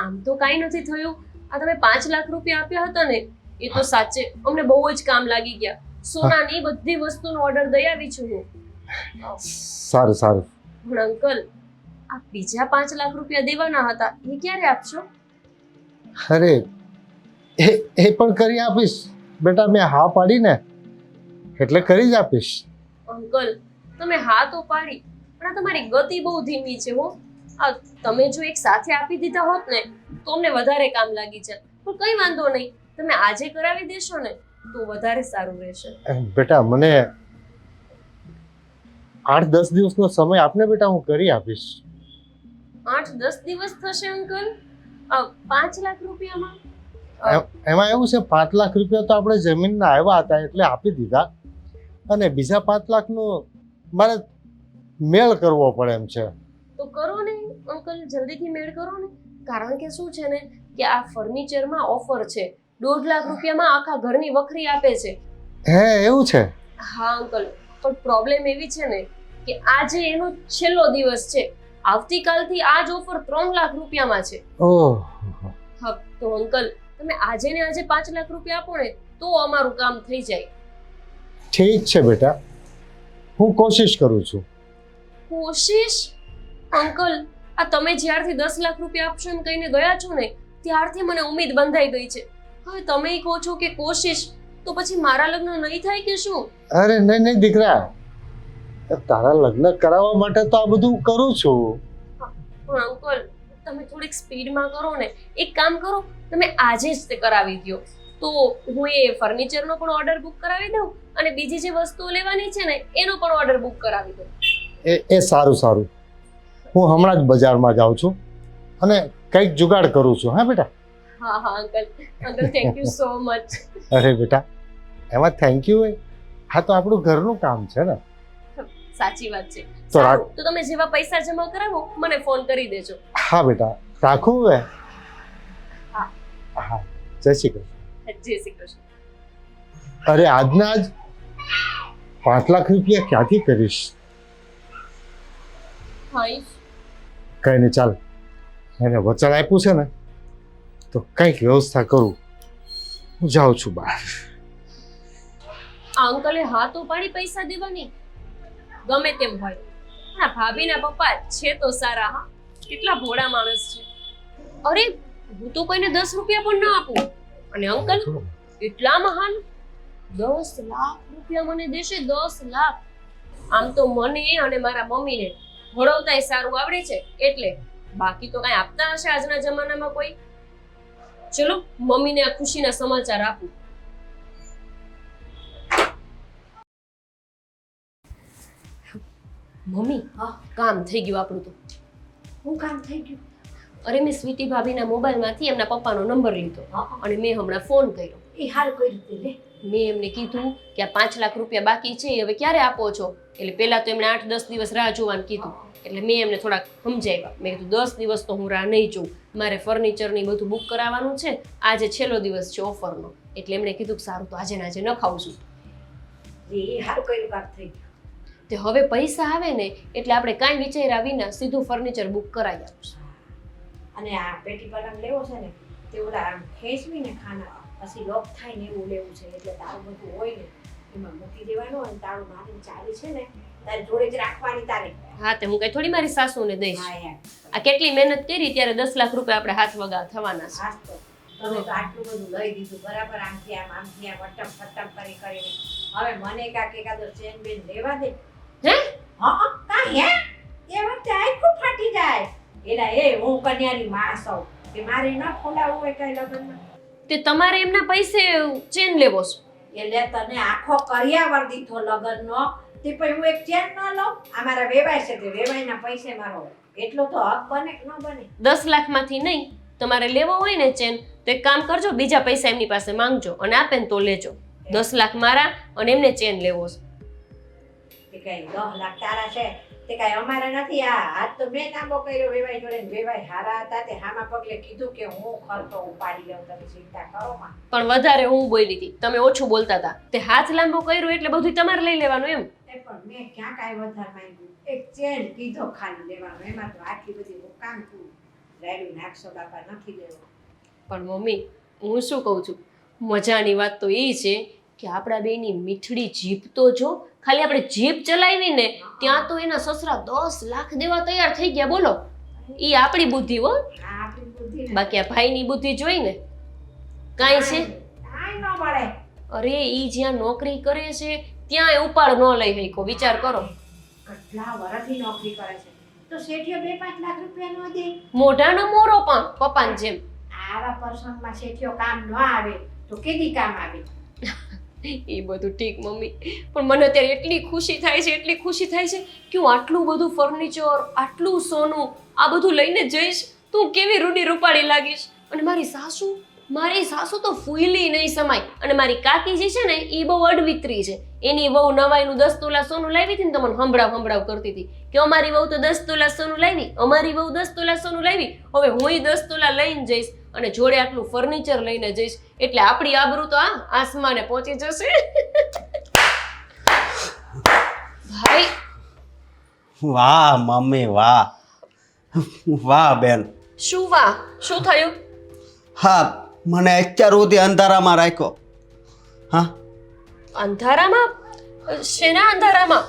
આમ તો કાંઈ નથી થયું. આ તમે 5 લાખ રૂપિયા આપ્યા હતા ને, એ તો સાચે અમને બહુ જ કામ લાગી ગયા. સોનાની બધી વસ્તુનો ઓર્ડર દઈ આવી છું હું. સારું સારું. પણ અંકલ, આ બીજા 5 લાખ રૂપિયા દેવાના હતા, એ ક્યારે આપશો? અરે એ પણ કરી આપીશ બેટા. મેં હા પાડી ને એટલે કરી જ આપીશ. અંકલ, તમે હા તો પાડી, પણ આ તમારી ગતિ બહુ ધીમી છે હો. આ તમે જો એક સાથે આપી દીધા હોત ને તો અમને વધારે કામ લાગી જાય. પણ કંઈ વાંધો નહીં, તમે આજે કરાવી દેશો ને તો વધારે સારું રહેશે. બેટા મને 8-10 દિવસનો સમય આપને બેટા, હું કરી આપીશ. 8-10 દિવસ થશે અંકલ? 5 લાખ રૂપિયામાં? એમાં એવું છે, 5 લાખ રૂપિયા તો આપણે જમીનના આવ્યા હતા એટલે આપી દીધા, અને બીજા 5 લાખનો મારે મેળ કરવો પડે એમ છે. તો કરો ને અંકલ, જલ્દીથી મેળ કરો ને. કારણ કે શું છે ને કે આ ફર્નિચરમાં ઓફર છે. 1.5 લાખ રૂપિયામાં આખા ઘરની વખરી આપે છે. હે, એવું છે? હા અંકલ, પણ પ્રોબ્લેમ એવી છે ને કે આજે એનો છેલ્લો દિવસ છે. આવતીકાલથી આ જ ઓફર 3 લાખ રૂપિયામાં છે. ઓહ, હા તો અંકલ, તમે આજે ને આજે 5 લાખ રૂપિયા આપો ને તો અમારું કામ થઈ જાય. ઠીક છે બેટા, હું કોશિશ કરું છું. કોશિશ? અંકલ, આ તમે જ્યારથી 10 લાખ રૂપિયા આપશો એમ કહીને ગયા છો ને ત્યારથી મને ઉમ્મીદ બંધાઈ ગઈ છે. હવે તમે કહો છો કે કોશિશ, તો પછી મારા લગ્ન નહીં થાય કે શું? અરે નહીં નહીં દીકરા, તારા લગ્ન કરાવવા માટે તો આ બધું કરું છું. પણ અંકલ તમે થોડીક સ્પીડમાં કરો ને. એક કામ કરો, તમે આજે જ તે કરાવી દો તો હું એ ફર્નિચરનો પણ ઓર્ડર બુક કરાવી દઉં અને બીજી જે વસ્તુઓ લેવાની છે ને એનો પણ ઓર્ડર બુક કરાવી દઉં. એ સારું સારું, હું હમણાં જ બજારમાં જાઉં છું અને કંઈક જુગાડ કરું છું. હા બેટા. હા હા uncle thank you so much. અરે બેટા, એમાં થેન્ક યુ હોય, હા તો આપણું ઘરનું કામ છે ને. સાચી વાત છે. તો સારું, તો તમે જેવા પૈસા જમા કરાવો મને ફોન કરી દેજો. હા બેટા, રાખું હવે. હા. હા, જય શ્રી કૃષ્ણ. જય શ્રી કૃષ્ણ. અરે આજના આજ 5 લાખ રૂપિયા ક્યાંથી કરીશ? હા કઈ નહીં, ચાલ, એને વચન આપ્યું છે ને તો કંઈક વ્યવસ્થા કરું. હું જાઉં છું બહાર. આ અંકલે હા તો પાડી પૈસા દેવાની. ગમે તેમ હોય પણ આ ભાભીના પપ્પા છે તો સારા. હા, કેટલા ભોળા માણસ છે. અરે હું તો કોઈને 10 રૂપિયા પણ ના આપું અને અંકલ એટલા મહાન 10 લાખ રૂપિયા મને દેશે. 10 લાખ. આમ તો મને અને મારા મમ્મીને ભણાવતાય સારું આવડે છે એટલે, બાકી તો કઈ આપતા હશે આજના જમાનામાં કોઈ? ચલો મમ્મીને આ ખુશીના સમાચાર આપું. મમ્મી કામ થઈ ગયું આપણું. તો શું કામ થઈ ગયું? અરે મેં સ્વીટી ભાભીના મોબાઈલમાંથી એમના પપ્પાનો નંબર લીધો અને મેં હમણાં ફોન કર્યો. એ હાલ કોઈ રીતે લે. મેં એમને કીધું કે આ 5 લાખ રૂપિયા બાકી છે એ હવે ક્યારે આપો છો? એટલે પહેલા તો એમણે 8-10 દિવસ રાહ જોવાનું કીધું. એટલે મેં એમને થોડાક સમજાવ્યા. મેં કીધું 10 દિવસ તો હું રાહ નહીં જોઉં, મારે ફર્નિચરની બધું બુક કરાવવાનું છે, આજે છેલ્લો દિવસ છે ઓફરનો. એટલે એમણે કીધું કે સારું તો આજે ને આજે ન ખાવું છું. એ હાલ કોઈ કામ થઈ ગયું. તે હવે પૈસા આવે ને એટલે આપણે કાંઈ વિચાર્યા વિના સીધું ફર્નિચર બુક કરાવી આપશું. અને આ પેટી પલંગ લેવો છે ને તે ઓલા આમ ખેંચવીને ખાના પછી લોક થાય ને એવું લેવું છે. એટલે તારું બધું હોય ને એમાં મૂકી દેવાનું અને તારું મારી ચાવી છે ને તારી જોડે જ રાખવાની તારે. હા, તે હું કઈ થોડી મારી સાસુને દઈશ. હા યાર, આ કેટલી મહેનત કરી ત્યારે 10 લાખ રૂપિયા આપણે હાથ વગા થવાના છે. હાસ તો તમે તો આટલું બધું લઈ દીધું બરાબર, આમથી આમ વટમ ફટમ કરીને. હવે મને એકાદો ચેન બેન લેવા દે. હે? હા કાંઈ હે? એ વખતે આખું ફાટી જાય. એલા હું કન્યાની માં છું કે મારે ન ખોલાવવું હોય કઈ લગ્નમાં. તે તમારે એમના પૈસે ચેન લેવો છે. એટલે તને આખો કરિયાવર દીધો લગ્નનો, તે પછી હું એક ચેન ન લઉં? આ મારા વેવાય છે, તે વેવાયના પૈસે મારો એટલો તો હક બને કે ન બને? 10 લાખમાંથી નહીં, તમારે લેવો હોય ને ચેન તો એક કામ કરજો, બીજા પૈસા એમની પાસે માંગજો અને આપે ને તો લેજો. 10 લાખ મારા અને એમને ચેન લેવો છે. તે કઈ 10 લાખ તારા છે તે કઈ અમારા નથી. આજ તો મેં લાંબો કર્યો વેવાય જોડે, વેવાય હારા હતા તે હામા પગલે કીધું કે હું ખર્ચો ઉપાડી લઉં, તમે ચિંતા કરો માં. પણ વધારે હું બોલી હતી, તમે ઓછું બોલતા હતા. તે હાથ લાંબો કર્યો એટલે બધું તમારે લઈ લેવાનું એમ. પણ મેં ક્યાં કાંઈ વધારે માંગ્યું? એક ચેન કીધો ખાલી લેવાનું, એમાં તો આટલી બધી હું કામ તું રેડી નાખશો બાપા, નથી લેવો. પણ મમ્મી હું શું કહું છું, મજાની વાત તો એ છે કે આપણા બેની મીઠડી જીભ તો જો. ખાલી આપણે જીભ ચલાવી ને ત્યાં તો એના સસરા 10 લાખ દેવા તૈયાર થઈ ગયા. બોલો, એ આપણી બુદ્ધિ હો. આ આપણી બુદ્ધિ ને બાકી આ ભાઈની બુદ્ધિ જોઈ ને કાંઈ છે. કાંઈ ન મળે. અરે ઈ જ્યાં નોકરી કરે છે ત્યાં ઉપાડ ન લઈ શક્યો. વિચાર કરો, કેટલા વર્ષથી નોકરી કરે છે તો શેઠિયો 2-5 લાખ રૂપિયા ન દે? મોઢાનો મોરો પણ પપ્પાની જેમ. આવા પ્રસંગમાં શેઠિયો કામ ન આવે તો કેદી કામ આવે? એ બધું ઠીક મમ્મી, પણ મને અત્યારે એટલી ખુશી થાય છે, એટલી ખુશી થાય છે કે હું આટલું બધું ફર્નિચર, આટલું સોનું આ બધું લઈને જઈશ તો હું કેવી રૂડી રૂપાળી લાગીશ. અને મારી સાસુ તો ફૂલી નહીં સમાય. અને મારી કાકી જે છે ને એ બહુ અડવિતરી છે. એની વહુ નવાઈનું 10 તોલા સોનું લાવી હતી ને તો મને હંભળાવ કરતી હતી કે અમારી વહુ તો 10 તોલા સોનું લાવી, અમારી વહુ 10 તોલા સોનું લાવી. હવે હુંય 10 તોલા લઈને જઈશ અને જોડે આટલું ફર્નિચર લઈને જઈશ એટલે આપણી આબરૂ તો આસમાને પહોંચી જશે. ભાઈ વાહ મમ્મી, વાહ વાહ બેન. શું વાહ? શું થયું? હા, મને અત્યાર સુધી અંધારામાં રાખ્યો. હા, અંધારામાં? શેના અંધારામાં?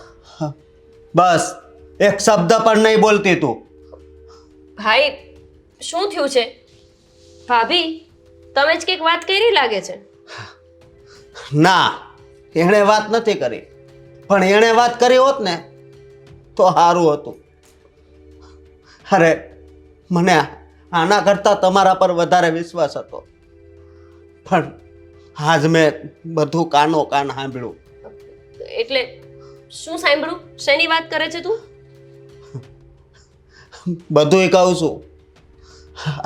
બસ એક શબ્દ પણ નહીં બોલતી તું. ભાઈ શું થયું છે? ભાભી તમે જ કંઈક વાત કરી લાગે છે. ના, એણે વાત નથી કરી, પણ એણે વાત કરી હોત ને તો સારું હતું. અરે મને આના કરતાં તમારા પર વધારે વિશ્વાસ હતો, પણ આજ મેં બધું કાનો કાન સાંભળ્યું. એટલે શું સાંભળ્યું? શેની વાત કરે છે તું? બધુંય કહું છું.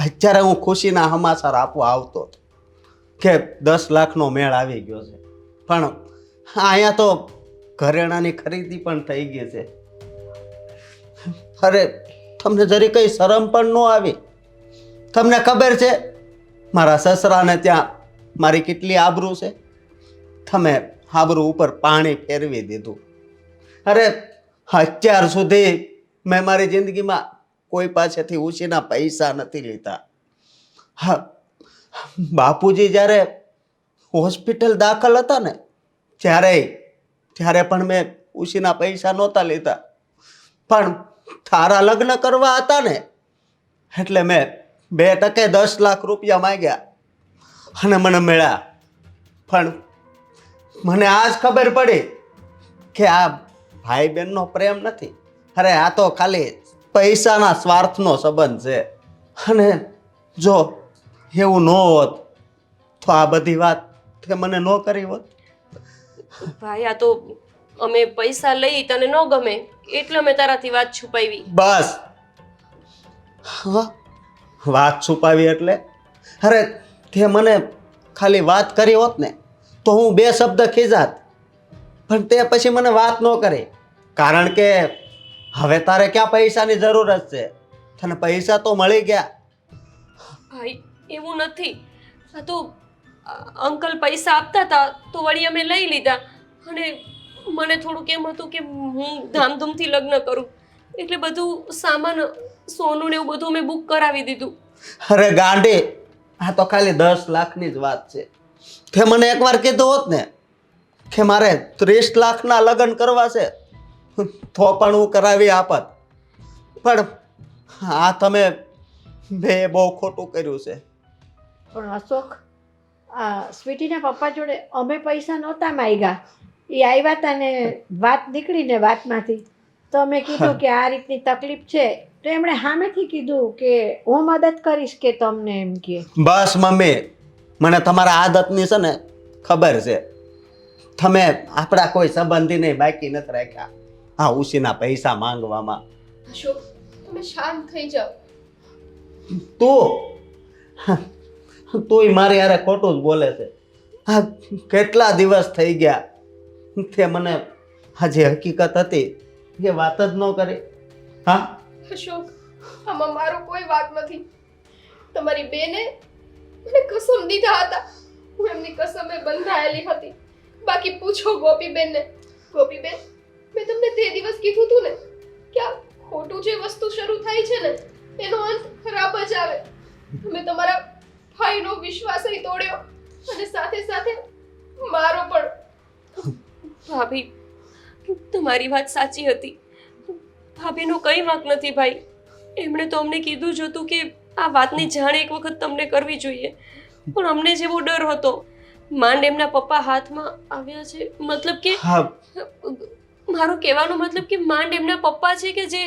અત્યારે હું ખુશીના સમાચાર આપવા આવતો હતો કે 10 લાખનો મેળ આવી ગયો છે, પણ અહીંયા તો ઘરેણાની ખરીદી પણ થઈ ગઈ છે. અરે તમને જરી કઈ શરમ પણ ન આવી? તમને ખબર છે મારા સસરાને ત્યાં મારી કેટલી આબરૂ છે? તમે આબરૂ ઉપર પાણી ફેરવી દીધું. અરે અત્યાર સુધી મેં મારી જિંદગીમાં કોઈ પાસેથી ઉછીના પૈસા નથી લીધા. હા, બાપુજી જ્યારે હોસ્પિટલ દાખલ હતા ને ત્યારે પણ મેં ઉછીના પૈસા નહોતા લીધા, પણ તારા લગ્ન કરવા હતા ને એટલે મેં 2% 10 લાખ રૂપિયા માંગ્યા અને મને મળ્યા. પણ મને આજ ખબર પડી કે આ ભાઈ બહેનનો પ્રેમ નથી. અરે આ તો ખાલી પૈસાના સ્વાર્થનો સંબંધ છે. અને જો એવું ન હોત તો આ બધી વાત તે મને ન કરી હોત. ભાઈ આ તો અમે પૈસા લઈ તને ન ગમે એટલે મેં તારાથી વાત છુપાવી. બસ વાત છુપાવી એટલે? અરે તે મને ખાલી વાત કરી હોત ને તો હું 2 શબ્દ ખીજાત, પણ તે પછી મને વાત ન કરી. કારણ કે હવે તારે ક્યાં પૈસાની જરૂરત છે? તને પૈસા તો મળી ગયા. ભાઈ એવું નથી. આ તો અંકલ પૈસા આપતા હતા તો વળી અમે લઈ લીધા, અને મને થોડુંક એમ હતું કે હું ધામધૂમથી લગ્ન કરું એટલે બધું સામાન સોનું ને એવું બધું મેં બુક કરાવી દીધું. અરે ગાંડી, આ તો ખાલી 10 લાખની જ વાત છે. તે મને એકવાર કીધું હોત ને કે મારે 30 લાખના લગ્ન કરવા છે તો પણ હું કરાવી આપત. પણ આ તમે બે બહુ ખોટું કર્યું છે. પણ અશોક, સ્વીટીના પપ્પા જોડે અમે પૈસા નહોતા માંગ્યા. એ આવ્યા હતા ને વાત નીકળીને વાતમાંથી તો અમે કીધું કે આ રીતની તકલીફ છે, તો એમણે સામેથી કીધું કે હું મદદ કરીશ કે તમને એમ કે. બસ મમ્મી, મને તમારા આદતની છે ને ખબર છે. તમે આપણા કોઈ સંબંધીને બાકી નથી રાખ્યા આ ઉશીના પૈસા માંગવામાં. અશોક, તમે શાંત થઈ જાઓ. તુંય મારી યારે ખોટું જ બોલે છે. આ કેટલા દિવસ થઈ ગયા તે મને આ જે હકીકત હતી એ વાત જ ન કરી. હા અશોક, આમાં મારો કોઈ વાંક નથી. તમારી બેને મને કસમ દીધા હતા, હું એમની કસમે બંધાયેલી હતી. બાકી પૂછો ગોપીબેનને. ગોપીબેન, મેં તમને તે દિવસ કીધું હતું ને કે આ ખોટું જે વસ્તુ શરૂ થાય છે ને એનો અંત ખરાબ જ આવે. તમે તમારા ભાઈનો વિશ્વાસ તોડ્યો અને સાથે સાથે મારો પણ. ભાભી તમારી વાત સાચી હતી. ભાભીનો કંઈ વાંક નથી ભાઈ. એમણે તો અમને કીધું જ હતું કે આ વાતની જાણ એક વખત તમને કરવી જોઈએ, પણ અમને જેવો ડર હતો. માંડ એમના પપ્પા હાથમાં આવ્યા છે, મતલબ કે મારો કહેવાનો મતલબ કે માંડ એમના પપ્પા છે કે જે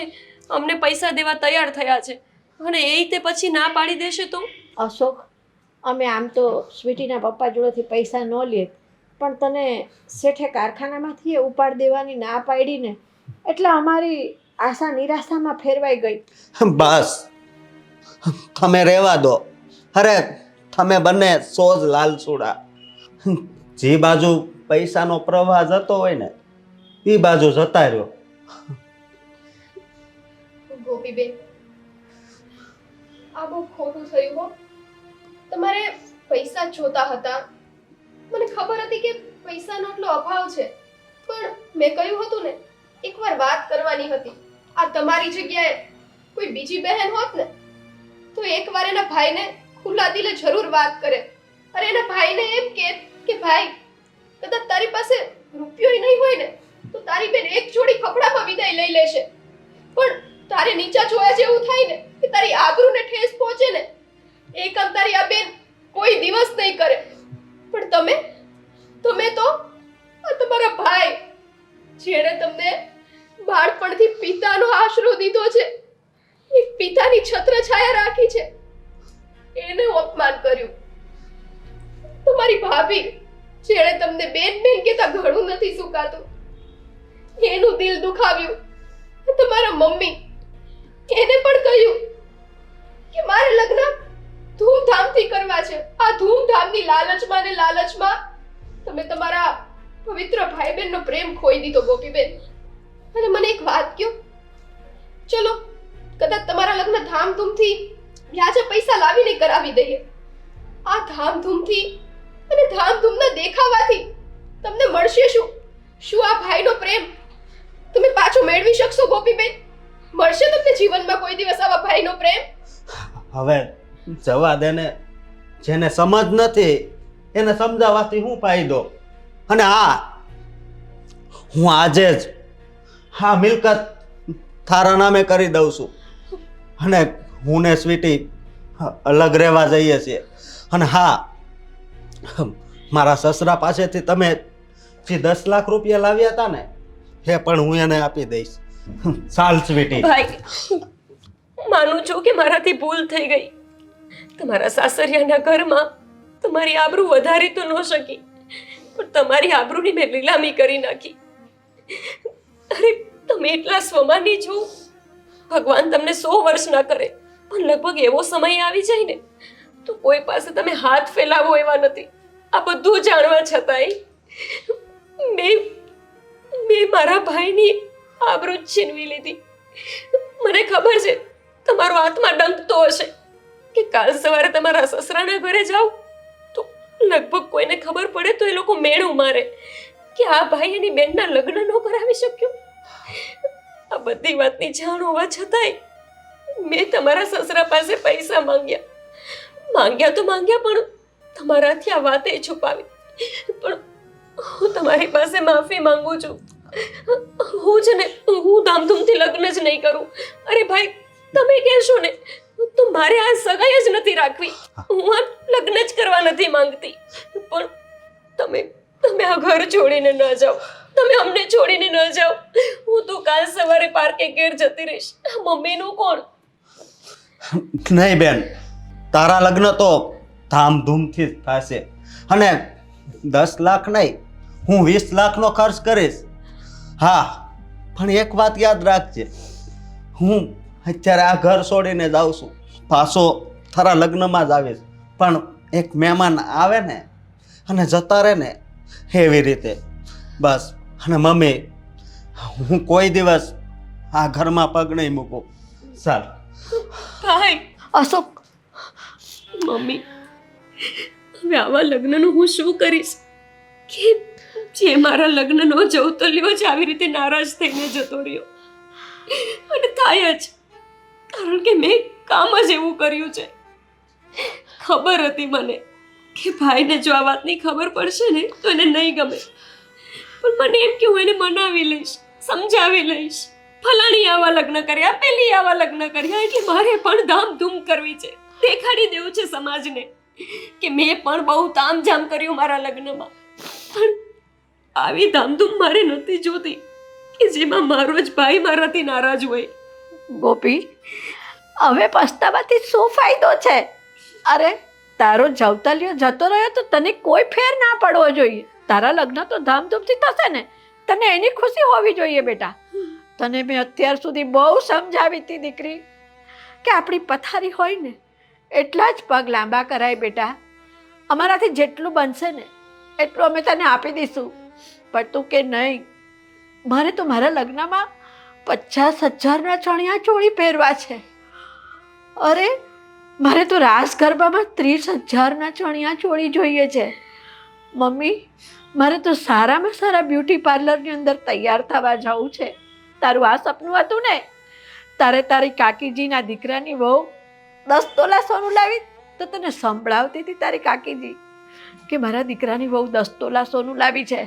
અમને પૈસા દેવા તૈયાર થયા છે, અને એ રીતે પછી ના પાડી દેશે તો? અશોક, અમે આમ તો સ્વીટીના પપ્પા જોડેથી પૈસા ન લઈએ, પણ તને શેઠે કારખાનામાંથી ઉપાડ દેવાની ના પાડીને એટલે અમારી આશા નિરાશામાં ફેરવાઈ ગઈ. બસ તમે રહેવા દો. અરે તમે બંને સોજ લાલસુડા. જે બાજુ પૈસાનો પ્રવાહ જતો હોય ને એ બાજુ જતા રહ્યો. ગોપીબેન, આ બહુ ખોટું થયું હો. તમારે પૈસા જોતા હતા, મને ખબર હતી કે પૈસાનો એટલો અભાવ છે, પણ મેં કહ્યું હતું ને એકવાર વાત કરવાની હતી. આ તમારી જગ્યાએ કોઈ બીજી બહેન હોત ને તો એકવાર એના ભાઈને ખુલ્લા દિલે જરૂર વાત કરે. અરે એના ભાઈને એમ કે ભાઈ, કદાચ તારી પાસે રૂપિયો નહીં હોય ને તો તારી બેન એક જોડી કપડામાં વિદાય લઈ લેશે, પણ તારે નીચા જોયા જેવું થાય ને કે તારી આબરૂને ઠેસ પહોંચે ને એ કામ તારી આ બેન કોઈ દિવસ નહીં કરે. પણ તમે તો આ તમારા ભાઈ જેણે તમને બાળપણથી પિતાનો આશરો દીધો છે, એક પિતાની છત્રછાયા રાખી છે, એને અપમાન કર્યું. તમારી ભાભી જેણે તમને બેન બેન કહેતા ઘણું નથી સુકાતું, એનું દિલ દુખાવ્યું. તમારા મમ્મી એને પણ કહ્યું કે મારે લગ્ન ધૂમધામથી કરવા છે. આ ધૂમધામની લાલચમાં તમે તમારા પવિત્ર ભાઈ બહેનનો પ્રેમ ખોઈ દીધો ગોપીબેન. અને મને એક વાત કહો, ચલો કદાચ તમારા લગ્ન ધામધૂમથી વ્યાજે પૈસા લાવીને કરાવી દઈએ. આ ધામધૂમથી અને ધામધૂમના દેખાવાથી તમને મળશે શું? શું આ ભાઈનો પ્રેમ તમે પાછો મેળવી શકશો ગોપીબેન? મળશે તમને જીવનમાં કોઈ દિવસ આવા ભાઈનો પ્રેમ? હવે જવા દે ને, જેને સમજ નથી એને સમજાવવાથી શું ફાયદો? અને હું આજે જ હા મિલકત તારા નામે કરી દઉં છું, અને હું ને સ્વીટી અલગ રહેવા જઈએ છીએ. અને હા, મારા સસરા પાસેથી તમે જે 10 લાખ રૂપિયા લાવ્યા હતા ને એ પણ હું એને આપી દઈશ. ચાલ સ્વીટી. ભાઈ, માનું છું કે મારાથી ભૂલ થઈ ગઈ. તમારા સાસરિયાના ઘરમાં તમારી આબરૂ વધારી તો ન શકી, પણ તમારી આબરૂની મેં લીલામી કરી નાખી. અરે તમે એટલા સ્વમાની છો, ભગવાન તમને 100 વર્ષ ના કરે, પણ લગભગ એવો સમય આવી જાય ને તો કોઈ પાસે તમે હાથ ફેલાવો એવા નથી. આ બધું જાણવા છતાંય મેં મારા ભાઈની આબરૂ છીનવી લીધી. મને ખબર છે તમારો આત્મા ડંકતો હશે કે કાલ સવારે તમારા સસરાના ઘરે જાઓ તો લગભગ કોઈને ખબર પડે તો એ લોકો મેણું મારે કે આ ભાઈ એની બેનના લગ્ન ન કરાવી શક્યો. આ બધી વાતની જાણ હોવા છતાંય મેં તમારા સસરા પાસે પૈસા માંગ્યા તો માંગ્યા, પણ તમારાથી આ વાતે છુપાવી. પણ હું તમારી પાસે માફી માંગુ છું. હું ધામધૂમથી લગ્ન જ નહીં કરું. અરે ભાઈ, તમે કહેશો ને તો મારે આ સગાઈ જ નથી રાખવી, હું આ લગ્ન જ કરવા નથી માંગતી. પણ તમે આ ઘર છોડીને ન જાઓ, તમે અમને છોડીને ન જાઓ. હું તો કાલ સવારે પાર્કે ઘેર જતી રહીશ. મમ્મીનું કોણ? નહીં બેન, તારા લગ્ન તો ધામધૂમથી જ થશે. અને 10 લાખ નહીં, હું 20 લાખનો ખર્ચ કરીશ. હા, પણ એક વાત યાદ રાખજે, હું અત્યારે આ ઘર છોડીને જાઉં છું, પાછો તારા લગ્નમાં જ આવીશ. પણ એક મહેમાન આવે ને અને જતા રહે ને એવી રીતે બસ. અને મમ્મી, હું કોઈ દિવસ આ ઘરમાં પગ નહીં મૂકું. ચાલ ભાઈ. અશોક, મમ્મી, હવે આવા લગ્નનું હું શું કરીશ કે જે મારા લગ્નનો જવતલ્યો જ આવી રીતે નારાજ થઈને જતો રહ્યો? અને થાય જ કારણ કે મેં કામ જ એવું કર્યું છે. ખબર હતી મને કે ભાઈને જો આ વાતની ખબર પડશે ને તો એને નહીં ગમે, પણ મને એમ કે હું એને મનાવી લઈશ, સમજાવી લઈશ. ફલાણી આવા લગ્ન કર્યા, પેલી આવા લગ્ન કર્યા, એટલે મારે પણ ધામધૂમ કરવી છે. દેખાડી દેવું છે સમાજને કે મેં પણ બહુ તામઝામ કર્યું મારા લગ્નમાં. પણ આવી ધામધૂમ મારે નથી જોતી કે જેમાં મારો જ ભાઈ મારાથી નારાજ હોય. ગોપી, હવે પસ્તાવાથી શું ફાયદો છે? અરે, તારો જવતલિયો જતો રહ્યો તો તને કોઈ ફેર ના પડવો જોઈએ. તારા લગ્ન તો ધામધૂમથી થશે ને, તને એની ખુશી હોવી જોઈએ બેટા. તને મેં અત્યાર સુધી બહુ સમજાવી હતી દીકરી કે આપણી પથારી હોય ને એટલા જ પગ લાંબા કરાય બેટા. અમારાથી જેટલું બનશે ને એટલું અમે તને આપી દઈશું. પણ તું કે નહીં, મારે તો મારા લગ્નમાં 50,000ના ચણિયા ચોળી પહેરવા છે. અરે, મારે તો રાસ ગરબામાં 30,000ના ચણિયા ચોળી જોઈએ છે. મમ્મી, મારે તો સારામાં સારા બ્યુટી પાર્લરની અંદર તૈયાર થવા જવું છે. તારું આ સપનું હતું ને? તારે તારી કાકીજીના દીકરાની વહુ 10 તોલા સોનું લાવી તો તને સંભળાવતી હતી તારી કાકીજી કે મારા દીકરાની વહુ 10 તોલા સોનું લાવી છે,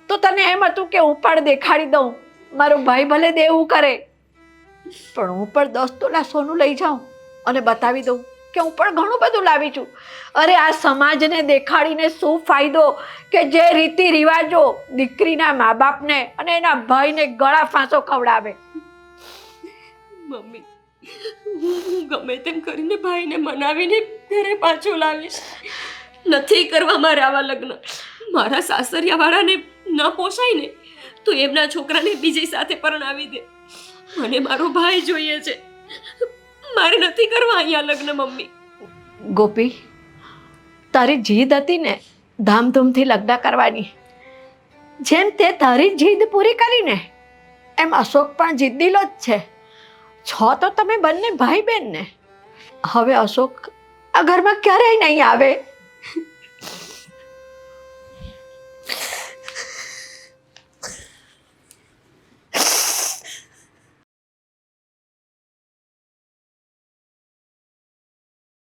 તો તને એમ હતું કે હું પણ દેખાડી દઉં, મારો ભાઈ ભલે દેવું કરે. પણ હું પણ 10 તોલા સોનું લઈ જાઉં અને બતાવી દઉં કે હું પણ ઘણું બધું લાવી છું. અરે આ સમાજને દેખાડીને શું ફાયદો કે જે રીતિ રિવાજો દીકરીના મા બાપને અને એના ભાઈને ગળા ફાંસો ખવડાવે. મમ્મી, હું ગમે તેમ કરીને ભાઈને મનાવીને ઘરે પાછો લાવીશ. નથી કરવા મારે આવા લગ્ન. મારા સાસરિયાવાળાને ન પોસાય ને તો એમના છોકરાને બીજી સાથે પરણાવી દે. મને મારો ભાઈ જોઈએ છે. મારે નથી કરવા અહીંયા લગ્ન. મમ્મી, ગોપી, તારી જીદ હતી ને ધામધૂમથી લગ્ન કરવાની, જેમ તે તારી જીદ પૂરી કરીને એમ અશોક પણ જીદ્દીલો જ છે. છો તો તમે બંને ભાઈ બહેન ને. હવે અશોક આ ઘરમાં ક્યારેય નહીં આવે.